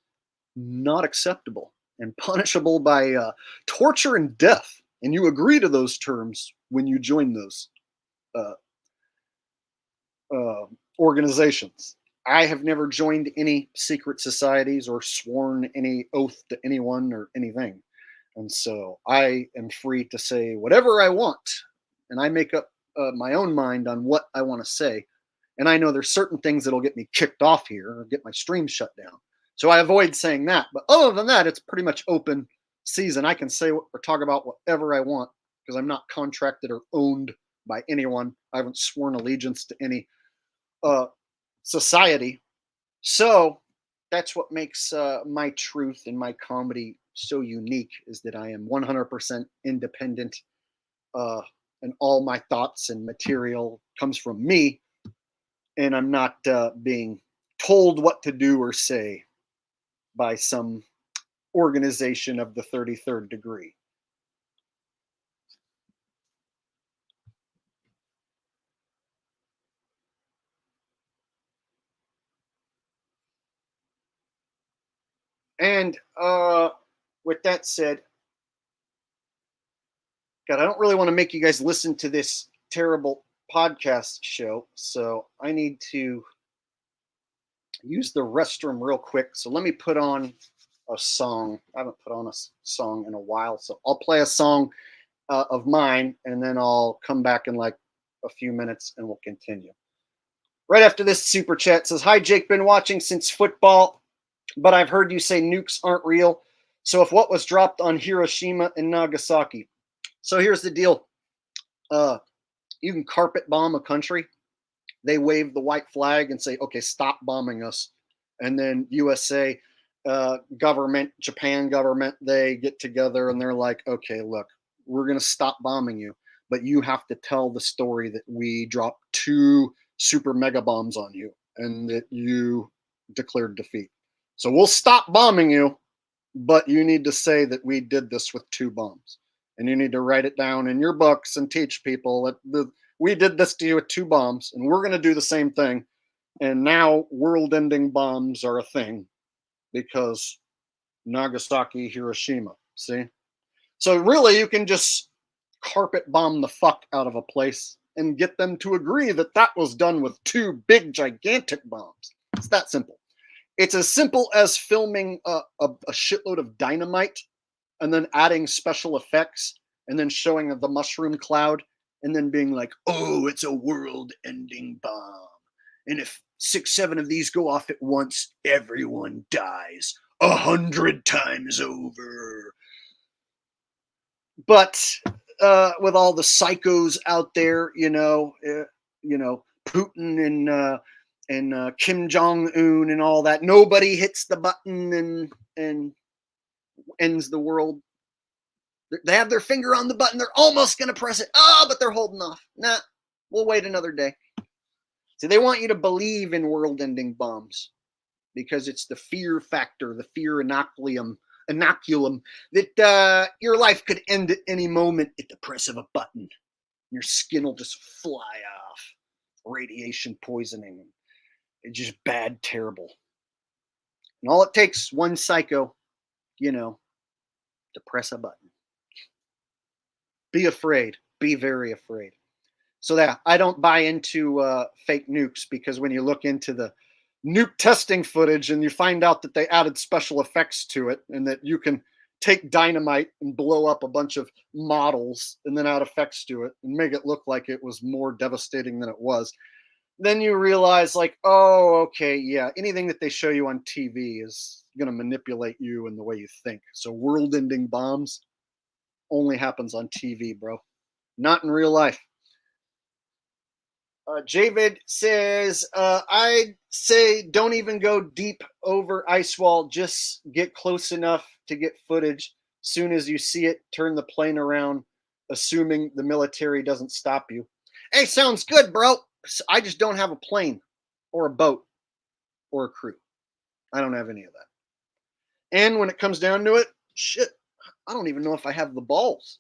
not acceptable and punishable by torture and death. And you agree to those terms when you join those organizations. I have never joined any secret societies or sworn any oath to anyone or anything. And so I am free to say whatever I want. And I make up my own mind on what I want to say. And I know there's certain things that'll get me kicked off here or get my stream shut down. So I avoid saying that. But other than that, it's pretty much open season. I can say or talk about whatever I want because I'm not contracted or owned by anyone. I haven't sworn allegiance to any society. So that's what makes my truth and my comedy so unique, is that I am 100% independent, and all my thoughts and material comes from me, and I'm not being told what to do or say by some organization of the 33rd degree. And with that said, God, I don't really want to make you guys listen to this terrible podcast show, so I need to use the restroom real quick. So let me put on a song. I haven't put on a song in a while, so I'll play a song of mine, and then I'll come back in like a few minutes and we'll continue. Right after this super chat says, hi, Jake, been watching since football, but I've heard you say nukes aren't real. So if what was dropped on Hiroshima and Nagasaki. So here's the deal. You can carpet bomb a country. They wave the white flag and say, okay, stop bombing us. And then USA government, Japan government, they get together and they're like, okay, look, we're going to stop bombing you, but you have to tell the story that we dropped 2 super mega bombs on you and that you declared defeat. So we'll stop bombing you, but you need to say that we did this with 2 bombs. And you need to write it down in your books and teach people that we did this to you with 2 bombs, and we're going to do the same thing. And now world-ending bombs are a thing because Nagasaki, Hiroshima. See? So really, you can just carpet bomb the fuck out of a place and get them to agree that that was done with 2 big, gigantic bombs. It's that simple. It's as simple as filming a shitload of dynamite and then adding special effects and then showing the mushroom cloud and then being like, oh, it's a world-ending bomb. And if 6, 7 of these go off at once, everyone dies 100 times over. But with all the psychos out there, Putin and Kim Jong-un and all that, nobody hits the button and ends the world. They have their finger on the button. They're almost going to press it. Oh, but they're holding off. Nah, we'll wait another day. See, they want you to believe in world-ending bombs because it's the fear factor, the fear inoculum that your life could end at any moment at the press of a button. Your skin will just fly off. Radiation poisoning. It's just bad, terrible. And all it takes, one psycho, to press a button. Be afraid. Be very afraid. So that I don't buy into fake nukes, because when you look into the nuke testing footage and you find out that they added special effects to it and that you can take dynamite and blow up a bunch of models and then add effects to it and make it look like it was more devastating than it was, then you realize, like, oh, okay, yeah, anything that they show you on TV is going to manipulate you and the way you think. So world-ending bombs only happens on TV, bro. Not in real life. Javid says, I'd say don't even go deep over ice wall. Just get close enough to get footage. Soon as you see it, turn the plane around, assuming the military doesn't stop you. Hey, sounds good, bro. I just don't have a plane or a boat or a crew. I don't have any of that. And when it comes down to it, shit, I don't even know if I have the balls.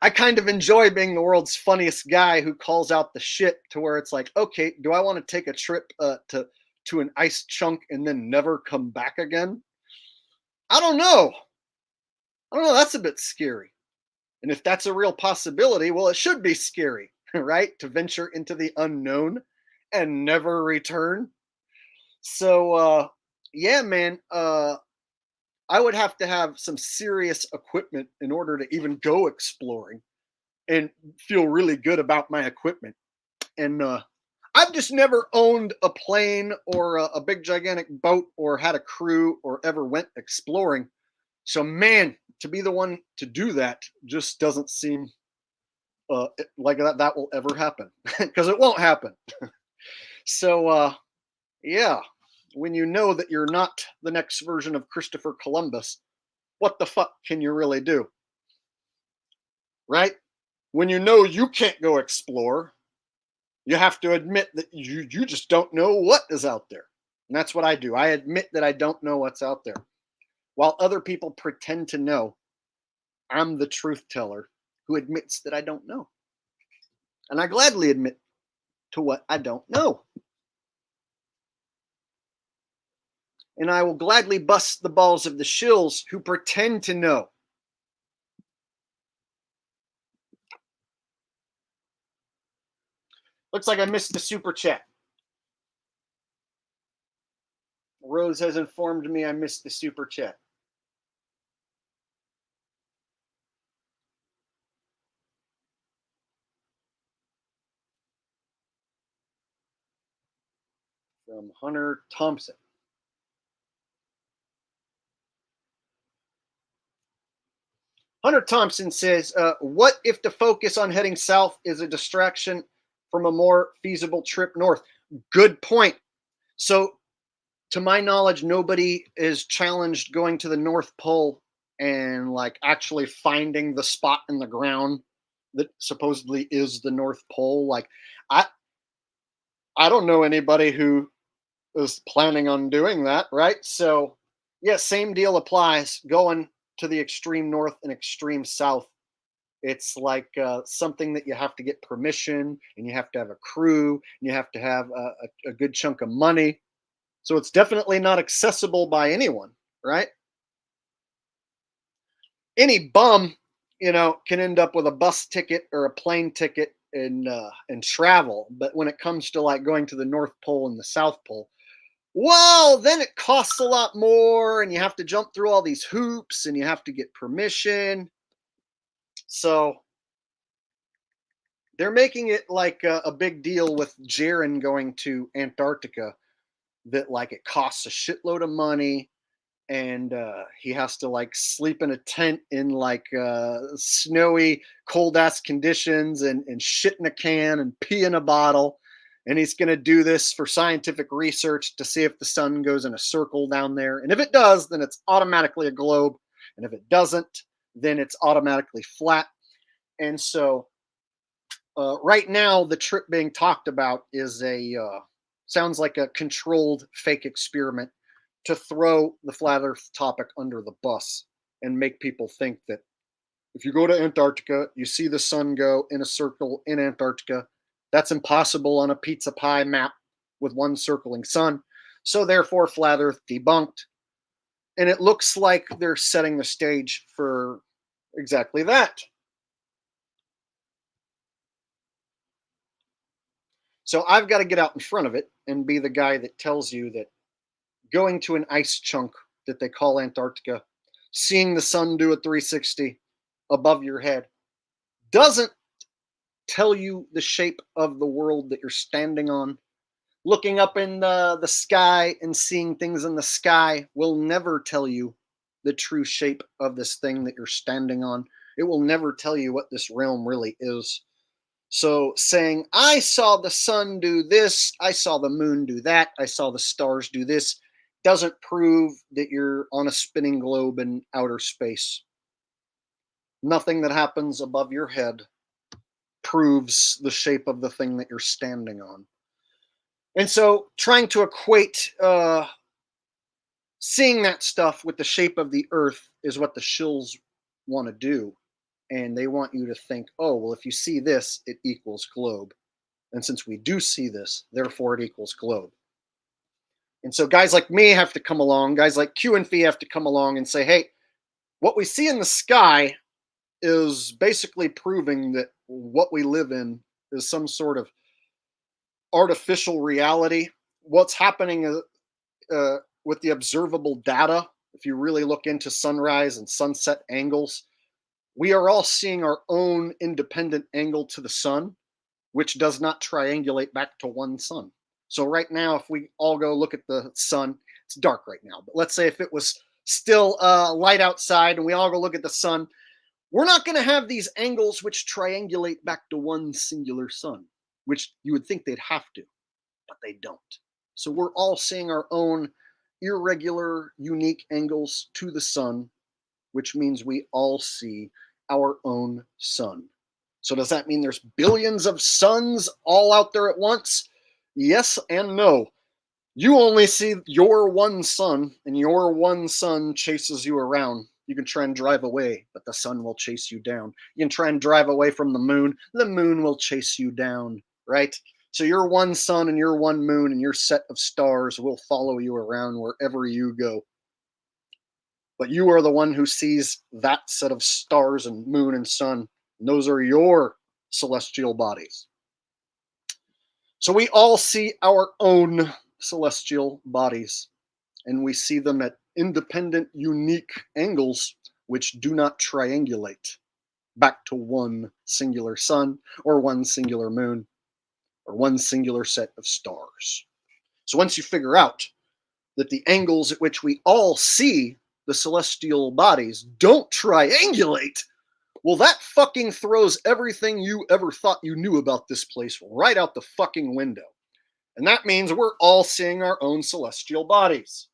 I kind of enjoy being the world's funniest guy who calls out the shit, to where it's like, okay, do I want to take a trip to an ice chunk and then never come back again? I don't know. That's a bit scary. And if that's a real possibility, well, it should be scary, right? To venture into the unknown and never return. So, yeah, man, I would have to have some serious equipment in order to even go exploring and feel really good about my equipment. And I've just never owned a plane or a big gigantic boat or had a crew or ever went exploring. So, man, to be the one to do that just doesn't seem like that will ever happen, because it won't happen. So, yeah. When you know that you're not the next version of Christopher Columbus, what the fuck can you really do? Right? When you know you can't go explore, you have to admit that you just don't know what is out there. And that's what I do. I admit that I don't know what's out there. While other people pretend to know, I'm the truth teller who admits that I don't know. And I gladly admit to what I don't know. And I will gladly bust the balls of the shills who pretend to know. Looks like I missed the super chat. Rose has informed me I missed the super chat. From Hunter Thompson. Hunter Thompson says, what if the focus on heading south is a distraction from a more feasible trip north? Good point. So, to my knowledge, nobody is challenged going to the North Pole and like actually finding the spot in the ground that supposedly is the North Pole. Like, I don't know anybody who is planning on doing that, right? So, yeah, same deal applies. Going to the extreme north and extreme south, it's like something that you have to get permission, and you have to have a crew, and you have to have a good chunk of money. So it's definitely not accessible by anyone, right? Any bum, can end up with a bus ticket or a plane ticket and travel. But when it comes to like going to the North Pole and the South Pole, well, then it costs a lot more, and you have to jump through all these hoops, and you have to get permission. So they're making it like a big deal with Jaron going to Antarctica, that like it costs a shitload of money, and he has to like sleep in a tent in like snowy, cold ass conditions, and shit in a can and pee in a bottle. And he's going to do this for scientific research to see if the sun goes in a circle down there. And if it does, then it's automatically a globe. And if it doesn't, then it's automatically flat. And so right now, the trip being talked about is sounds like a controlled fake experiment to throw the flat Earth topic under the bus and make people think that if you go to Antarctica, you see the sun go in a circle in Antarctica. That's impossible on a pizza pie map with one circling sun. So therefore, flat Earth debunked. And it looks like they're setting the stage for exactly that. So I've got to get out in front of it and be the guy that tells you that going to an ice chunk that they call Antarctica, seeing the sun do a 360 above your head, doesn't tell you the shape of the world that you're standing on. Looking up in the sky and seeing things in the sky will never tell you the true shape of this thing that you're standing on. It will never tell you what this realm really is. So saying, I saw the sun do this, I saw the moon do that, I saw the stars do this, doesn't prove that you're on a spinning globe in outer space. Nothing that happens above your head proves the shape of the thing that you're standing on. And so trying to equate seeing that stuff with the shape of the Earth is what the shills want to do. And they want you to think, oh, well, if you see this, it equals globe. And since we do see this, therefore it equals globe. And so guys like me have to come along, guys like Q and Fee have to come along and say, hey, what we see in the sky is basically proving that what we live in is some sort of artificial reality. What's happening with the observable data, if you really look into sunrise and sunset angles, we are all seeing our own independent angle to the sun, which does not triangulate back to one sun. So right now, if we all go look at the sun, it's dark right now, but let's say if it was still light outside and we all go look at the sun, we're not going to have these angles which triangulate back to one singular sun, which you would think they'd have to, but they don't. So we're all seeing our own irregular, unique angles to the sun, which means we all see our own sun. So does that mean there's billions of suns all out there at once? Yes and no. You only see your one sun, and your one sun chases you around. You can try and drive away, but the sun will chase you down. You can try and drive away from the moon will chase you down, right? So your one sun and your one moon and your set of stars will follow you around wherever you go. But you are the one who sees that set of stars and moon and sun. And those are your celestial bodies. So we all see our own celestial bodies, and we see them at independent, unique angles which do not triangulate back to one singular sun or one singular moon or one singular set of stars. So once you figure out that the angles at which we all see the celestial bodies don't triangulate, well, that fucking throws everything you ever thought you knew about this place right out the fucking window. And that means we're all seeing our own celestial bodies.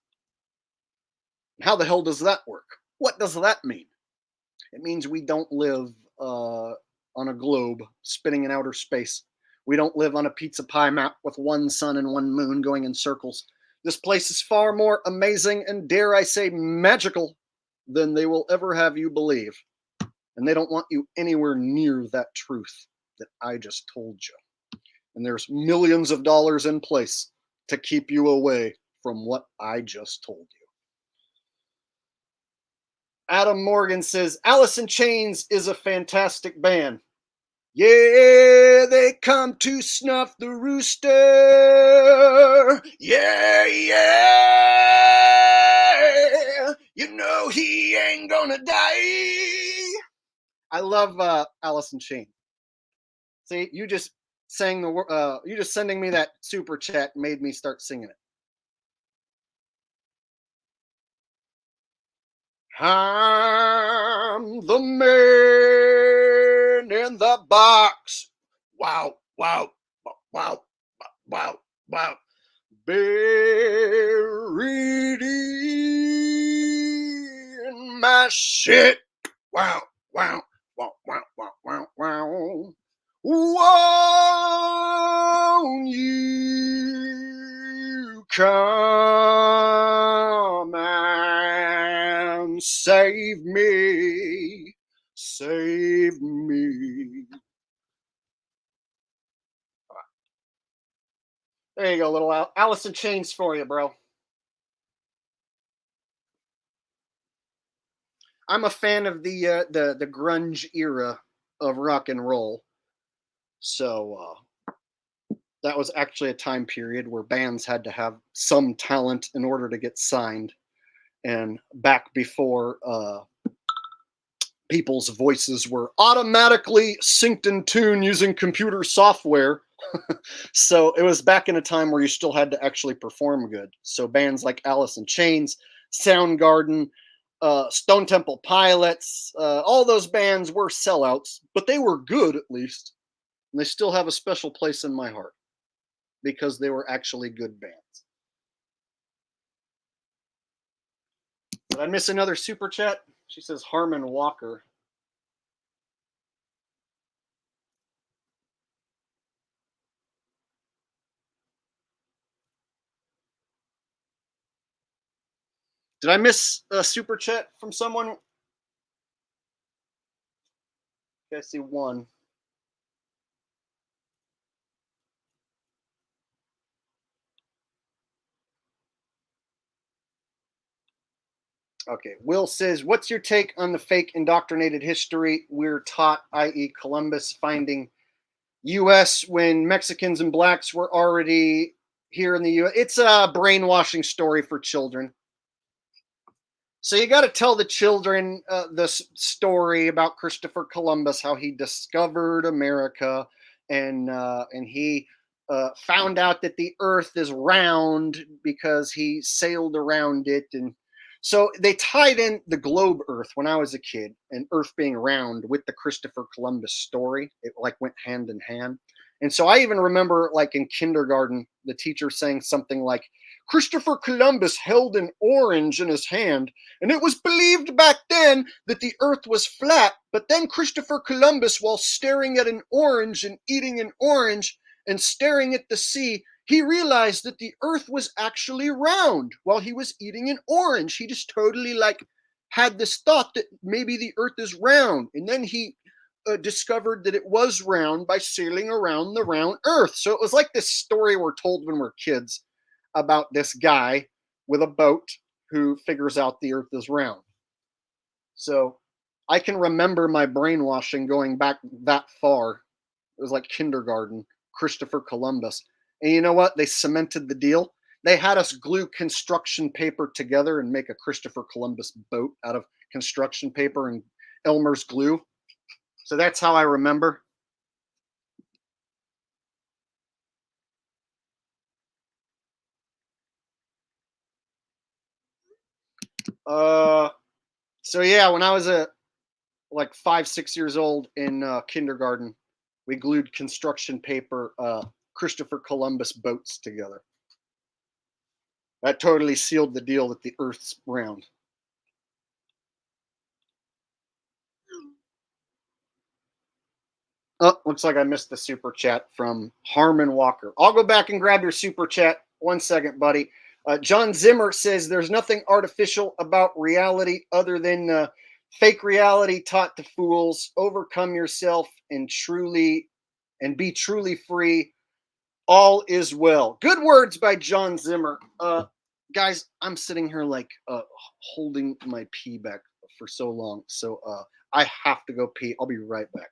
How the hell does that work? What does that mean? It means we don't live on a globe spinning in outer space. We don't live on a pizza pie map with one sun and one moon going in circles. This place is far more amazing and, dare I say, magical than they will ever have you believe. And they don't want you anywhere near that truth that I just told you. And there's millions of dollars in place to keep you away from what I just told you. Adam Morgan says, Alice in Chains is a fantastic band. Yeah, they come to snuff the rooster. Yeah, yeah. You know he ain't gonna die. I love Alice in Chains. See, you just sang you just sending me that super chat made me start singing it. I'm the man in the box. Wow, wow, wow, wow, wow. Buried in my shit. Wow. Come and save me, save me. There you go, little Alice in Chains for you, bro. I'm a fan of the grunge era of rock and roll, so that was actually a time period where bands had to have some talent in order to get signed, and back before people's voices were automatically synced in tune using computer software. So it was back in a time where you still had to actually perform good. So bands like Alice in Chains, Soundgarden, Stone Temple Pilots, all those bands were sellouts, but they were good at least. And they still have a special place in my heart because they were actually good bands. Did I miss another super chat? She says Harmon Walker. Did I miss a super chat from someone? Okay, I see one. Okay, Will says, what's your take on the fake indoctrinated history we're taught, i.e. Columbus finding U.S. when Mexicans and blacks were already here in the U.S.? It's a brainwashing story for children. So you got to tell the children this story about Christopher Columbus, how he discovered America, and he found out that the Earth is round because he sailed around it, and so they tied in the globe Earth when I was a kid, and Earth being round with the Christopher Columbus story. It like went hand in hand, and so I even remember like in kindergarten, the teacher saying something like, Christopher Columbus held an orange in his hand, and it was believed back then that the earth was flat, but then Christopher Columbus, while staring at an orange and eating an orange and staring at the sea, he realized that the earth was actually round while he was eating an orange. He just totally like had this thought that maybe the earth is round, and then he discovered that it was round by sailing around the round earth. So it was like this story we're told when we're kids about this guy with a boat who figures out the earth is round. So I can remember my brainwashing going back that far. It was like kindergarten, Christopher Columbus. And you know what? They cemented the deal. They had us glue construction paper together and make a Christopher Columbus boat out of construction paper and Elmer's glue. So that's how I remember. So yeah, when I was like 5, 6 years old in kindergarten, we glued construction paper Christopher Columbus boats together. That totally sealed the deal that the Earth's round. Oh, looks like I missed the super chat from Harmon Walker. I'll go back and grab your super chat. 1 second, buddy. John Zimmer says there's nothing artificial about reality other than fake reality taught to fools. Overcome yourself and be truly free. All is well. Good words by John Zimmer. Guys, I'm sitting here like holding my pee back for so long, so I have to go pee. I'll be right back.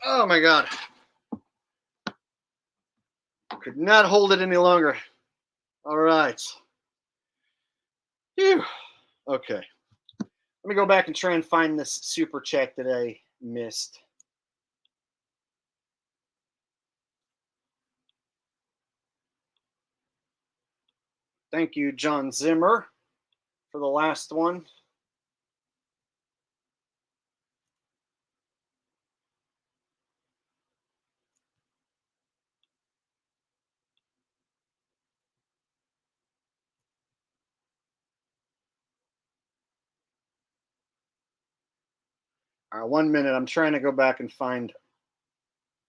Oh my God. Could not hold it any longer. All right. Phew. Okay. Let me go back and try and find this super chat that I missed. Thank you, John Zimmer, for the last one. All right, 1 minute. I'm trying to go back and find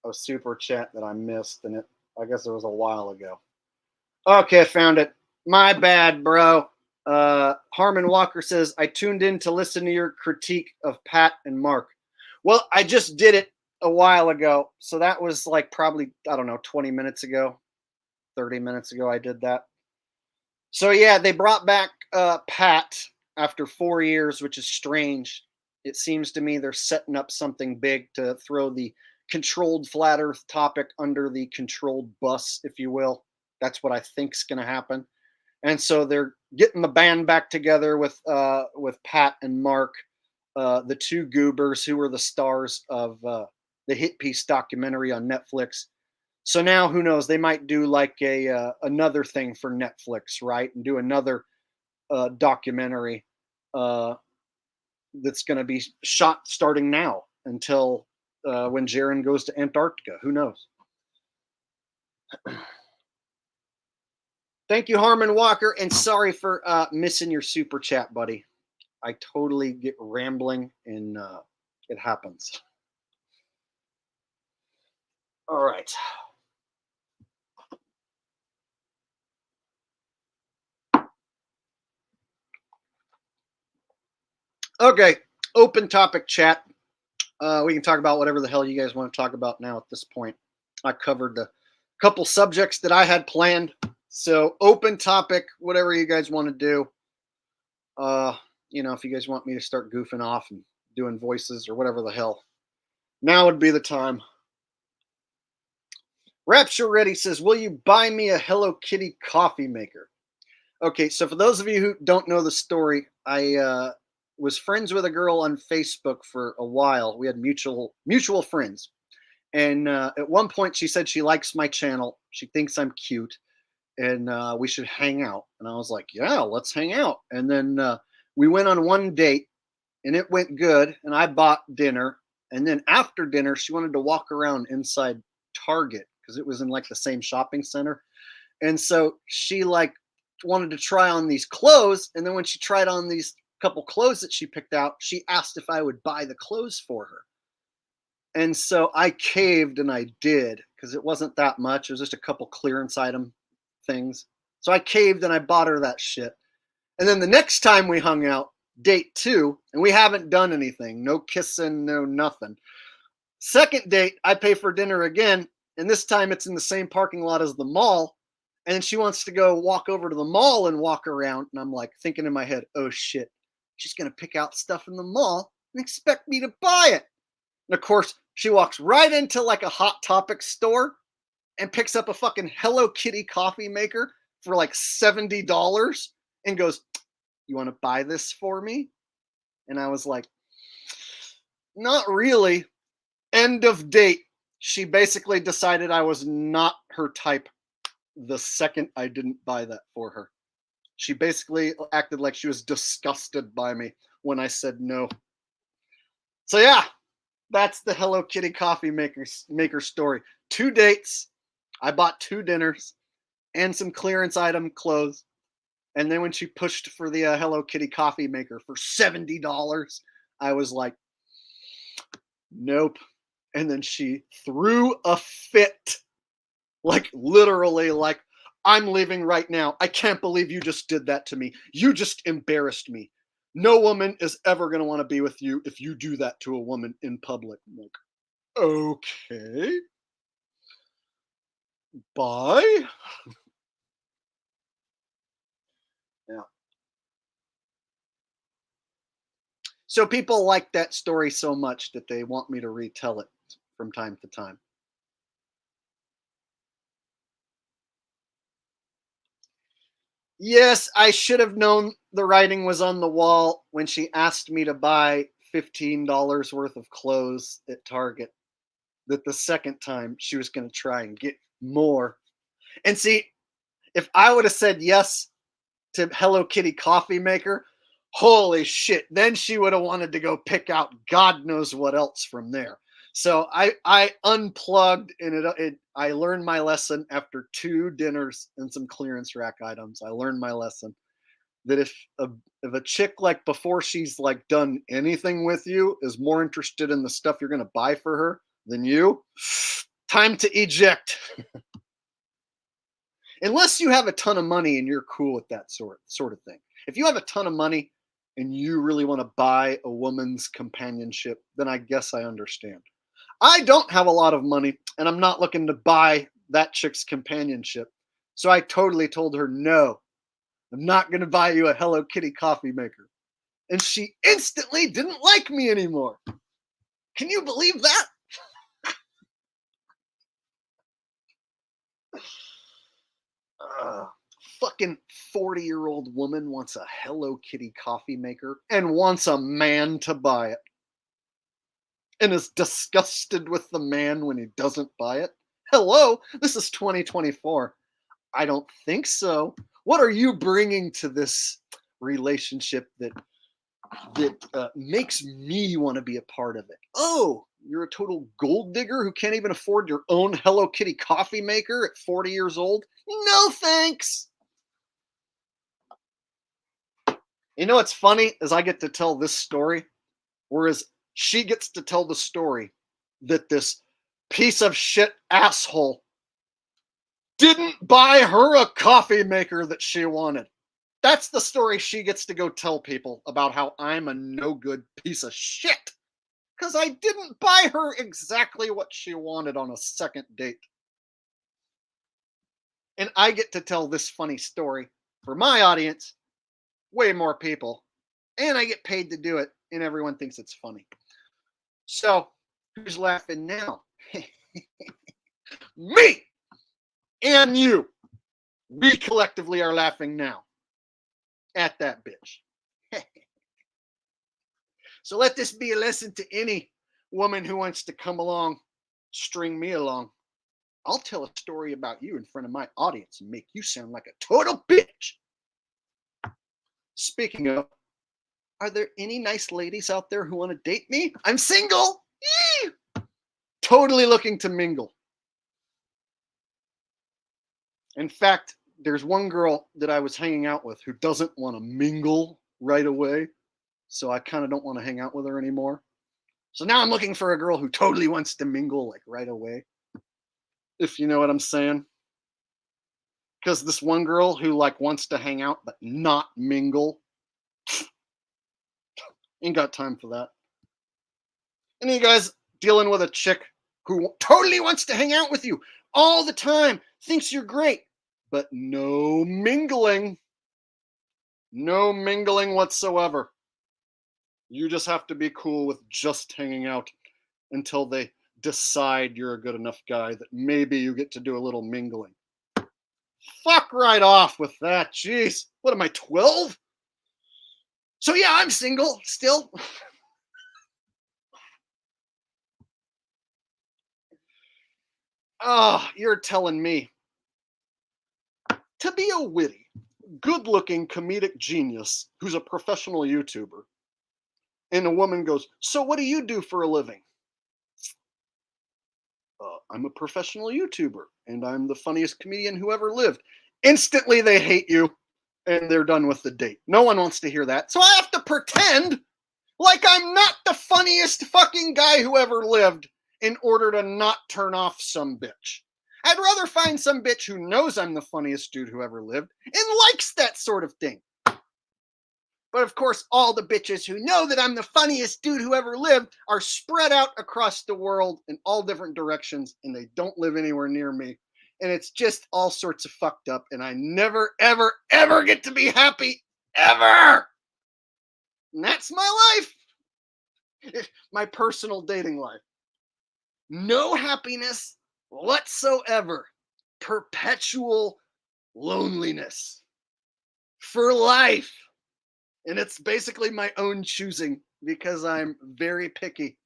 a super chat that I missed, and I guess it was a while ago. Okay, I found it. My bad, bro. Harmon Walker says, I tuned in to listen to your critique of Pat and Mark. Well, I just did it a while ago. So that was like probably, I don't know, 20 minutes ago, 30 minutes ago I did that. So yeah, they brought back Pat after 4 years, which is strange. It seems to me they're setting up something big to throw the controlled flat earth topic under the controlled bus, if you will. That's what I think's going to happen. And so they're getting the band back together with Pat and Mark, the two goobers who were the stars of the hit piece documentary on Netflix. So now, who knows? They might do like another thing for Netflix, right? And do another documentary that's going to be shot starting now until when Jaron goes to Antarctica. Who knows? Thank you, Harmon Walker, and sorry for missing your super chat, buddy. I totally get rambling, and it happens. All right. Okay, open topic chat. We can talk about whatever the hell you guys want to talk about now at this point. I covered the couple subjects that I had planned. So open topic, whatever you guys want to do. If you guys want me to start goofing off and doing voices or whatever the hell, now would be the time. Rapture Ready says, will you buy me a Hello Kitty coffee maker? Okay, so for those of you who don't know the story, I was friends with a girl on Facebook for a while. We had mutual friends. And at one point she said she likes my channel. She thinks I'm cute and we should hang out. And I was like, yeah, let's hang out. And then we went on one date and it went good. And I bought dinner. And then after dinner, she wanted to walk around inside Target because it was in like the same shopping center. And so she like wanted to try on these clothes. And then when she tried on these couple clothes that she picked out, she asked if I would buy the clothes for her. And so I caved and I did because it wasn't that much. It was just a couple clearance item things. So I caved and I bought her that shit. And then the next time we hung out, date 2, and we haven't done anything. No kissing, no nothing. Second date, I pay for dinner again. And this time it's in the same parking lot as the mall. And she wants to go walk over to the mall and walk around. And I'm like thinking in my head, oh shit, she's going to pick out stuff in the mall and expect me to buy it. And of course, she walks right into like a Hot Topic store and picks up a fucking Hello Kitty coffee maker for like $70 and goes, you want to buy this for me? And I was like, not really. End of date. She basically decided I was not her type the second I didn't buy that for her. She basically acted like she was disgusted by me when I said no. So yeah, that's the Hello Kitty coffee maker story. 2 dates. I bought 2 dinners and some clearance item clothes. And then when she pushed for the Hello Kitty coffee maker for $70, I was like, nope. And then she threw a fit. Like literally, like, I'm leaving right now. I can't believe you just did that to me. You just embarrassed me. No woman is ever going to want to be with you if you do that to a woman in public. I'm like, okay. Bye. Yeah. So people like that story so much that they want me to retell it. from time to time. Yes, I should have known the writing was on the wall when she asked me to buy $15 worth of clothes at Target. That the second time she was going to try and get more. And see, if I would have said yes to Hello Kitty coffee maker, holy shit, then she would have wanted to go pick out God knows what else from there. So I unplugged, and I learned my lesson after 2 dinners and some clearance rack items. I learned my lesson that if a chick, like, before she's like done anything with you, is more interested in the stuff you're going to buy for her than you, time to eject. Unless you have a ton of money and you're cool with that sort of thing. If you have a ton of money and you really want to buy a woman's companionship, then I guess I understand. I don't have a lot of money, and I'm not looking to buy that chick's companionship. So I totally told her, no, I'm not going to buy you a Hello Kitty coffee maker. And she instantly didn't like me anymore. Can you believe that? Fucking 40-year-old woman wants a Hello Kitty coffee maker and wants a man to buy it. And is disgusted with the man when he doesn't buy it. Hello, this is 2024. I don't think so. What are you bringing to this relationship that makes me want to be a part of it? Oh, you're a total gold digger who can't even afford your own Hello Kitty coffee maker at 40 years old? No thanks. You know what's funny is I get to tell this story, whereas she gets to tell the story that this piece of shit asshole didn't buy her a coffee maker that she wanted. That's the story she gets to go tell people about how I'm a no good piece of shit. Because I didn't buy her exactly what she wanted on a second date. And I get to tell this funny story for my audience, way more people. And I get paid to do it, and everyone thinks it's funny. So, who's laughing now? Me! And you! We collectively are laughing now at that bitch. So let this be a lesson to any woman who wants to come along, string me along. I'll tell a story about you in front of my audience and make you sound like a total bitch. Speaking of, are there any nice ladies out there who want to date me? I'm single. Yee! Totally looking to mingle. In fact, there's one girl that I was hanging out with who doesn't want to mingle right away. So I kind of don't want to hang out with her anymore. So now I'm looking for a girl who totally wants to mingle like right away. If you know what I'm saying. Because this one girl who like wants to hang out but not mingle, ain't got time for that. And you guys dealing with a chick who totally wants to hang out with you all the time, thinks you're great, but no mingling. No mingling whatsoever. You just have to be cool with just hanging out until they decide you're a good enough guy that maybe you get to do a little mingling. Fuck right off with that. Jeez. What am I, 12? So yeah, I'm single still. Oh, you're telling me. To be a witty, good-looking comedic genius who's a professional YouTuber, and a woman goes, so what do you do for a living? I'm a professional YouTuber, and I'm the funniest comedian who ever lived. Instantly, they hate you, and they're done with the date. No one wants to hear that. So I have to pretend like I'm not the funniest fucking guy who ever lived in order to not turn off some bitch. I'd rather find some bitch who knows I'm the funniest dude who ever lived and likes that sort of thing. But of course, all the bitches who know that I'm the funniest dude who ever lived are spread out across the world in all different directions, and they don't live anywhere near me. And it's just all sorts of fucked up, and I never, ever, ever get to be happy, ever! And that's my life. My personal dating life. no happiness whatsoever, perpetual loneliness for life. And it's basically my own choosing because I'm very picky.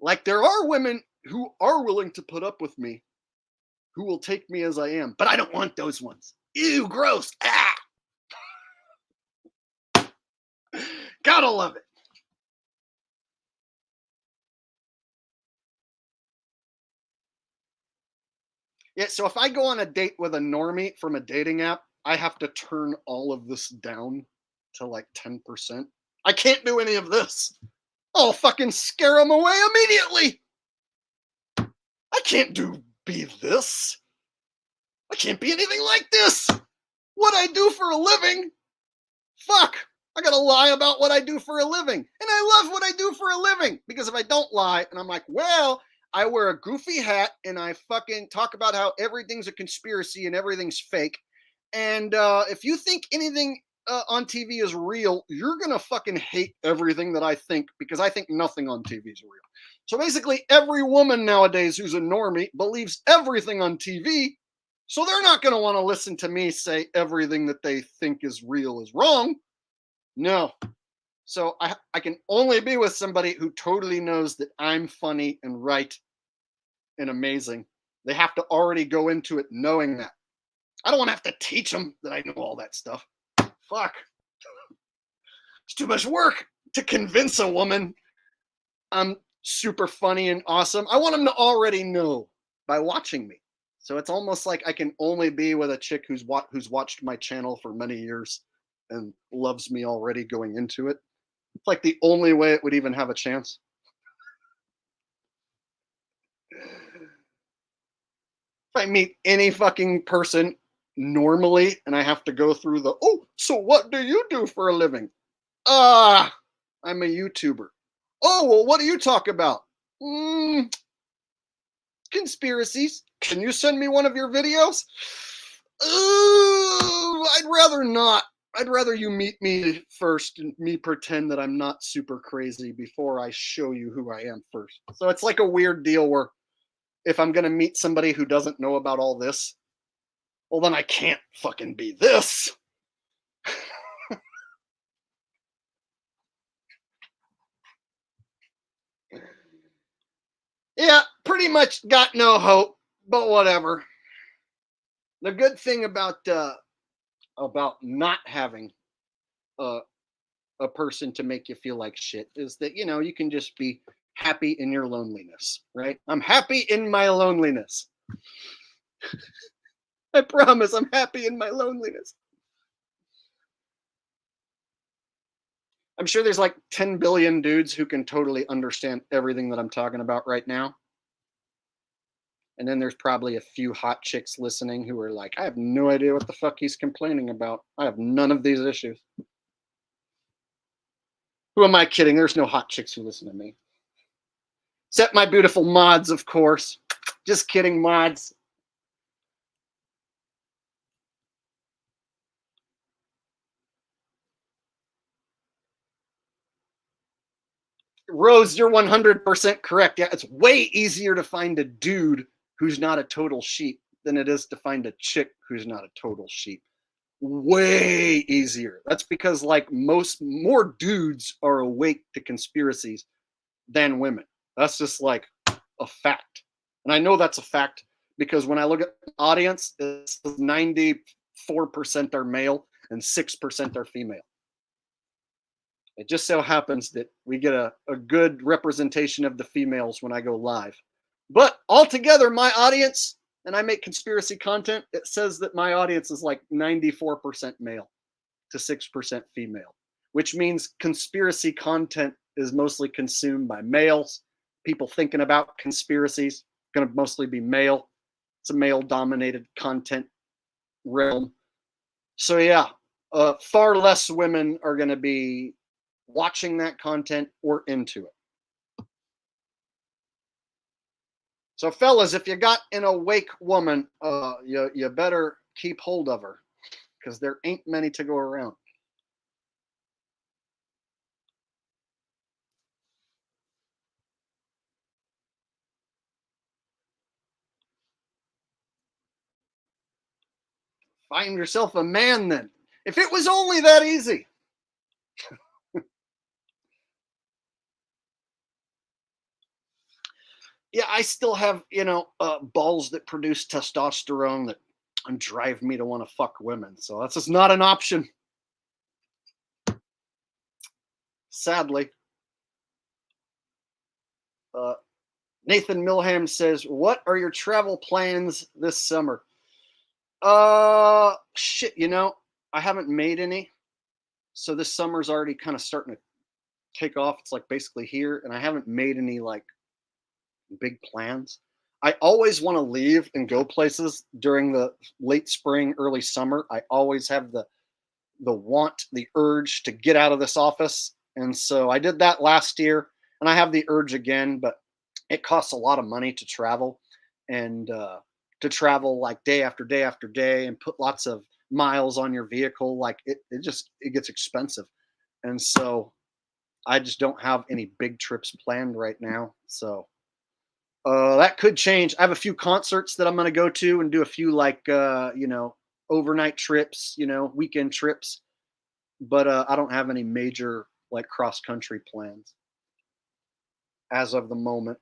Like, there are women who are willing to put up with me, who will take me as I am, but I don't want those ones. Ew, gross. Ah. Gotta love it. Yeah, so if I go on a date with a normie from a dating app, I have to turn all of this down to like 10%. I can't do any of this. I'll fucking scare them away immediately. I can't be this. I can't be anything like this. What I do for a living? Fuck. I gotta lie about what I do for a living. And I love what I do for a living. Because if I don't lie, and I'm like, well, I wear a goofy hat and I fucking talk about how everything's a conspiracy and everything's fake. And if you think anything on TV is real, you're gonna fucking hate everything that I think because I think nothing on TV is real. So basically, every woman nowadays who's a normie believes everything on TV. So they're not gonna want to listen to me say everything that they think is real is wrong. No. So I can only be with somebody who totally knows that I'm funny and right and amazing. They have to already go into it knowing that. I don't want to have to teach them that I know all that stuff. Fuck. It's too much work to convince a woman I'm super funny and awesome. I want them to already know by watching me. So it's almost like I can only be with a chick who's watched my channel for many years and loves me already going into it. It's like the only way it would even have a chance. If I meet any fucking person normally and I have to go through the, oh, so what do you do for a living? I'm a YouTuber. Oh, well, what do you talk about? Conspiracies. Can you send me one of your videos? I'd rather not. I'd rather you meet me first and me pretend that I'm not super crazy before I show you who I am first. So it's like a weird deal where if I'm going to meet somebody who doesn't know about all this, well, then I can't fucking be this. Yeah, pretty much got no hope, but whatever. The good thing about not having a person to make you feel like shit is that you can just be happy in your loneliness, right? I'm happy in my loneliness. I promise I'm happy in my loneliness. I'm sure there's like 10 billion dudes who can totally understand everything that I'm talking about right now. And then there's probably a few hot chicks listening who are like, I have no idea what the fuck he's complaining about. I have none of these issues. Who am I kidding? There's no hot chicks who listen to me. Except my beautiful mods, of course. Just kidding, mods. Rose, you're 100% correct. Yeah, it's way easier to find a dude who's not a total sheep than it is to find a chick who's not a total sheep. Way easier. That's because like more dudes are awake to conspiracies than women. That's just like a fact. And I know that's a fact because when I look at the audience, it's 94% are male and 6% are female. It just so happens that we get a good representation of the females when I go live. But altogether, my audience, and I make conspiracy content, it says that my audience is like 94% male to 6% female, which means conspiracy content is mostly consumed by males. People thinking about conspiracies going to mostly be male. It's a male-dominated content realm. So yeah, far less women are going to be watching that content or into it. So fellas, if you got an awake woman, you better keep hold of her because there ain't many to go around. find yourself a man then. If it was only that easy. Yeah, I still have, balls that produce testosterone that drive me to want to fuck women. So that's just not an option. Sadly. Nathan Milham says, what are your travel plans this summer? Shit, I haven't made any. So this summer's already kind of starting to take off. It's like basically here, and I haven't made any like big plans. I always want to leave and go places during the late spring, early summer. I always have the want, the urge to get out of this office. And so I did that last year, and I have the urge again, but it costs a lot of money to travel, and to travel like day after day after day and put lots of miles on your vehicle. Like it gets expensive. And so I just don't have any big trips planned right now. So that could change. I have a few concerts that I'm going to go to and do a few like, overnight trips, weekend trips. But I don't have any major like cross country plans as of the moment.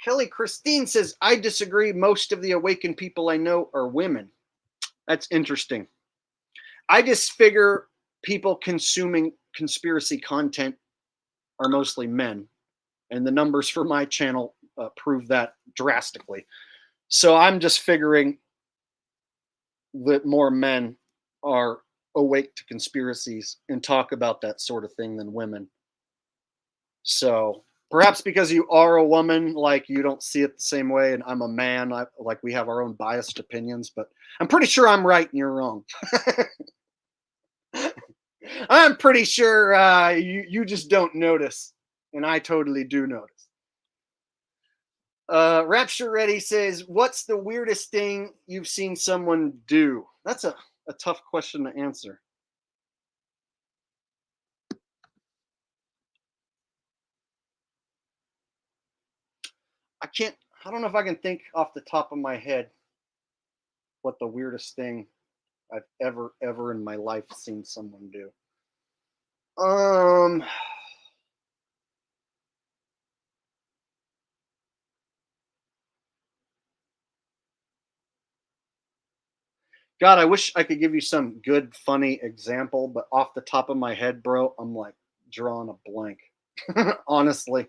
Kelly Christine says, I disagree. Most of the awakened people I know are women. That's interesting. I just figure people consuming conspiracy content are mostly men. And the numbers for my channel prove that drastically. So I'm just figuring that more men are awake to conspiracies and talk about that sort of thing than women. So perhaps because you are a woman, like you don't see it the same way, and I'm a man, like we have our own biased opinions, but I'm pretty sure I'm right and you're wrong. I'm pretty sure you just don't notice, and I totally do notice. Rapture Ready says, what's the weirdest thing you've seen someone do? That's a tough question to answer. I don't know if I can think off the top of my head what the weirdest thing I've ever in my life seen someone do. God, I wish I could give you some good, funny example, but off the top of my head, bro, I'm like drawing a blank. Honestly.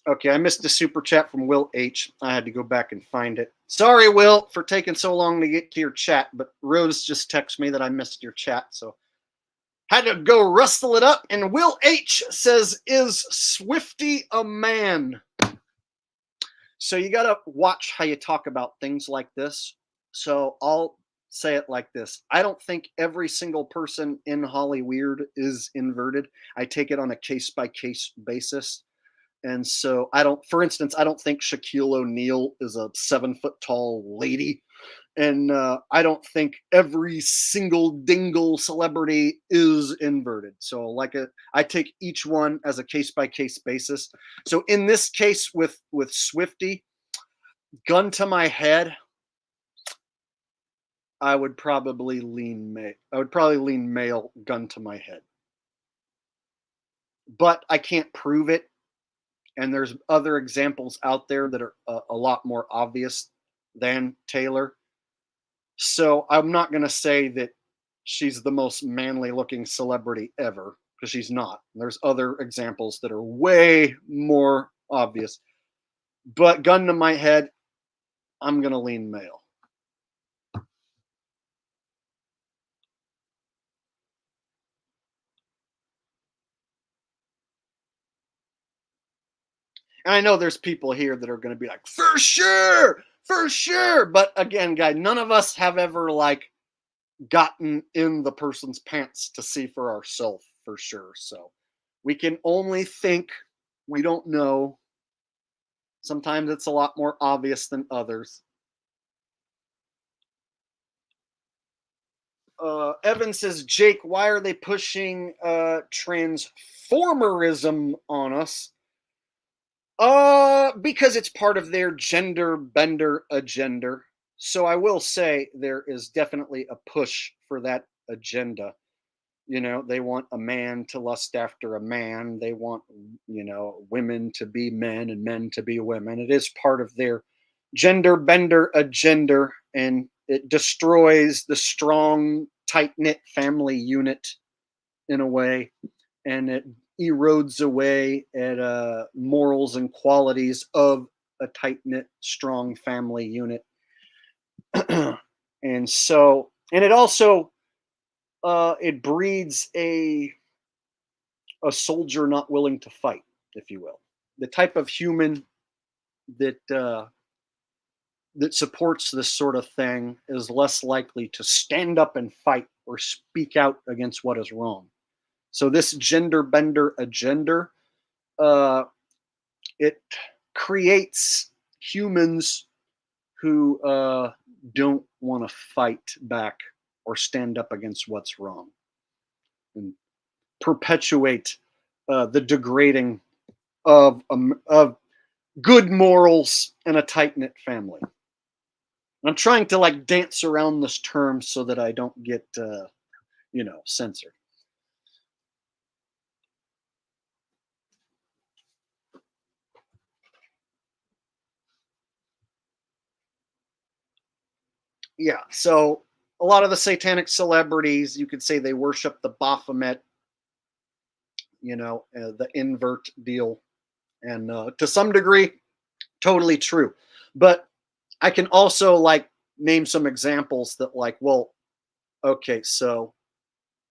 Okay, I missed a super chat from Will H. I had to go back and find it. Sorry, Will, for taking so long to get to your chat, but Rose just texted me that I missed your chat, so had to go rustle it up. And Will H says, is Swifty a man? So you got to watch how you talk about things like this. So I'll say it like this. I don't think every single person in Hollyweird is inverted. I take it on a case-by-case basis. And so for instance, I don't think Shaquille O'Neal is a 7-foot tall lady. And I don't think every single dingle celebrity is inverted. So I take each one as a case-by-case basis. So in this case with Swifty, gun to my head, I would probably lean male, gun to my head. But I can't prove it. And there's other examples out there that are a lot more obvious than Taylor. So I'm not going to say that she's the most manly looking celebrity ever, because she's not. There's other examples that are way more obvious. But gun to my head, I'm going to lean male. And I know there's people here that are going to be like, for sure. But again, guys, none of us have ever like gotten in the person's pants to see for ourselves for sure. So we can only think, we don't know. Sometimes it's a lot more obvious than others. Evan says, Jake, why are they pushing transformerism on us? Because it's part of their gender bender agenda. So I will say there is definitely a push for that agenda. You know, they want a man to lust after a man. They want, you know, women to be men and men to be women. It is part of their gender bender agenda, and it destroys the strong, tight knit family unit in a way, and it erodes away at morals and qualities of a tight knit, strong family unit. And so, and it also it breeds a soldier not willing to fight, if you will. The type of human that that supports this sort of thing is less likely to stand up and fight or speak out against what is wrong. So this gender bender agenda, it creates humans who don't want to fight back or stand up against what's wrong, and perpetuate the degrading of good morals in a tight knit family. I'm trying to like dance around this term so that I don't get censored. Yeah, so a lot of the satanic celebrities, you could say they worship the Baphomet, the invert deal, and to some degree, totally true. But I can also like name some examples that like, well, okay, so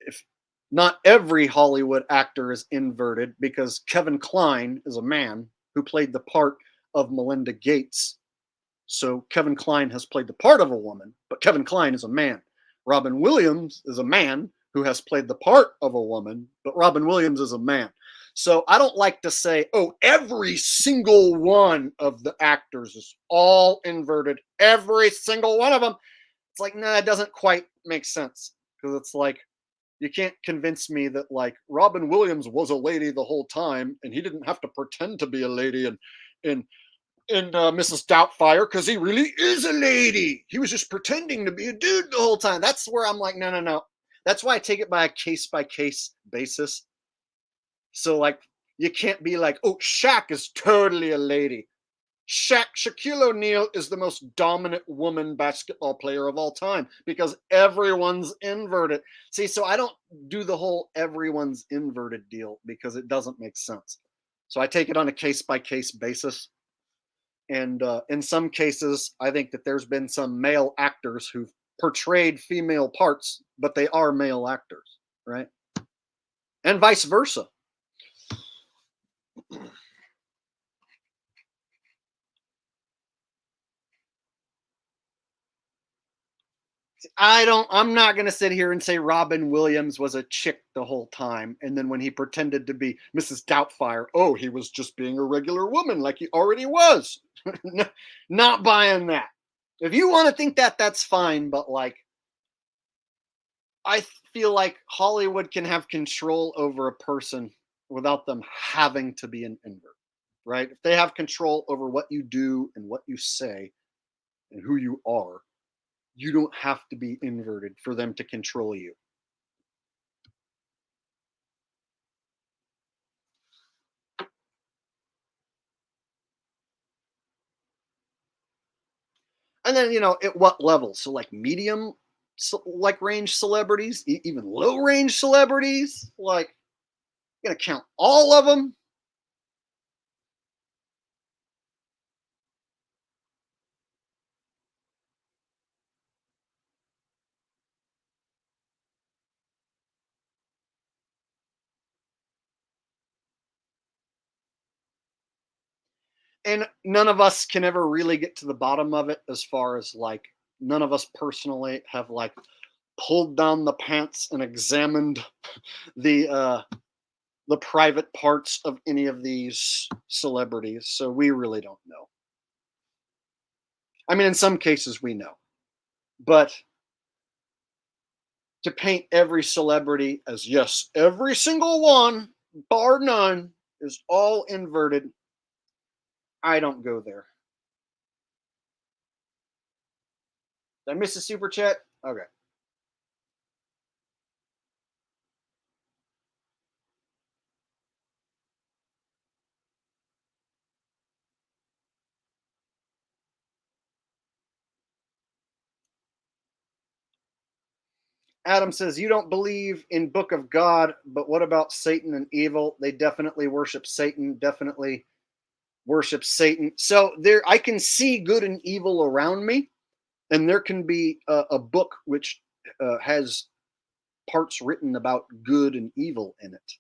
if not every Hollywood actor is inverted, because Kevin Kline is a man who played the part of Melinda Gates. So Kevin Kline has played the part of a woman, but Kevin Kline is a man. Robin Williams is a man who has played the part of a woman, but Robin Williams is a man. So I don't like to say, oh, every single one of the actors is all inverted. Every single one of them. It's like, nah, it doesn't quite make sense, because it's like, you can't convince me that like Robin Williams was a lady the whole time and he didn't have to pretend to be a lady in Mrs. Doubtfire, because he really is a lady. He was just pretending to be a dude the whole time. That's where I'm like, no. That's why I take it by a case basis. So like, you can't be like, oh, Shaq is totally a lady. Shaquille O'Neal is the most dominant woman basketball player of all time, because everyone's inverted. See, so I don't do the whole everyone's inverted deal, because it doesn't make sense. So I take it on a case by case basis. And in some cases, I think that there's been some male actors who've portrayed female parts, but they are male actors, right? And vice versa. I'm not going to sit here and say Robin Williams was a chick the whole time, and then when he pretended to be Mrs. Doubtfire, oh, he was just being a regular woman like he already was. Not buying that. If you want to think that, that's fine, but like, I feel like Hollywood can have control over a person without them having to be an invert, right? If they have control over what you do and what you say and who you are, you don't have to be inverted for them to control you. And then, at what level? So like medium, like range celebrities, even low range celebrities, like, you're gonna count all of them? And none of us can ever really get to the bottom of it, as far as like, none of us personally have like pulled down the pants and examined the private parts of any of these celebrities, so we really don't know. I mean, in some cases we know, but to paint every celebrity as, yes, every single one, bar none, is all inverted, I don't go there. Did I miss a super chat? Okay. Adam says, you don't believe in Book of God, but what about Satan and evil? They definitely worship Satan, definitely worship Satan. So there, I can see good and evil around me, and there can be a book which has parts written about good and evil in it.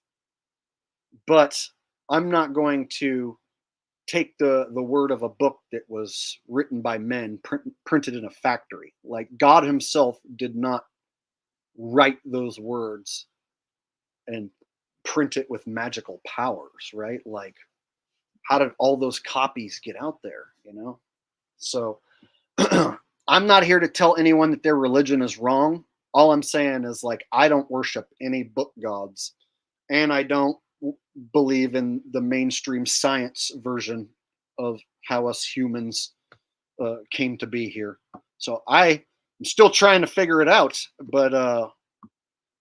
But I'm not going to take the word of a book that was written by men, printed in a factory. Like, God himself did not write those words and print it with magical powers, right? Like, how did all those copies get out there, you know? So I'm not here to tell anyone that their religion is wrong. All I'm saying is, like, I don't worship any book gods, and I don't believe in the mainstream science version of how us humans came to be here. So I'm still trying to figure it out, but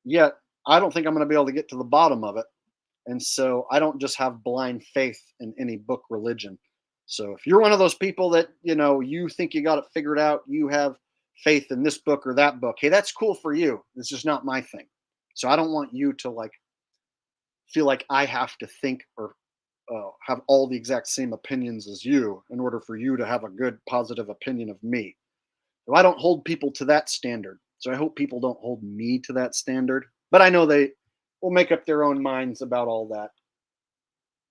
yet I don't think I'm going to be able to get to the bottom of it. And so I don't just have blind faith in any book religion. So if you're one of those people that, you think you got it figured out, you have faith in this book or that book, hey, that's cool for you. It's just not my thing. So I don't want you to feel like I have to think or have all the exact same opinions as you in order for you to have a good, positive opinion of me. So I don't hold people to that standard. So I hope people don't hold me to that standard. But I know they will make up their own minds about all that.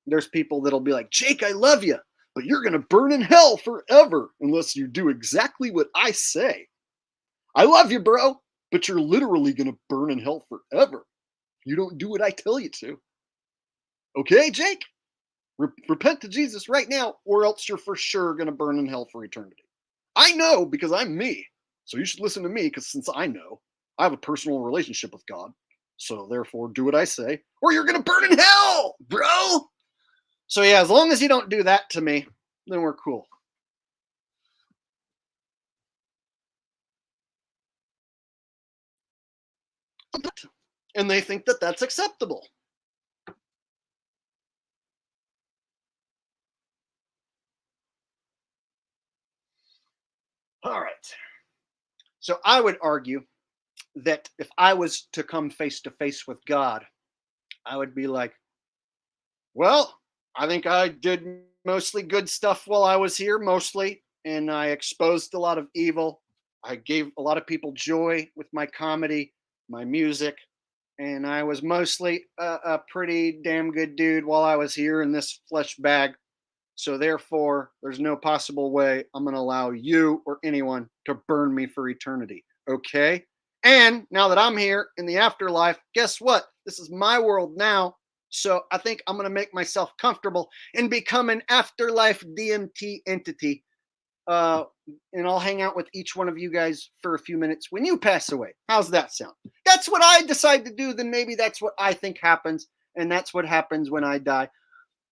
There's people that'll be like, Jake, I love you, but you're going to burn in hell forever unless you do exactly what I say. I love you, bro, but you're literally going to burn in hell forever if you don't do what I tell you to. Okay, Jake? Repent to Jesus right now, or else you're for sure going to burn in hell for eternity. I know because I'm me. So you should listen to me, because since I know, I have a personal relationship with God. So therefore, do what I say, or you're going to burn in hell, bro. So yeah, as long as you don't do that to me, then we're cool. And they think that that's acceptable. All right. So I would argue that if I was to come face to face with God, I would be like, well, I think I did mostly good stuff while I was here, mostly, and I exposed a lot of evil. I gave a lot of people joy with my comedy, my music, and I was mostly a pretty damn good dude while I was here in this flesh bag. So therefore, there's no possible way I'm going to allow you or anyone to burn me for eternity. Okay? And now that I'm here in the afterlife, guess what? This is my world now. So I think I'm going to make myself comfortable and become an afterlife DMT entity. And I'll hang out with each one of you guys for a few minutes when you pass away. How's that sound? That's what I decide to do. Then maybe that's what I think happens. And that's what happens when I die.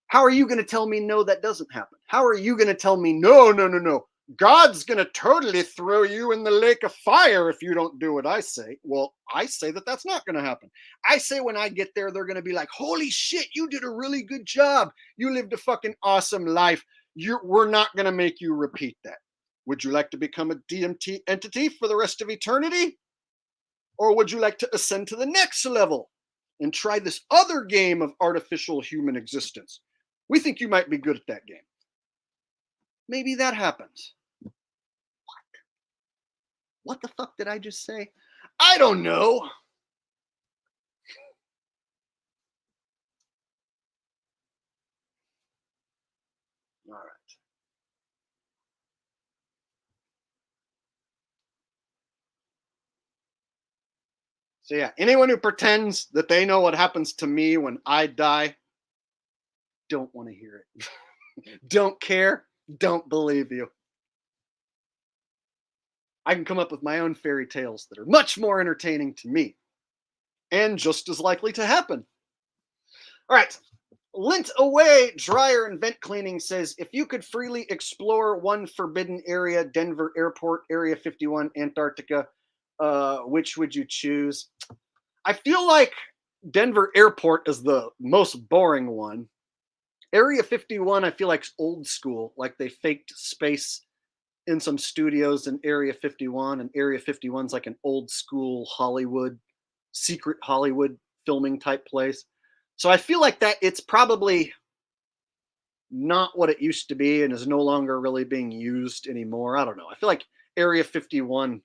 How are you going to tell me no, that doesn't happen? How are you going to tell me no? God's going to totally throw you in the lake of fire if you don't do what I say. Well, I say that that's not going to happen. I say when I get there, they're going to be like, holy shit, you did a really good job. You lived a fucking awesome life. We're not going to make you repeat that. Would you like to become a DMT entity for the rest of eternity? Or would you like to ascend to the next level and try this other game of artificial human existence? We think you might be good at that game. Maybe that happens. What the fuck did I just say? I don't know. All right. So yeah, anyone who pretends that they know what happens to me when I die, don't want to hear it. Don't care, don't believe you. I can come up with my own fairy tales that are much more entertaining to me and just as likely to happen. All right. Lint Away Dryer and Vent Cleaning says, if you could freely explore one forbidden area, Denver Airport, Area 51, Antarctica, which would you choose? I feel like Denver Airport is the most boring one. Area 51, I feel like old school, like they faked space in some studios in Area 51, and Area 51's like an old school Hollywood, secret Hollywood filming type place. So I feel like that it's probably not what it used to be and is no longer really being used anymore. I don't know. I feel like Area 51,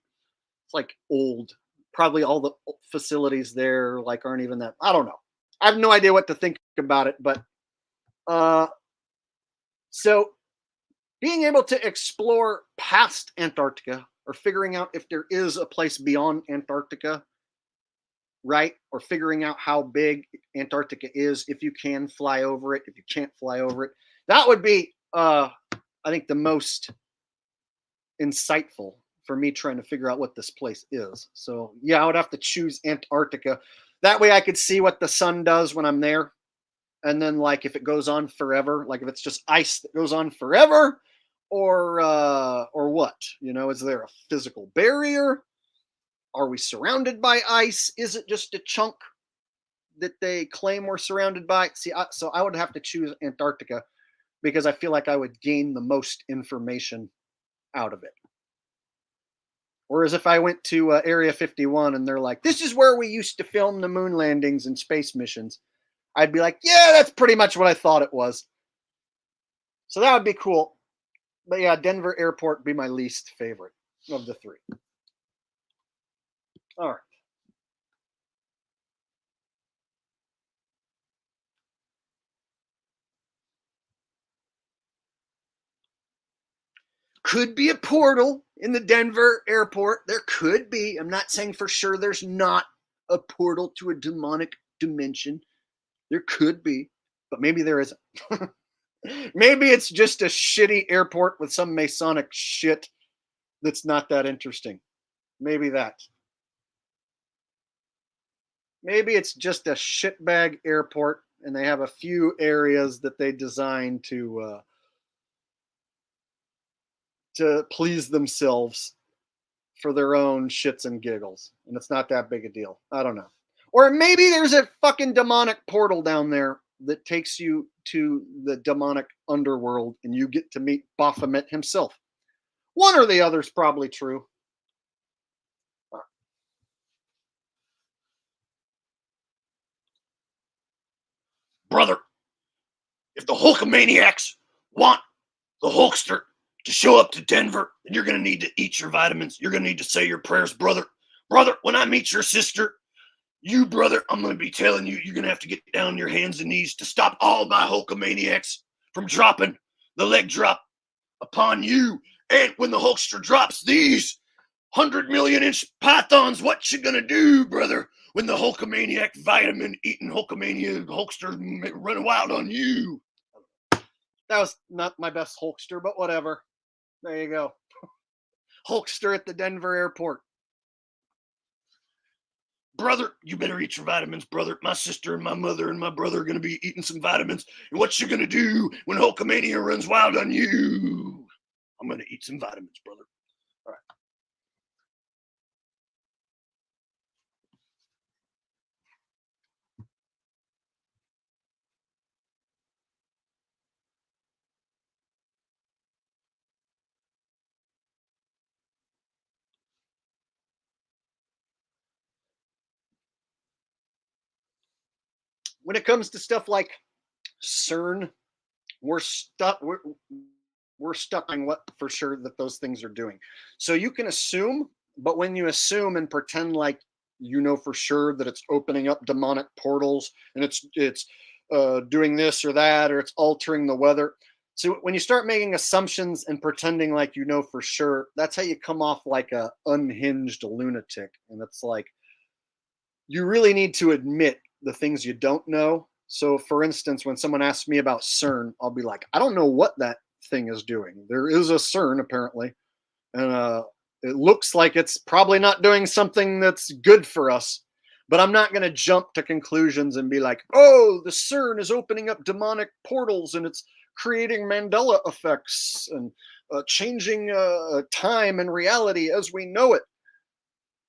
it's like old. Probably all the facilities there like aren't even that. I don't know. I have no idea what to think about it, but so being able to explore past Antarctica or figuring out if there is a place beyond Antarctica, right? Or figuring out how big Antarctica is, if you can fly over it, if you can't fly over it. That would be, I think, the most insightful for me trying to figure out what this place is. So, yeah, I would have to choose Antarctica. That way I could see what the sun does when I'm there. And then, like, if it goes on forever, like if it's just ice that goes on forever, or what? You know, is there a physical barrier? Are we surrounded by ice? Is it just a chunk that they claim we're surrounded by? See, so I would have to choose Antarctica because I feel like I would gain the most information out of it. Whereas if I went to Area 51 and they're like, this is where we used to film the moon landings and space missions, I'd be like, yeah, that's pretty much what I thought it was. So that would be cool. But yeah, Denver Airport would be my least favorite of the three. All right. Could be a portal in the Denver airport. There could be. I'm not saying for sure there's not a portal to a demonic dimension. There could be, but maybe there isn't. Maybe it's just a shitty airport with some Masonic shit that's not that interesting. Maybe that. Maybe it's just a shitbag airport and they have a few areas that they designed to please themselves for their own shits and giggles. And it's not that big a deal. I don't know. Or maybe there's a fucking demonic portal down there that takes you to the demonic underworld and you get to meet Baphomet himself. One or the other is probably true. Brother, if the Hulkamaniacs want the Hulkster to show up to Denver, then you're going to need to eat your vitamins. You're going to need to say your prayers, brother. Brother, when I meet your sister, you, brother, I'm going to be telling you, you're going to have to get down on your hands and knees to stop all my Hulkamaniacs from dropping the leg drop upon you. And when the Hulkster drops these 100 million inch pythons, what you going to do, brother? When the Hulkamaniac vitamin eating Hulkamania Hulkster running wild on you. That was not my best Hulkster, but whatever. There you go. Hulkster at the Denver airport. Brother, you better eat your vitamins, brother. My sister and my mother and my brother are going to be eating some vitamins. And what you going to do when Hulkamania runs wild on you? I'm going to eat some vitamins, brother. All right. When it comes to stuff like CERN, we're stuck on what for sure that those things are doing. So you can assume, but when you assume and pretend like you know for sure that it's opening up demonic portals and it's doing this or that or it's altering the weather. So when you start making assumptions and pretending like you know for sure, that's how you come off like a unhinged lunatic. And it's like, you really need to admit the things you don't know. So, for instance, when someone asks me about CERN, I'll be like, I don't know what that thing is doing. There is a CERN apparently, and it looks like it's probably not doing something that's good for us. But I'm not going to jump to conclusions and be like, oh, the CERN is opening up demonic portals and it's creating Mandela effects and changing time and reality as we know it.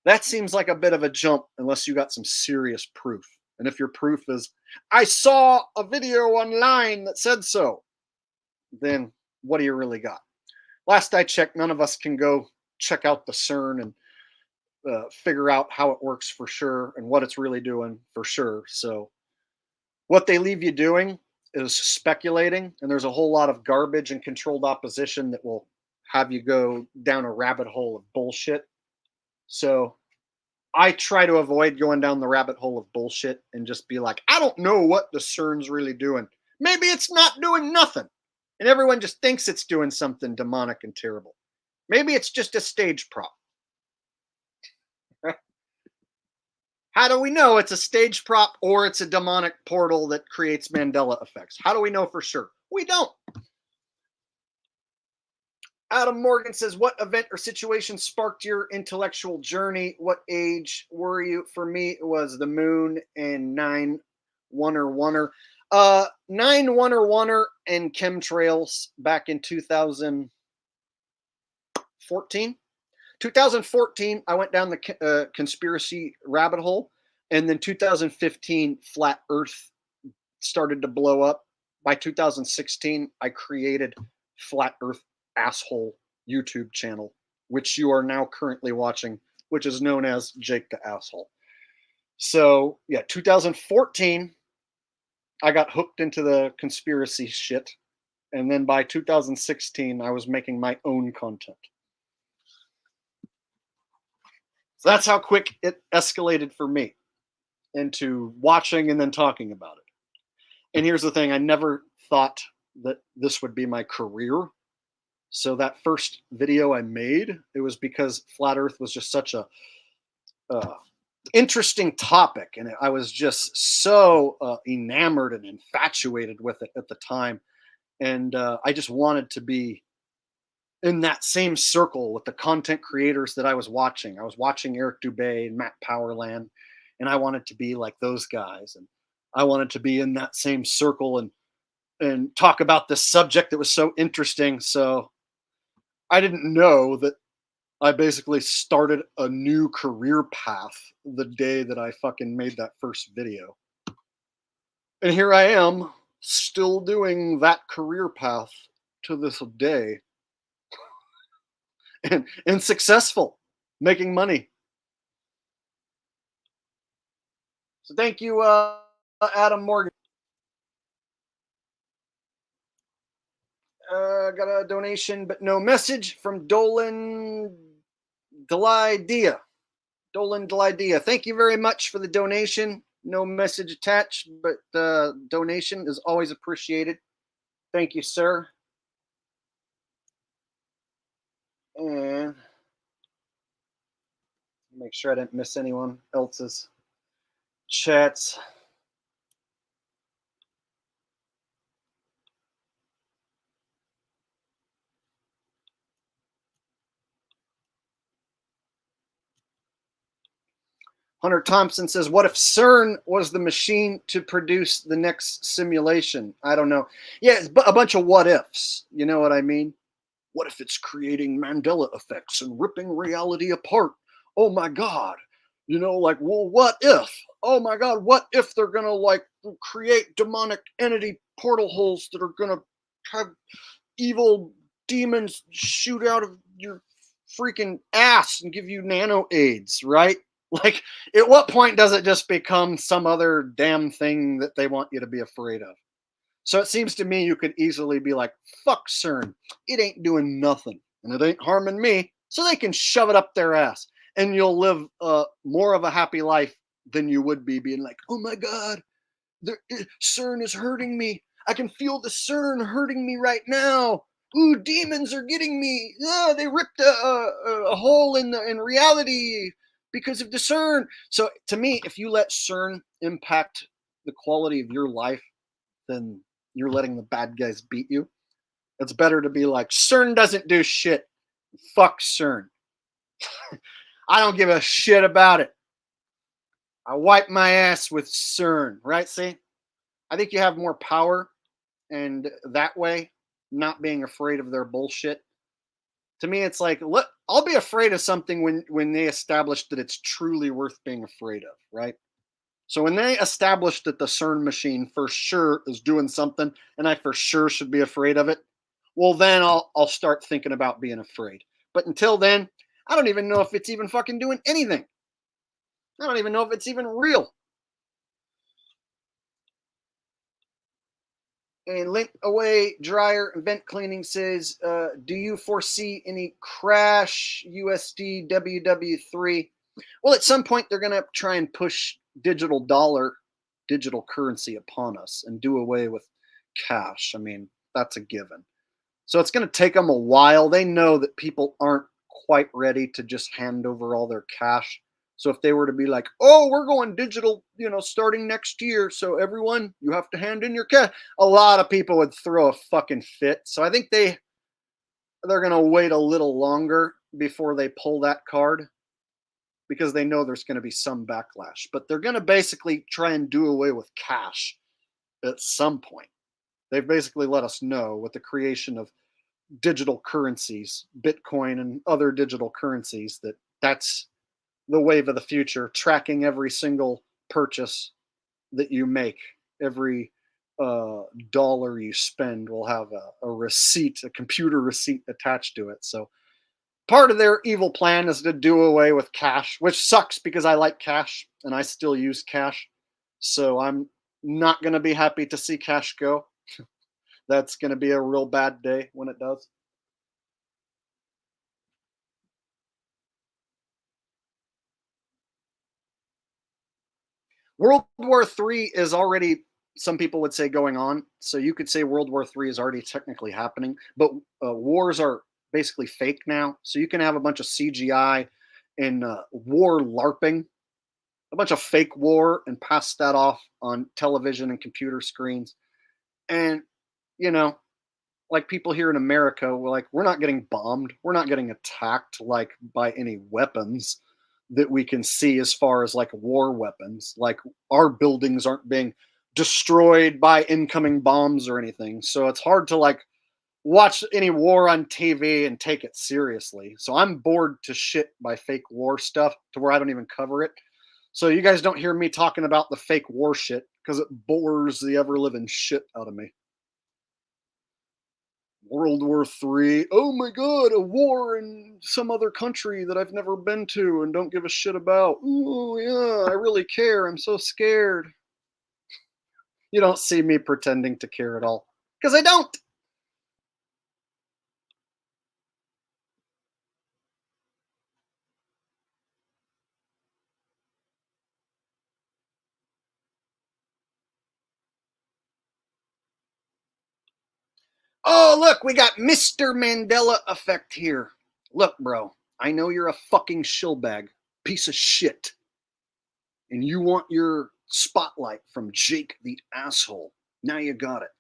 That seems like a bit of a jump unless you got some serious proof. And if your proof is, I saw a video online that said so, then what do you really got? Last I checked, none of us can go check out the CERN and figure out how it works for sure and what it's really doing for sure. So what they leave you doing is speculating, and there's a whole lot of garbage and controlled opposition that will have you go down a rabbit hole of bullshit. So I try to avoid going down the rabbit hole of bullshit and just be like, I don't know what the CERN's really doing. Maybe it's not doing nothing. And everyone just thinks it's doing something demonic and terrible. Maybe it's just a stage prop. How do we know it's a stage prop or it's a demonic portal that creates Mandela effects? How do we know for sure? We don't. Adam Morgan says, what event or situation sparked your intellectual journey? What age were you? For me, it was the moon and 9 Wonder. 9 Wonder and chemtrails back in 2014. 2014, I went down the conspiracy rabbit hole. And then 2015, flat Earth started to blow up. By 2016, I created Flat Earth Asshole YouTube channel, which you are now currently watching, which is known as Jake the Asshole. So, yeah, 2014, I got hooked into the conspiracy shit. And then by 2016, I was making my own content. So that's how quick it escalated for me into watching and then talking about it. And here's the thing, I never thought that this would be my career. So that first video I made, it was because Flat Earth was just such a interesting topic. And I was just so enamored and infatuated with it at the time. And I just wanted to be in that same circle with the content creators that I was watching. I was watching Eric Dubay and Matt Powerland, and I wanted to be like those guys. And I wanted to be in that same circle and talk about this subject that was so interesting. So I didn't know that I basically started a new career path the day that I fucking made that first video. And here I am still doing that career path to this day. And successful, making money. So thank you, Adam Morgan. Got a donation, but no message from Dolan Delidia. Thank you very much for the donation. No message attached, but the donation is always appreciated. Thank you, sir. And make sure I didn't miss anyone else's chats. Hunter Thompson says, what if CERN was the machine to produce the next simulation? I don't know. Yeah, it's a bunch of what ifs. You know what I mean? What if it's creating Mandela effects and ripping reality apart? Oh my God. You know, like, well, what if? Oh my God, what if they're going to like create demonic entity portal holes that are going to have evil demons shoot out of your freaking ass and give you nano AIDS, right? Like, at what point does it just become some other damn thing that they want you to be afraid of? So it seems to me you could easily be like, fuck CERN. It ain't doing nothing. And it ain't harming me. So they can shove it up their ass. And you'll live more of a happy life than you would be being like, oh my God, CERN is hurting me. I can feel the CERN hurting me right now. Ooh, demons are getting me. Oh, they ripped a hole in reality. because of the CERN. So to me, if you let CERN impact the quality of your life, then you're letting the bad guys beat you. It's better to be like, CERN doesn't do shit. Fuck CERN. I don't give a shit about it. I wipe my ass with CERN, right? See? I think you have more power, and that way, not being afraid of their bullshit. To me, it's like, look, I'll be afraid of something when they establish that it's truly worth being afraid of, right? So when they established that the CERN machine for sure is doing something, and I for sure should be afraid of it, well, then I'll start thinking about being afraid. But until then, I don't even know if it's even fucking doing anything. I don't even know if it's even real. And Link Away Dryer Vent Cleaning says, do you foresee any crash USD WW3? Well, at some point they're going to try and push digital currency upon us and do away with cash. I mean, that's a given. So it's going to take them a while. They know that people aren't quite ready to just hand over all their cash. So if they were to be like, oh, we're going digital, starting next year, so everyone, you have to hand in your cash, a lot of people would throw a fucking fit. So I think they're going to wait a little longer before they pull that card, because they know there's going to be some backlash. But they're going to basically try and do away with cash at some point. They've basically let us know with the creation of digital currencies, Bitcoin and other digital currencies, that's the wave of the future, tracking every single purchase that you make. Every dollar you spend will have a receipt, a computer receipt attached to it. So part of their evil plan is to do away with cash, which sucks because I like cash and I still use cash. So I'm not going to be happy to see cash go. That's going to be a real bad day when it does. World War III is already, some people would say, going on. So you could say World War III is already technically happening, but wars are basically fake now. So you can have a bunch of CGI and war LARPing, a bunch of fake war, and pass that off on television and computer screens. And, like people here in America, we're not getting bombed. We're not getting attacked like by any weapons that we can see as far as like war weapons. Like our buildings aren't being destroyed by incoming bombs or anything. So it's hard to like watch any war on TV and take it seriously. So I'm bored to shit by fake war stuff to where I don't even cover it. So you guys don't hear me talking about the fake war shit because it bores the ever living shit out of me. World War III. Oh my God, a war in some other country that I've never been to and don't give a shit about. Oh yeah, I really care. I'm so scared. You don't see me pretending to care at all, because I don't. Oh, look, we got Mr. Mandela Effect here. Look, bro, I know you're a fucking shillbag, piece of shit. And you want your spotlight from Jake the asshole. Now you got it.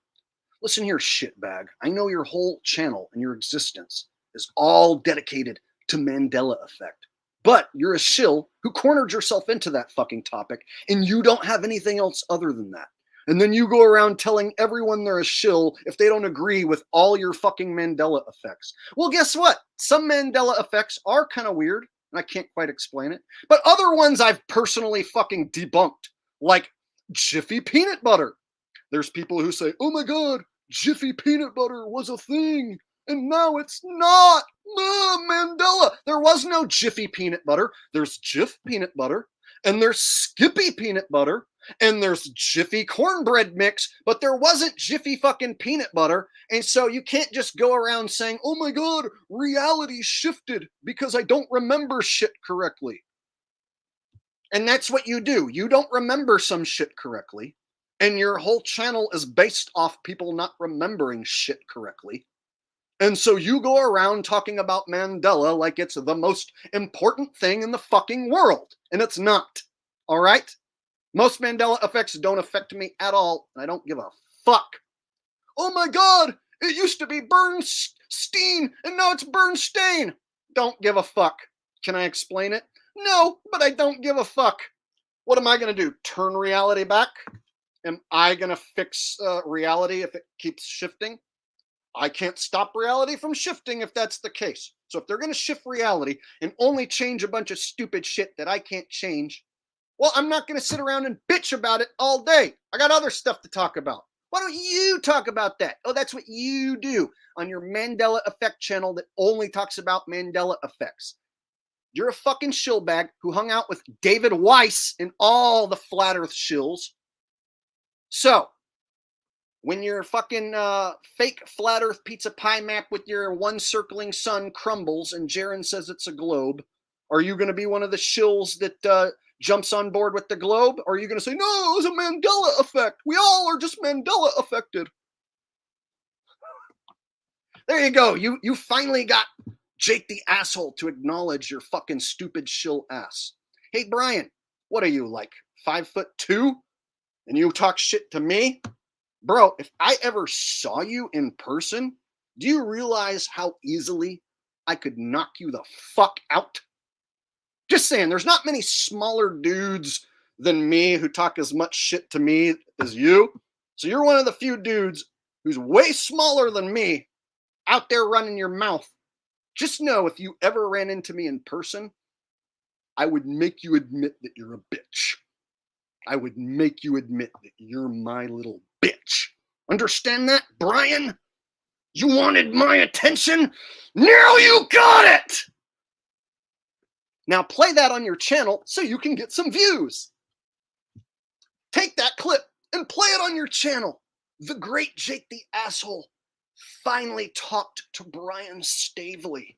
Listen here, shitbag. I know your whole channel and your existence is all dedicated to Mandela Effect. But you're a shill who cornered yourself into that fucking topic, and you don't have anything else other than that. And then you go around telling everyone they're a shill if they don't agree with all your fucking Mandela effects. Well, guess what? Some Mandela effects are kind of weird, and I can't quite explain it. But other ones I've personally fucking debunked, like Jiffy peanut butter. There's people who say, oh my God, Jiffy peanut butter was a thing, and now it's not. Mandela. There was no Jiffy peanut butter. There's Jif peanut butter, and there's Skippy peanut butter, and there's Jiffy cornbread mix, but there wasn't Jiffy fucking peanut butter. And so you can't just go around saying, oh my God, reality shifted because I don't remember shit correctly. And that's what you do. You don't remember some shit correctly. And your whole channel is based off people not remembering shit correctly. And so you go around talking about Mandela like it's the most important thing in the fucking world. And it's not. All right? Most Mandela effects don't affect me at all. And I don't give a fuck. Oh my God, it used to be Bernstein and now it's Bernstein. Don't give a fuck. Can I explain it? No, but I don't give a fuck. What am I going to do? Turn reality back? Am I going to fix reality if it keeps shifting? I can't stop reality from shifting if that's the case. So if they're going to shift reality and only change a bunch of stupid shit that I can't change, well, I'm not going to sit around and bitch about it all day. I got other stuff to talk about. Why don't you talk about that? Oh, that's what you do on your Mandela Effect channel that only talks about Mandela effects. You're a fucking shillbag who hung out with David Weiss and all the flat earth shills. So, when your fucking fake flat earth pizza pie map with your one circling sun crumbles and Jaren says it's a globe, are you going to be one of the shills that jumps on board with the globe? Or are you going to say, no, it was a Mandela effect. We all are just Mandela affected. There you go. You finally got Jake the asshole to acknowledge your fucking stupid shill ass. Hey, Brian, what are you, like 5'2"? And you talk shit to me? Bro, if I ever saw you in person, do you realize how easily I could knock you the fuck out? Just saying, there's not many smaller dudes than me who talk as much shit to me as you. So you're one of the few dudes who's way smaller than me out there running your mouth. Just know if you ever ran into me in person, I would make you admit that you're a bitch. I would make you admit that you're my little bitch. Understand that, Brian? You wanted my attention? Now you got it! Now play that on your channel so you can get some views. Take that clip and play it on your channel. The great Jake the asshole finally talked to Brian Stavely.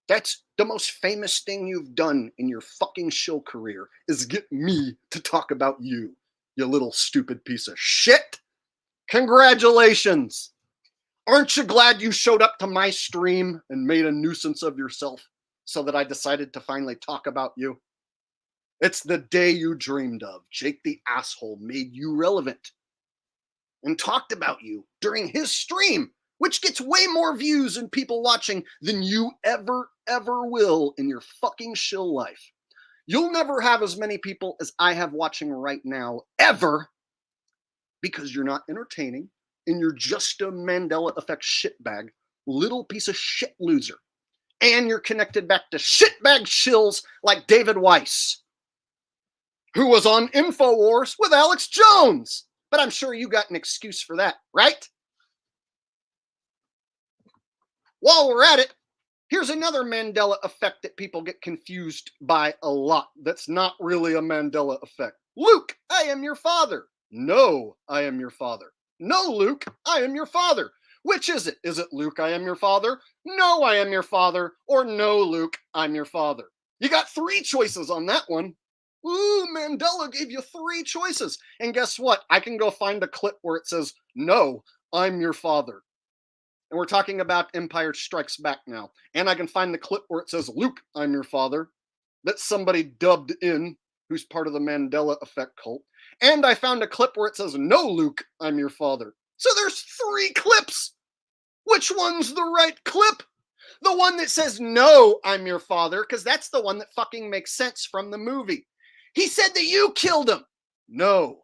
That's the most famous thing you've done in your fucking show career, is get me to talk about you, you little stupid piece of shit. Congratulations. Aren't you glad you showed up to my stream and made a nuisance of yourself so that I decided to finally talk about you? It's the day you dreamed of. Jake the asshole made you relevant and talked about you during his stream, which gets way more views and people watching than you ever will in your fucking shill life. You'll never have as many people as I have watching right now, ever, because you're not entertaining and you're just a Mandela effect shitbag, little piece of shit loser. And you're connected back to shitbag shills like David Weiss, who was on InfoWars with Alex Jones. But I'm sure you got an excuse for that, right? While we're at it, here's another Mandela effect that people get confused by a lot. That's not really a Mandela effect. Luke, I am your father. No, I am your father. No, Luke, I am your father. Which is it? Is it Luke, I am your father? No, I am your father. Or no, Luke, I'm your father. You got 3 choices on that one. Ooh, Mandela gave you 3 choices. And guess what? I can go find a clip where it says, no, I'm your father. And we're talking about Empire Strikes Back now. And I can find the clip where it says, Luke, I'm your father. That's somebody dubbed in who's part of the Mandela effect cult. And I found a clip where it says, no, Luke, I'm your father. So there's 3 clips. Which one's the right clip? The one that says, no, I'm your father, because that's the one that fucking makes sense from the movie. He said that you killed him. No,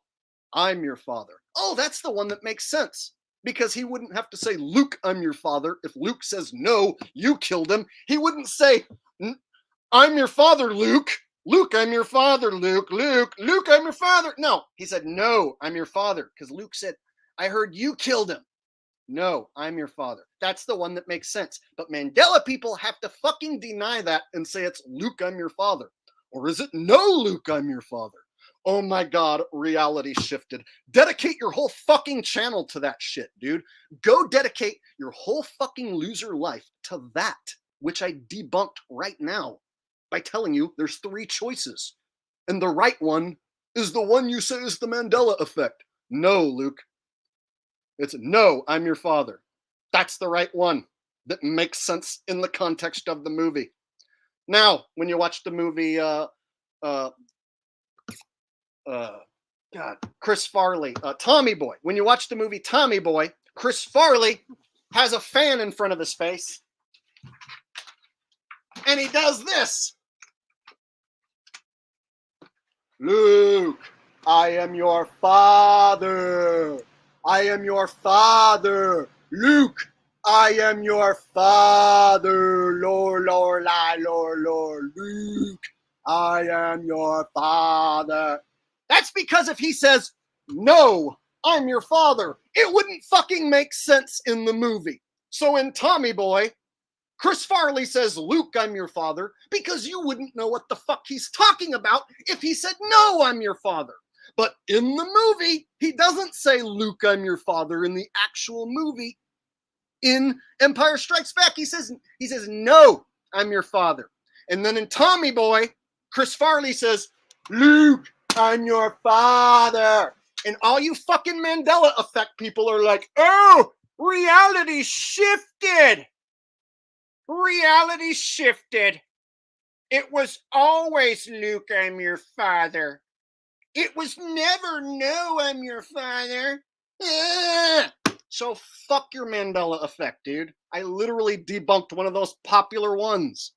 I'm your father. Oh, that's the one that makes sense. Because he wouldn't have to say, Luke, I'm your father. If Luke says, no, you killed him, he wouldn't say, I'm your father, Luke. Luke, I'm your father, Luke. Luke, I'm your father. No, he said, no, I'm your father. Because Luke said, I heard you killed him. No, I'm your father. That's the one that makes sense. But Mandela people have to fucking deny that and say it's Luke, I'm your father. Or is it no, Luke, I'm your father? Oh my God, reality shifted. Dedicate your whole fucking channel to that shit, dude. Go dedicate your whole fucking loser life to that, which I debunked right now by telling you there's 3 choices. And the right one is the one you say is the Mandela effect. No, Luke. It's no, I'm your father. That's the right one that makes sense in the context of the movie. Now, when you watch the movie, God, Chris Farley, Tommy Boy. When you watch the movie Tommy Boy, Chris Farley has a fan in front of his face, and he does this. Luke, I am your father. I am your father. Luke, I am your father. Lord, Lord, Lord. Luke, I am your father. That's because if he says, no, I'm your father, it wouldn't fucking make sense in the movie. So in Tommy Boy, Chris Farley says, Luke, I'm your father, because you wouldn't know what the fuck he's talking about if he said, no, I'm your father. But in the movie, he doesn't say, Luke, I'm your father in the actual movie. In Empire Strikes Back, he says, no, I'm your father. And then in Tommy Boy, Chris Farley says, Luke, I'm your father. And all you fucking Mandela effect people are like, oh, reality shifted. Reality shifted. It was always Luke, I'm your father. It was never, no, I'm your father. So fuck your Mandela effect, dude. I literally debunked one of those popular ones.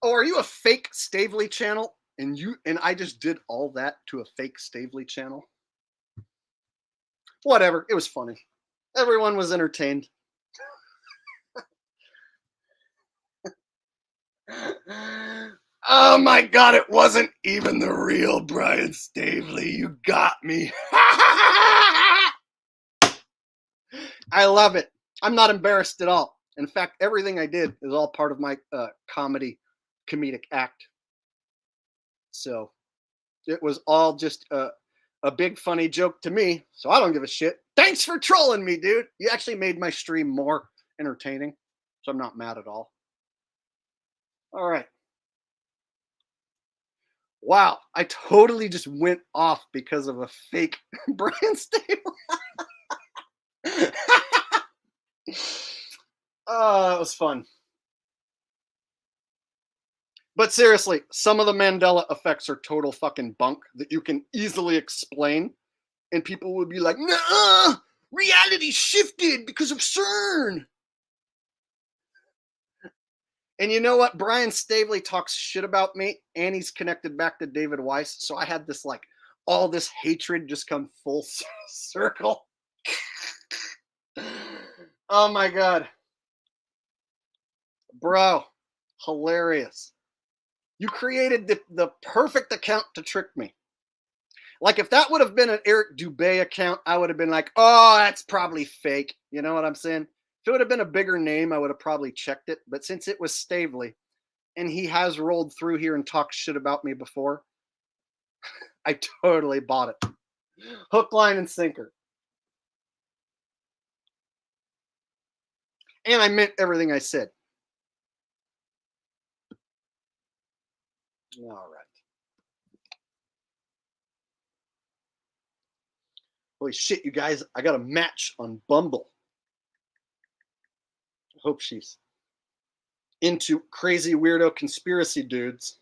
Oh, are you a fake Stavely channel? And I just did all that to a fake Stavely channel? Whatever, it was funny. Everyone was entertained. Oh my god, it wasn't even the real Brian Stavely. You got me. I love it. I'm not embarrassed at all. In fact, everything I did is all part of my comedic act. So it was all just a big funny joke to me. So I don't give a shit. Thanks for trolling me, dude. You actually made my stream more entertaining. So I'm not mad at all. All right. Wow, I totally just went off because of a fake Brian Stavely. Oh, it was fun. But seriously, some of the Mandela effects are total fucking bunk that you can easily explain. And people would be like, nah, reality shifted because of CERN. And you know what? Brian Stavely talks shit about me, and he's connected back to David Weiss. So I had this, like, all this hatred just come full circle. Oh my god. Bro, hilarious. You created the perfect account to trick me. Like, if that would have been an Eric Dubé account, I would have been like, oh, that's probably fake. You know what I'm saying? If it would have been a bigger name, I would have probably checked it. But since it was Stavely, and he has rolled through here and talked shit about me before, I totally bought it. Hook, line, and sinker. And I meant everything I said. All right. Holy shit, you guys. I got a match on Bumble. I hope she's into crazy weirdo conspiracy dudes.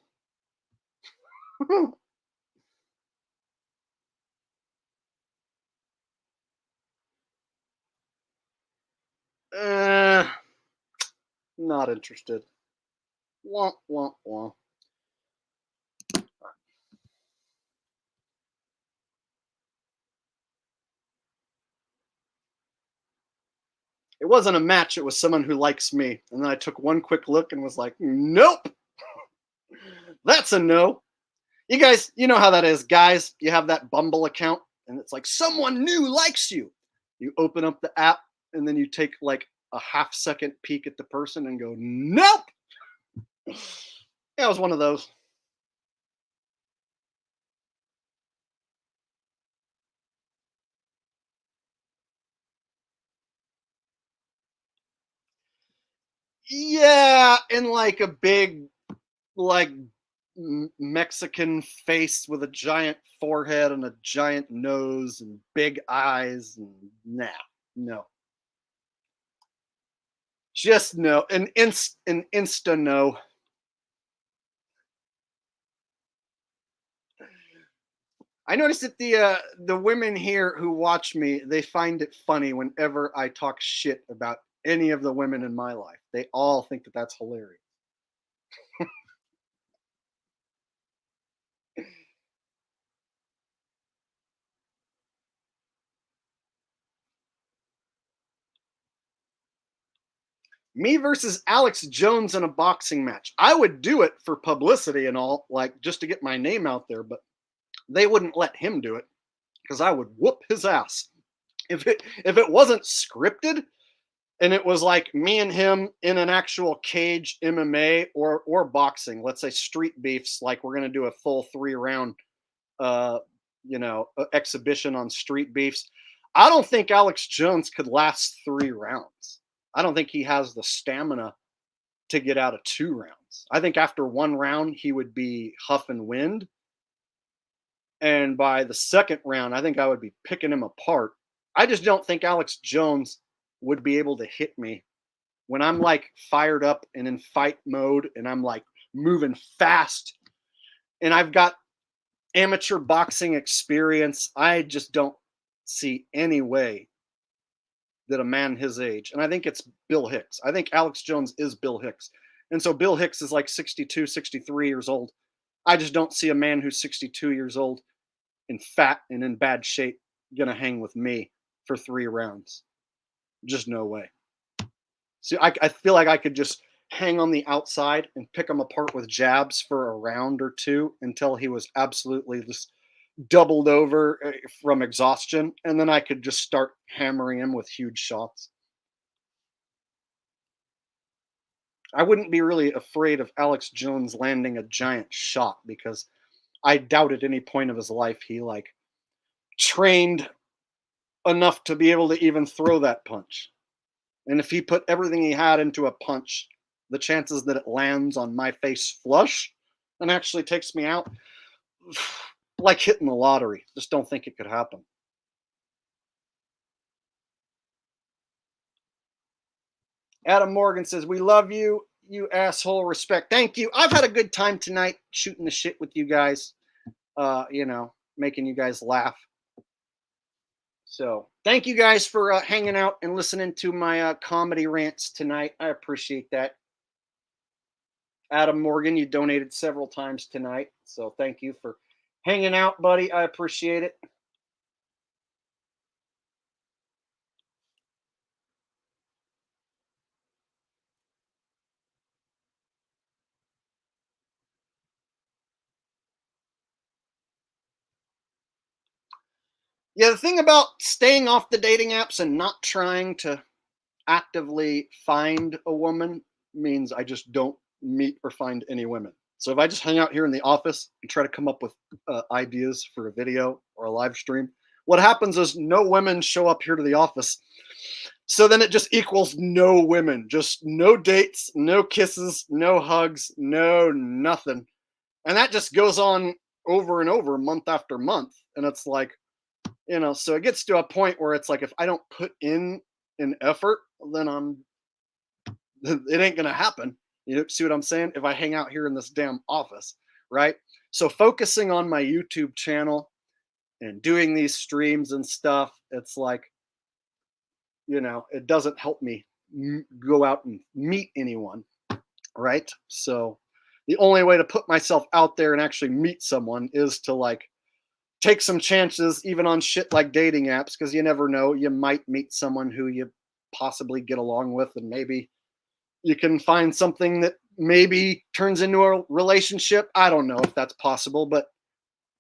Not interested. Wah, wah, wah. It wasn't a match, it was someone who likes me. And then I took one quick look and was like, nope. That's a no. You guys, you know how that is, guys. You have that Bumble account, and it's like someone new likes you. You open up the app, and then you take like a half-second peek at the person and go, nope. Yeah, it was one of those. Yeah, and like a big, like Mexican face with a giant forehead and a giant nose and big eyes. And nah, no, just no, an insta no. I noticed that the women here who watch me, they find it funny whenever I talk shit about any of the women in my life. They all think that that's hilarious. Me versus Alex Jones in a boxing match. I would do it for publicity and all, like just to get my name out there, but they wouldn't let him do it because I would whoop his ass. If it wasn't scripted and it was like me and him in an actual cage MMA or boxing, let's say street beefs, like we're gonna do a full 3 round uh exhibition on street beefs. I don't think Alex Jones could last 3 rounds. I don't think he has the stamina to get out of 2 rounds. I think after 1 round, he would be huff and wind. And by the second round, I think I would be picking him apart. I just don't think Alex Jones would be able to hit me when I'm like fired up and in fight mode and I'm like moving fast and I've got amateur boxing experience. I just don't see any way that a man his age, and I think it's Bill Hicks. I think Alex Jones is Bill Hicks. And so Bill Hicks is like 62, 63 years old. I just don't see a man who's 62 years old and fat and in bad shape going to hang with me for 3 rounds. Just no way. See, I feel like I could just hang on the outside and pick him apart with jabs for a round or two until he was absolutely just doubled over from exhaustion, and then I could just start hammering him with huge shots. I wouldn't be really afraid of Alex Jones landing a giant shot because I doubt at any point of his life he like trained enough to be able to even throw that punch. And if he put everything he had into a punch, the chances that it lands on my face flush and actually takes me out, like hitting the lottery. Just don't think it could happen. Adam Morgan says, "We love you, you asshole. Respect." Thank you. I've had a good time tonight shooting the shit with you guys, making you guys laugh. So thank you guys for hanging out and listening to my comedy rants tonight. I appreciate that. Adam Morgan, you donated several times tonight. So thank you for hanging out, buddy. I appreciate it. Yeah, the thing about staying off the dating apps and not trying to actively find a woman means I just don't meet or find any women. So if I just hang out here in the office and try to come up with ideas for a video or a live stream, what happens is no women show up here to the office. So then it just equals no women, just no dates, no kisses, no hugs, no nothing. And that just goes on over and over, month after month. And it's like, so it gets to a point where it's like, if I don't put in an effort, then it ain't going to happen. See what I'm saying? If I hang out here in this damn office, right? So focusing on my YouTube channel and doing these streams and stuff, it's like, it doesn't help me go out and meet anyone, right? So the only way to put myself out there and actually meet someone is to like take some chances, even on shit like dating apps, because you never know. You might meet someone who you possibly get along with, and maybe you can find something that maybe turns into a relationship. I don't know if that's possible, but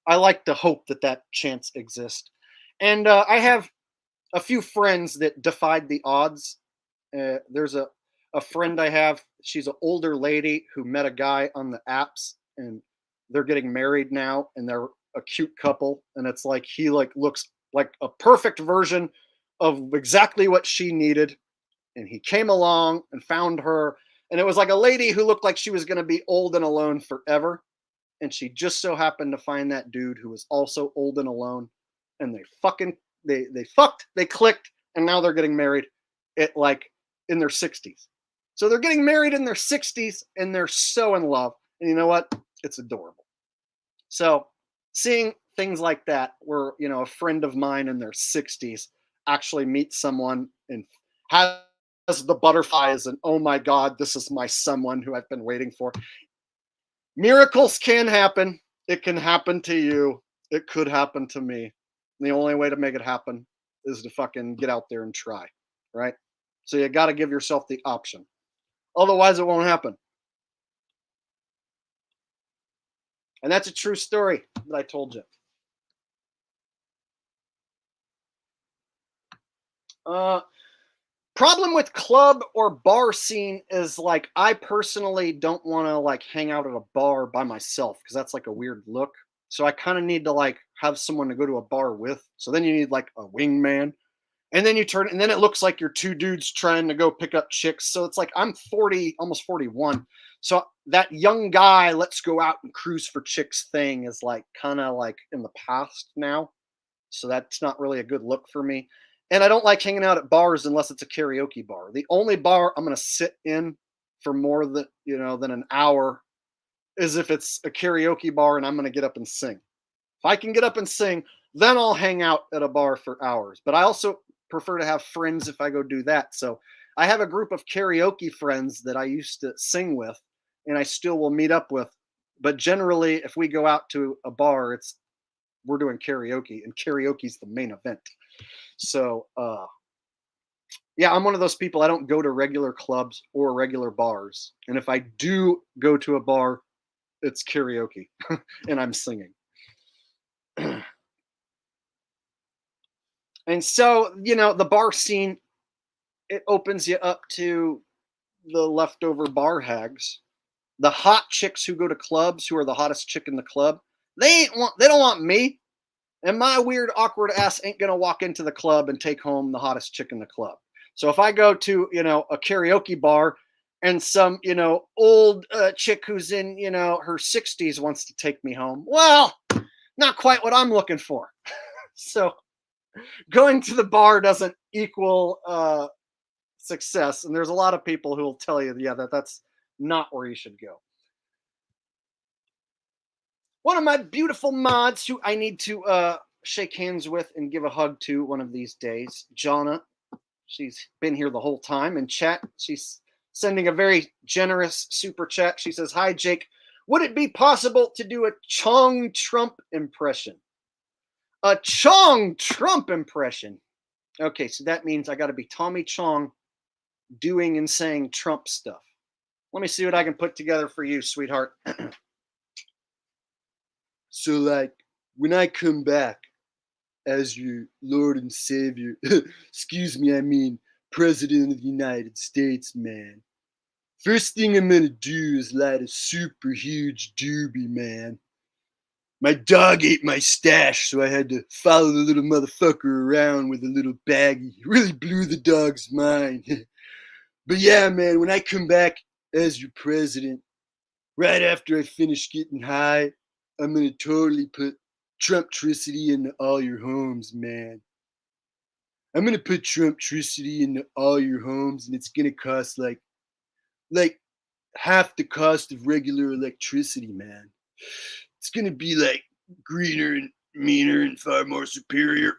I like to hope that that chance exists. And I have a few friends that defied the odds. There's a friend I have. She's an older lady who met a guy on the apps, and they're getting married now, and they're a cute couple. And it's like he like looks like a perfect version of exactly what she needed. And he came along and found her, And it was like a lady who looked like she was going to be old and alone forever. And she just so happened to find that dude who was also old and alone. And they fucked, they clicked, and now they're getting married at like in their 60s. So they're getting married in their 60s and they're so in love. And you know what? It's adorable. So seeing things like that where, you know, a friend of mine in their 60s actually meets someone and has the butterflies and, oh my God, this is my someone who I've been waiting for. Miracles can happen. It can happen to you. It could happen to me. And the only way to make it happen is to fucking get out there and try, right? So you got to give yourself the option. Otherwise, it won't happen. And that's a true story that I told you. Problem with club or bar scene is like, I personally don't want to like hang out at a bar by myself because that's like a weird look. So I kind of need to like have someone to go to a bar with. So then you need like a wingman. And then you turn, and then it looks like you're two dudes trying to go pick up chicks. So it's like, I'm 40, almost 41. So that young guy, let's go out and cruise for chicks thing is like kind of like in the past now. So that's not really a good look for me. And I don't like hanging out at bars unless it's a karaoke bar. The only bar I'm going to sit in for more than, you know, than an hour is if it's a karaoke bar and I'm going to get up and sing. If I can get up and sing, then I'll hang out at a bar for hours. But I also prefer to have friends if I go do that. So I have a group of karaoke friends that I used to sing with and I still will meet up with. But generally, if we go out to a bar, we're doing karaoke, and karaoke's the main event. So, yeah, I'm one of those people. I don't go to regular clubs or regular bars. And if I do go to a bar, it's karaoke and I'm singing. And so, you know, the bar scene, it opens you up to the leftover bar hags, the hot chicks who go to clubs, who are the hottest chick in the club. They don't want me. And my weird, awkward ass ain't going to walk into the club and take home the hottest chick in the club. So if I go to, you know, a karaoke bar and some, you know, old chick who's in, you know, her 60s wants to take me home, well, not quite what I'm looking for. So going to the bar doesn't equal success. And there's a lot of people who will tell you, yeah, that's not where you should go. One of my beautiful mods who I need to shake hands with and give a hug to one of these days, Jonna. She's been here the whole time in chat. She's sending a very generous super chat. She says, "Hi, Jake. Would it be possible to do a Chong Trump impression?" A Chong Trump impression. Okay, so that means I got to be Tommy Chong doing and saying Trump stuff. Let me see what I can put together for you, sweetheart. So, like, when I come back as your Lord and Savior, excuse me, I mean President of the United States, man, first thing I'm gonna do is light a super huge doobie, man. My dog ate my stash, so I had to follow the little motherfucker around with a little baggie. It really blew the dog's mind. But yeah, man, when I come back as your president, right after I finish getting high, I'm going to totally put Trumptricity into all your homes, man. I'm going to put Trumptricity into all your homes, and it's going to cost like half the cost of regular electricity, man. It's going to be like greener and meaner and far more superior.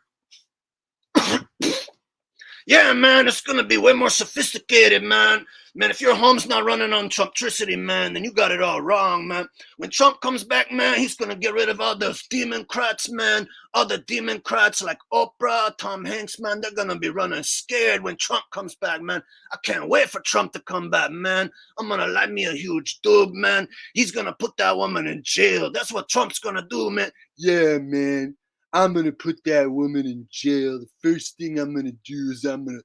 Yeah, man, it's going to be way more sophisticated, man. Man, if your home's not running on Trumptricity, man, then you got it all wrong, man. When Trump comes back, man, he's going to get rid of all those Democrats, man. All the Democrats like Oprah, Tom Hanks, man, they're going to be running scared when Trump comes back, man. I can't wait for Trump to come back, man. I'm going to light me a huge doob, man. He's going to put that woman in jail. That's what Trump's going to do, man. Yeah, man. I'm going to put that woman in jail. The first thing I'm going to do is I'm going to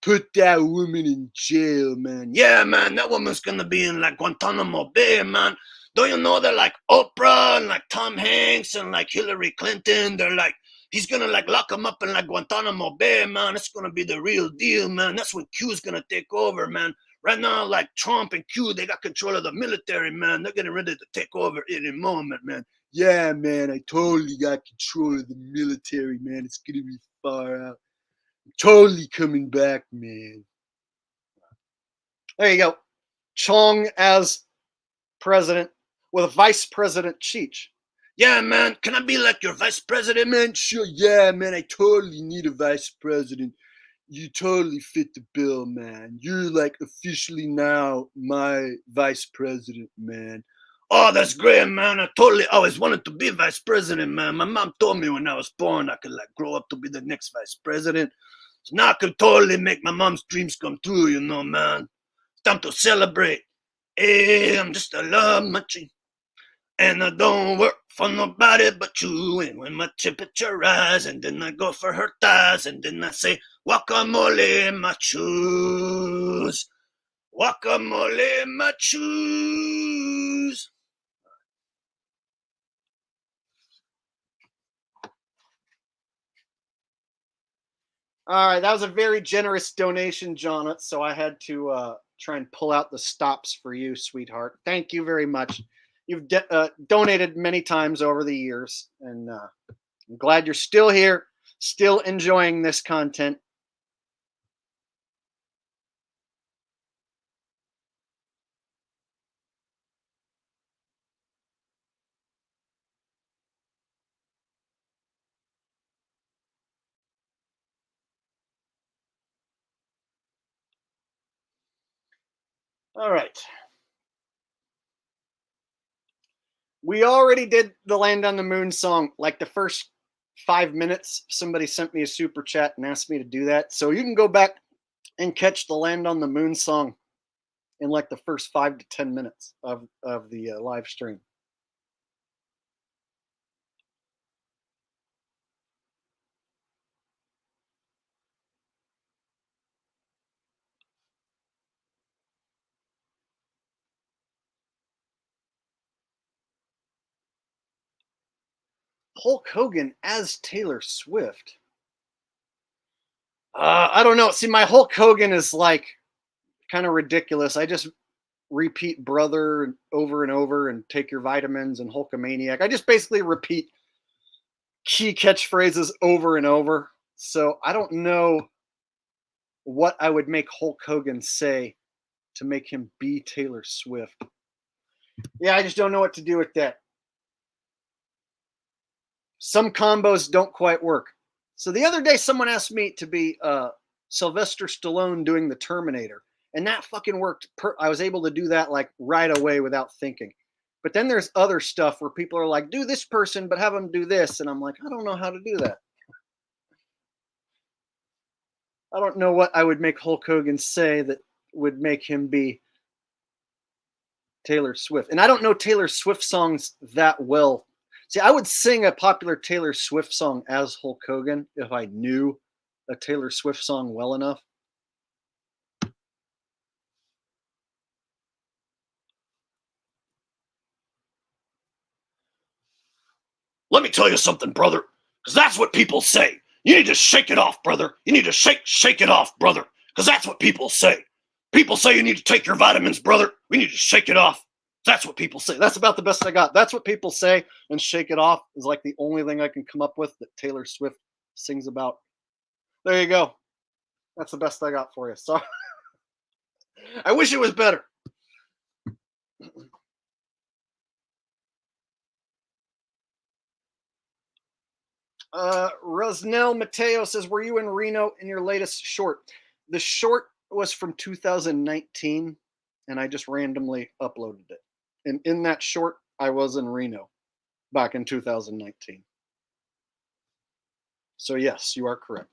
put that woman in jail, man. Yeah, man, that woman's going to be in like Guantanamo Bay, man. Don't you know that like Oprah and like Tom Hanks and like Hillary Clinton, they're like, he's going to like lock them up in like Guantanamo Bay, man. It's going to be the real deal, man. That's when Q's going to take over, man. Right now, like Trump and Q, they got control of the military, man. They're getting ready to take over any moment, man. Yeah, man, I totally got control of the military, man. It's gonna be far out. I'm totally coming back, man. There you go. Chong as president with Vice President Cheech. Yeah, man, can I be like your vice president, man? Sure, yeah, man, I totally need a vice president. You totally fit the bill, man. You're like officially now my vice president, man. Oh, that's great, man. I totally always wanted to be vice president, man. My mom told me when I was born I could like grow up to be the next vice president. So now I can totally make my mom's dreams come true, you know, man. It's time to celebrate. Hey, I'm just a love machine. And I don't work for nobody but you. And when my temperature rises, and then I go for her thighs, and then I say, guacamole in my shoes. Guacamole in my shoes. All right, that was a very generous donation, Jonathan. So I had to try and pull out the stops for you, sweetheart. Thank you very much. You've donated many times over the years, and I'm glad you're still here, still enjoying this content. All right. We already did the Land on the Moon song, like the first 5 minutes. Somebody sent me a super chat and asked me to do that. So you can go back and catch the Land on the Moon song in like the first 5 to 10 minutes of the live stream. Hulk Hogan as Taylor Swift. I don't know. See, my Hulk Hogan is like kind of ridiculous. I just repeat brother over and over and take your vitamins and Hulkamaniac. I just basically repeat key catchphrases over and over. So I don't know what I would make Hulk Hogan say to make him be Taylor Swift. Yeah, I just don't know what to do with that. Some combos don't quite work. So the other day, someone asked me to be Sylvester Stallone doing the Terminator, and that fucking worked. I was able to do that like right away without thinking. But then there's other stuff where people are like, do this person, but have them do this. And I'm like, I don't know how to do that. I don't know what I would make Hulk Hogan say that would make him be Taylor Swift. And I don't know Taylor Swift songs that well. See, I would sing a popular Taylor Swift song as Hulk Hogan if I knew a Taylor Swift song well enough. Let me tell you something, brother, because that's what people say. You need to shake it off, brother. You need to shake it off, brother, because that's what people say. People say you need to take your vitamins, brother. We need to shake it off. That's what people say. That's about the best I got. That's what people say, and shake it off is like the only thing I can come up with that Taylor Swift sings about. There you go. That's the best I got for you. Sorry. I wish it was better. Rosnell Mateo says, were you in Reno in your latest short? The short was from 2019, and I just randomly uploaded it. And in that short, I was in Reno back in 2019. So yes, you are correct.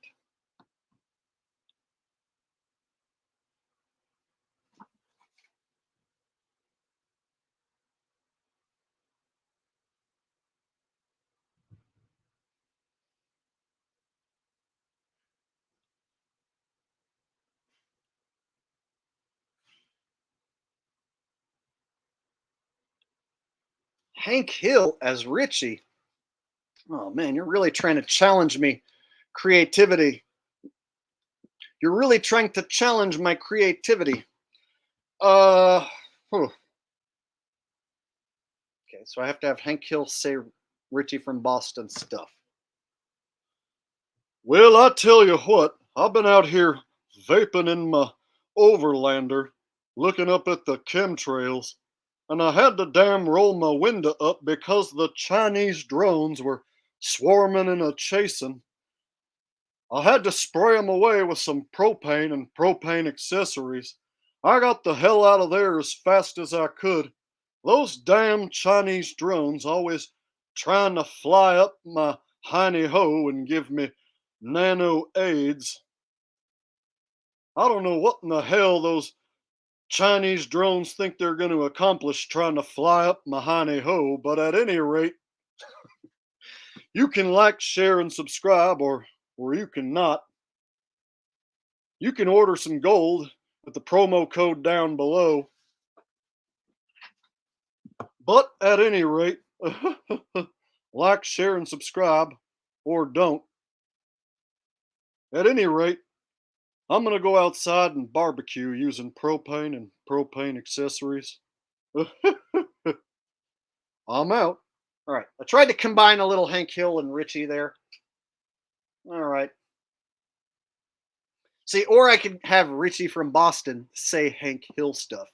Hank Hill as Richie. Oh man, you're really trying to challenge me. Creativity. You're really trying to challenge my creativity. Whew. Okay, so I have to have Hank Hill say Richie from Boston stuff. Well, I tell you what, I've been out here vaping in my overlander, looking up at the chemtrails, and I had to damn roll my window up because the Chinese drones were swarming and a-chasing. I had to spray them away with some propane and propane accessories. I got the hell out of there as fast as I could. Those damn Chinese drones always trying to fly up my hiney ho and give me nano AIDS. I don't know what in the hell those Chinese drones think they're going to accomplish trying to fly up my hiney ho, but at any rate, you can like, share, and subscribe, or you can not. You can order some gold with the promo code down below. But at any rate, like, share, and subscribe, or don't. At any rate, I'm going to go outside and barbecue using propane and propane accessories. I'm out. All right. I tried to combine a little Hank Hill and Richie there. All right. See, or I could have Richie from Boston say Hank Hill stuff.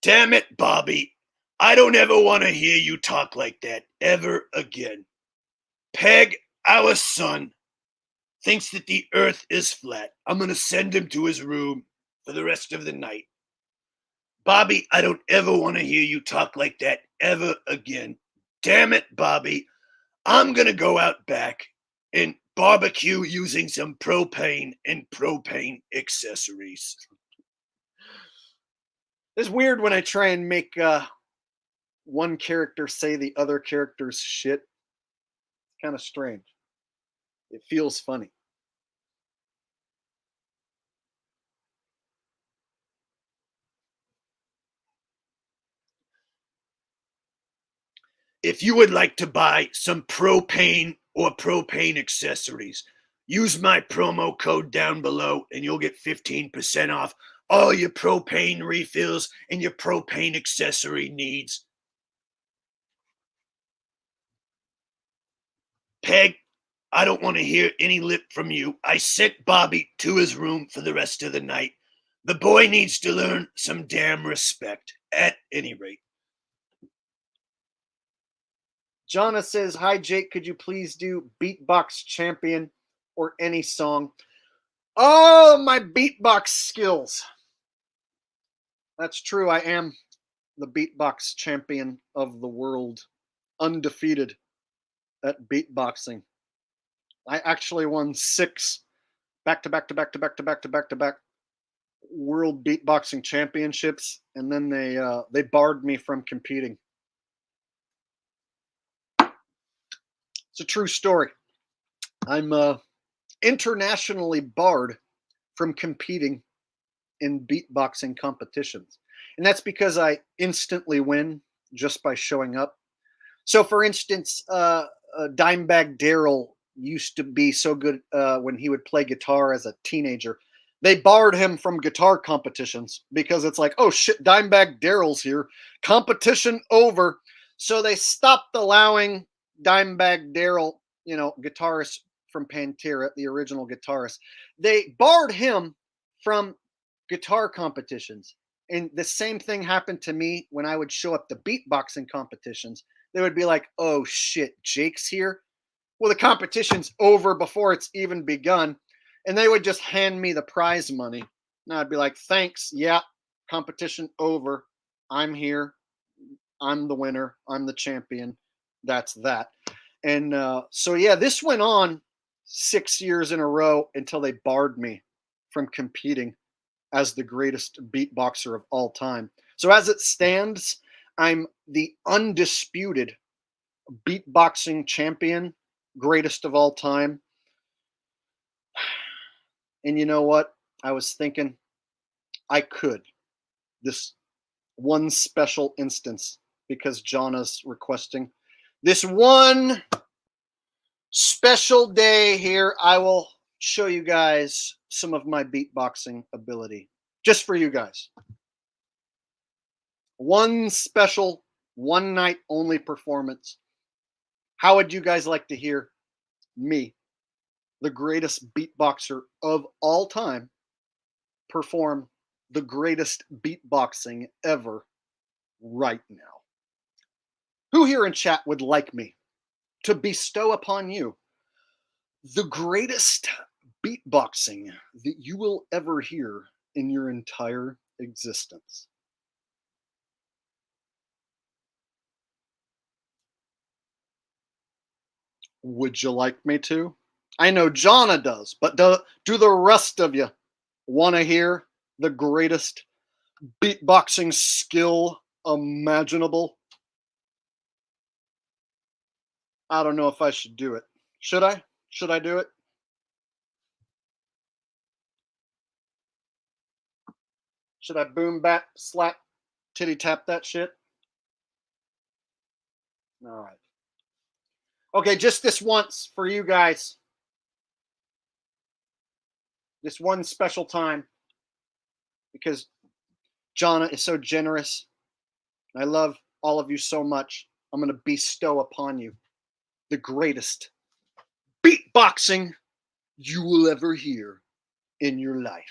Damn it, Bobby. I don't ever want to hear you talk like that ever again. Peg, our son, thinks that the earth is flat. I'm going to send him to his room for the rest of the night. Bobby, I don't ever want to hear you talk like that ever again. Damn it, Bobby. I'm going to go out back and barbecue using some propane and propane accessories. It's weird when I try and make one character say the other character's shit. It's kind of strange. It feels funny. If you would like to buy some propane or propane accessories, use my promo code down below and you'll get 15% off all your propane refills and your propane accessory needs. Peg, I don't want to hear any lip from you. I sent Bobby to his room for the rest of the night. The boy needs to learn some damn respect, at any rate. Jonna says, hi, Jake. Could you please do Beatbox Champion or any song? Oh, my beatbox skills. That's true. I am the beatbox champion of the world, undefeated at beatboxing. I actually won 6 back-to-back world beatboxing championships, and then they barred me from competing. It's a true story. I'm internationally barred from competing in beatboxing competitions. And that's because I instantly win just by showing up. So, for instance, Dimebag Darrell used to be so good when he would play guitar as a teenager. They barred him from guitar competitions because it's like, oh shit, Dimebag Darrell's here. Competition over. So they stopped allowing Dimebag Darrell, guitarist from Pantera, the original guitarist. They barred him from guitar competitions. And the same thing happened to me when I would show up to beatboxing competitions. They would be like, oh shit, Jake's here? Well, the competition's over before it's even begun. And they would just hand me the prize money. And I'd be like, thanks. Yeah, competition over. I'm here. I'm the winner. I'm the champion. That's that. And so, yeah, this went on 6 years in a row until they barred me from competing as the greatest beatboxer of all time. So as it stands, I'm the undisputed beatboxing champion, greatest of all time. And you know what? I was thinking I could, this one special instance, because Jonna's requesting this one special day here, I will show you guys some of my beatboxing ability just for you guys. one special, one night only performance. How would you guys like to hear me, the greatest beatboxer of all time, perform the greatest beatboxing ever right now? Who here in chat would like me to bestow upon you the greatest beatboxing that you will ever hear in your entire existence? Would you like me to? I know Jonna does, but do the rest of you want to hear the greatest beatboxing skill imaginable? I don't know if I should do it. Should I? Should I do it? Should I boom, bat, slap, titty tap that shit? All right. Okay, just this once for you guys. This one special time. Because Jonna is so generous. I love all of you so much. I'm going to bestow upon you the greatest beatboxing you will ever hear in your life.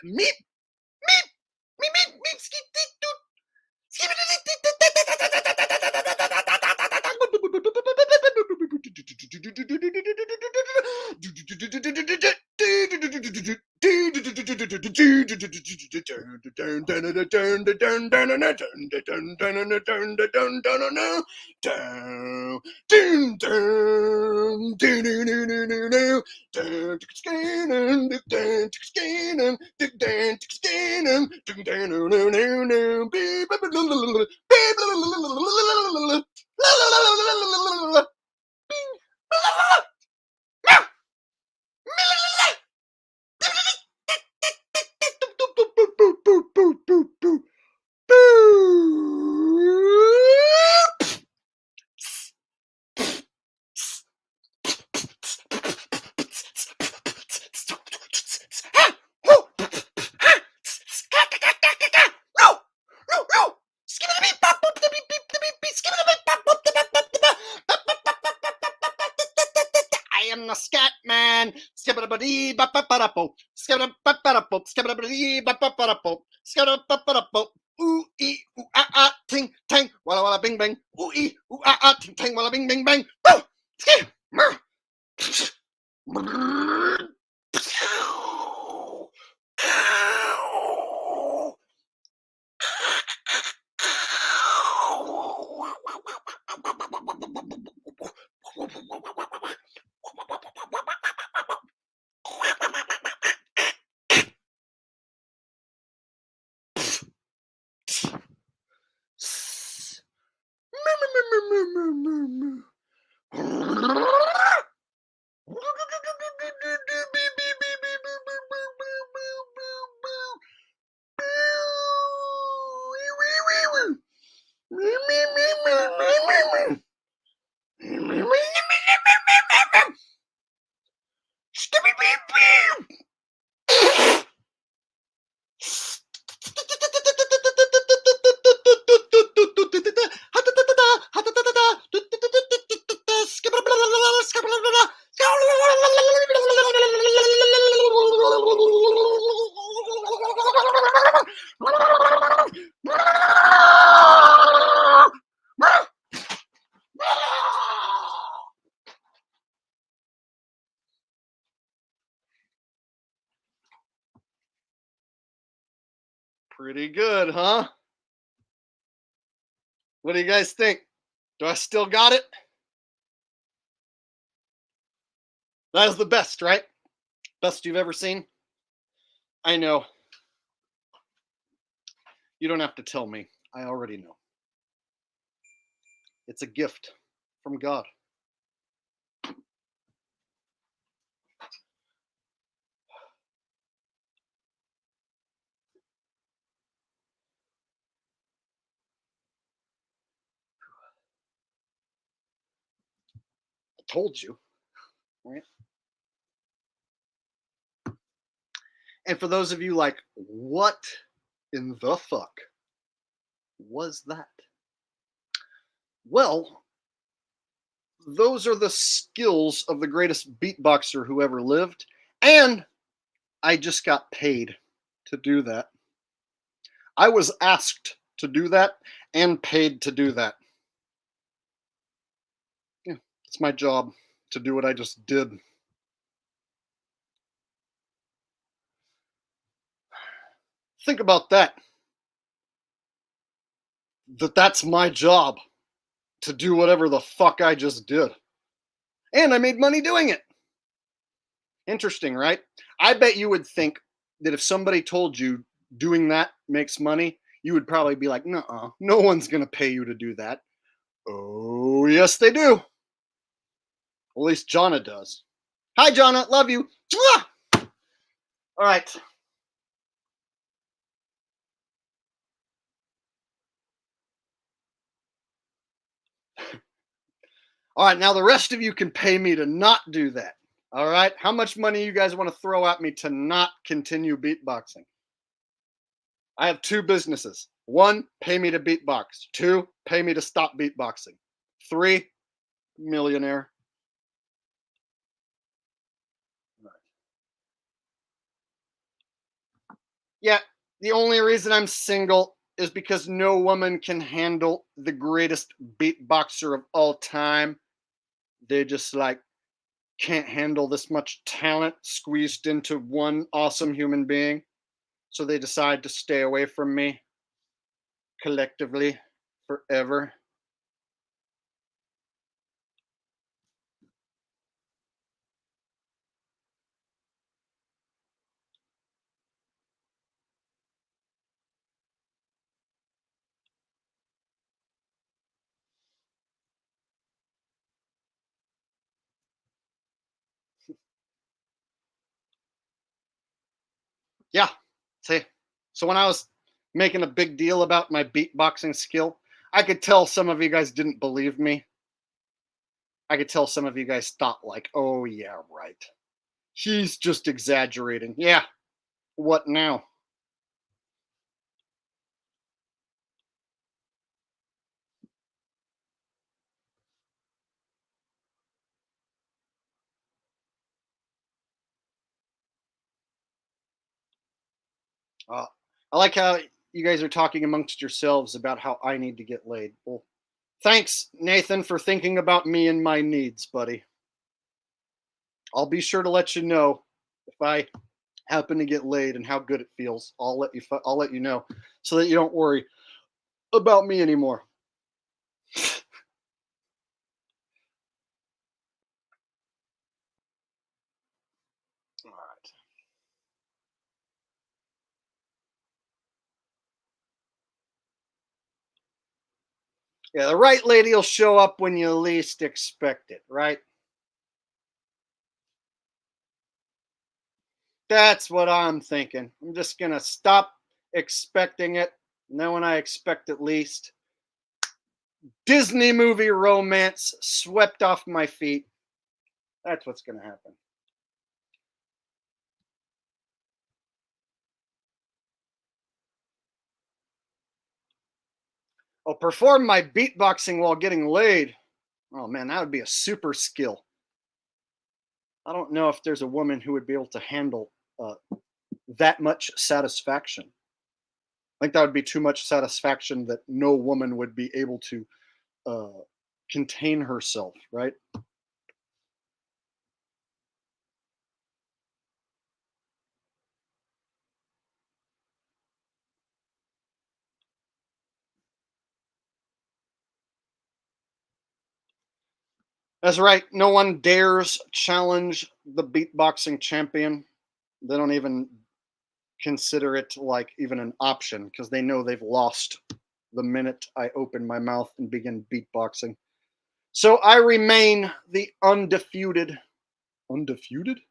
Meep, meep, meep, meep, meep, skip, doot, doot. I am the scat man. Skibbidi-bop-bop-bop-bop. Skibbidi-bop-bop-bop. Skibbidi-bop-bop-bop. Skibbidi-bop-bop-bop. Ooh ee ooh ah ah ting tang walla walla bing bang. Ooh ee ooh ah ah ting tang walla bing bing bang. Woo! Skip! Mer! Pretty good, huh? What do you guys think? Do I still got it? That was the best, right? Best you've ever seen? I know. You don't have to tell me. I already know. It's a gift from God. I told you, right? And for those of you like, what in the fuck was that? Well, those are the skills of the greatest beatboxer who ever lived. And I just got paid to do that. I was asked to do that and paid to do that. Yeah, it's my job to do what I just did. Think about that. That's my job, to do whatever the fuck I just did. And I made money doing it. Interesting, right? I bet you would think that if somebody told you doing that makes money, you would probably be like, nuh-uh, no one's going to pay you to do that. Oh, yes, they do. At least Jonna does. Hi, Jonna. Love you. Mwah! All right. All right, now the rest of you can pay me to not do that. All right? How much money you guys want to throw at me to not continue beatboxing? I have two businesses. One, pay me to beatbox. Two, pay me to stop beatboxing. Three, millionaire. Yeah, the only reason I'm single is because no woman can handle the greatest beatboxer of all time. They just like can't handle this much talent squeezed into one awesome human being. So they decide to stay away from me collectively forever. Yeah. See, so when I was making a big deal about my beatboxing skill, I could tell some of you guys didn't believe me. I could tell some of you guys thought, like, oh, yeah, right. He's just exaggerating. Yeah. What now? Uh, I like how you guys are talking amongst yourselves about how I need to get laid. Well, thanks, Nathan, for thinking about me and my needs, buddy. I'll be sure to let you know if I happen to get laid and how good it feels. I'll let you know so that you don't worry about me anymore. All right. Yeah, the right lady will show up when you least expect it, right? That's what I'm thinking. I'm just going to stop expecting it. And then when I expect it least, Disney movie romance swept off my feet. That's what's going to happen. I'll perform my beatboxing while getting laid. Oh man, that would be a super skill. I don't know if there's a woman who would be able to handle that much satisfaction. I think that would be too much satisfaction that no woman would be able to uh, contain herself, right? That's right. No one dares challenge the beatboxing champion. They don't even consider it like even an option because they know they've lost the minute I open my mouth and begin beatboxing. So I remain the undisputed, undefeated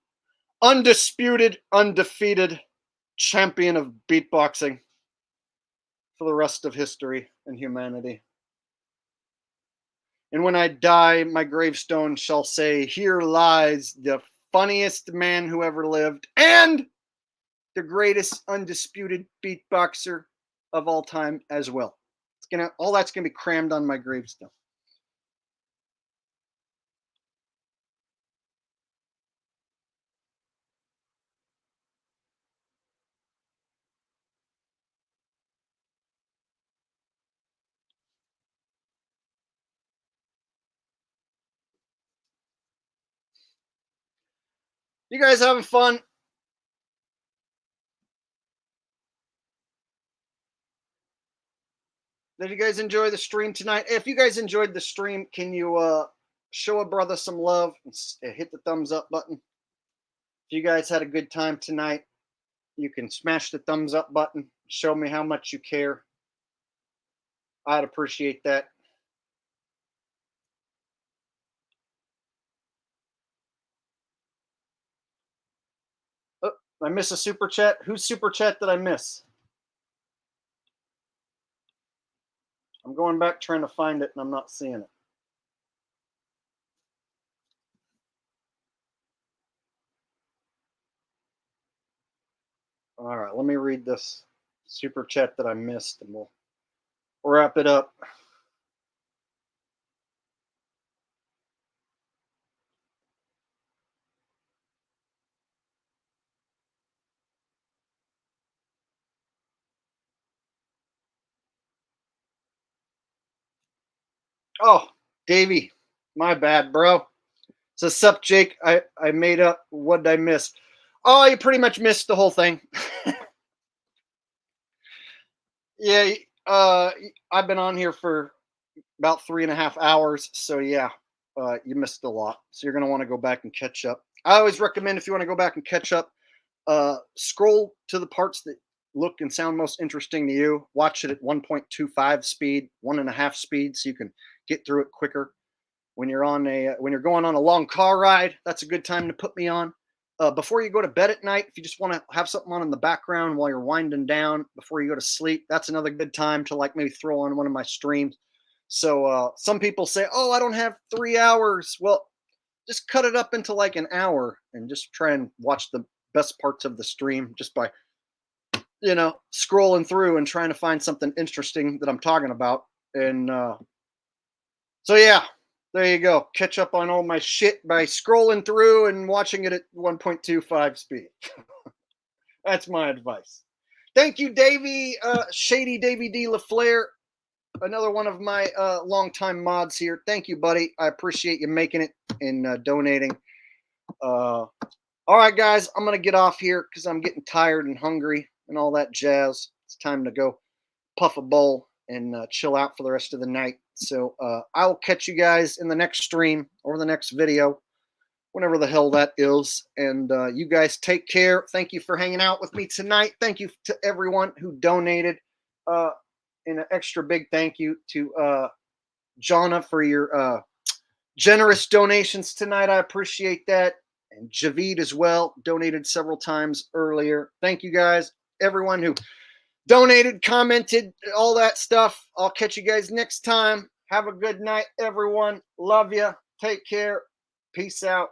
champion of beatboxing for the rest of history and humanity. And when I die, my gravestone shall say, "Here lies the funniest man who ever lived and the greatest undisputed beatboxer of all time as well." All that's gonna be crammed on my gravestone. You guys having fun? Did you guys enjoy the stream tonight? If you guys enjoyed the stream, can you show a brother some love and hit the thumbs up button? If you guys had a good time tonight, you can smash the thumbs up button. Show me how much you care. I'd appreciate that. Oh, I miss a super chat. Whose super chat did I miss? I'm going back trying to find it and I'm not seeing it. All right, let me read this super chat that I missed and we'll wrap it up. Oh, Davey, my bad, bro. So, sup, Jake? I made up. What did I miss? Oh, you pretty much missed the whole thing. Yeah, I've been on here for about 3.5 hours. So, yeah, you missed a lot. So, you're going to want to go back and catch up. I always recommend if you want to go back and catch up, scroll to the parts that look and sound most interesting to you. Watch it at 1.25 speed, 1.5 speed, so you can get through it quicker. When you're going on a long car ride, that's a good time to put me on. Before you go to bed at night, if you just want to have something on in the background while you're winding down before you go to sleep, that's another good time to like maybe throw on one of my streams. So some people say, "Oh, I don't have 3 hours." Well, just cut it up into like an hour and just try and watch the best parts of the stream just by scrolling through and trying to find something interesting that I'm talking about. And so yeah, there you go. Catch up on all my shit by scrolling through and watching it at 1.25 speed. That's my advice. Thank you, Davey, Shady Davey D. LaFleur, another one of my longtime mods here. Thank you, buddy. I appreciate you making it and donating. All right, guys, I'm going to get off here because I'm getting tired and hungry and all that jazz. It's time to go puff a bowl and chill out for the rest of the night. So I'll catch you guys in the next stream or the next video, whenever the hell that is. And you guys take care. Thank you for hanging out with me tonight. Thank you to everyone who donated. And an extra big thank you to Jonna for your generous donations tonight. I appreciate that. And Javid as well donated several times earlier. Thank you guys. Everyone who donated, commented, all that stuff. I'll catch you guys next time. Have a good night, everyone. Love you. Take care. Peace out.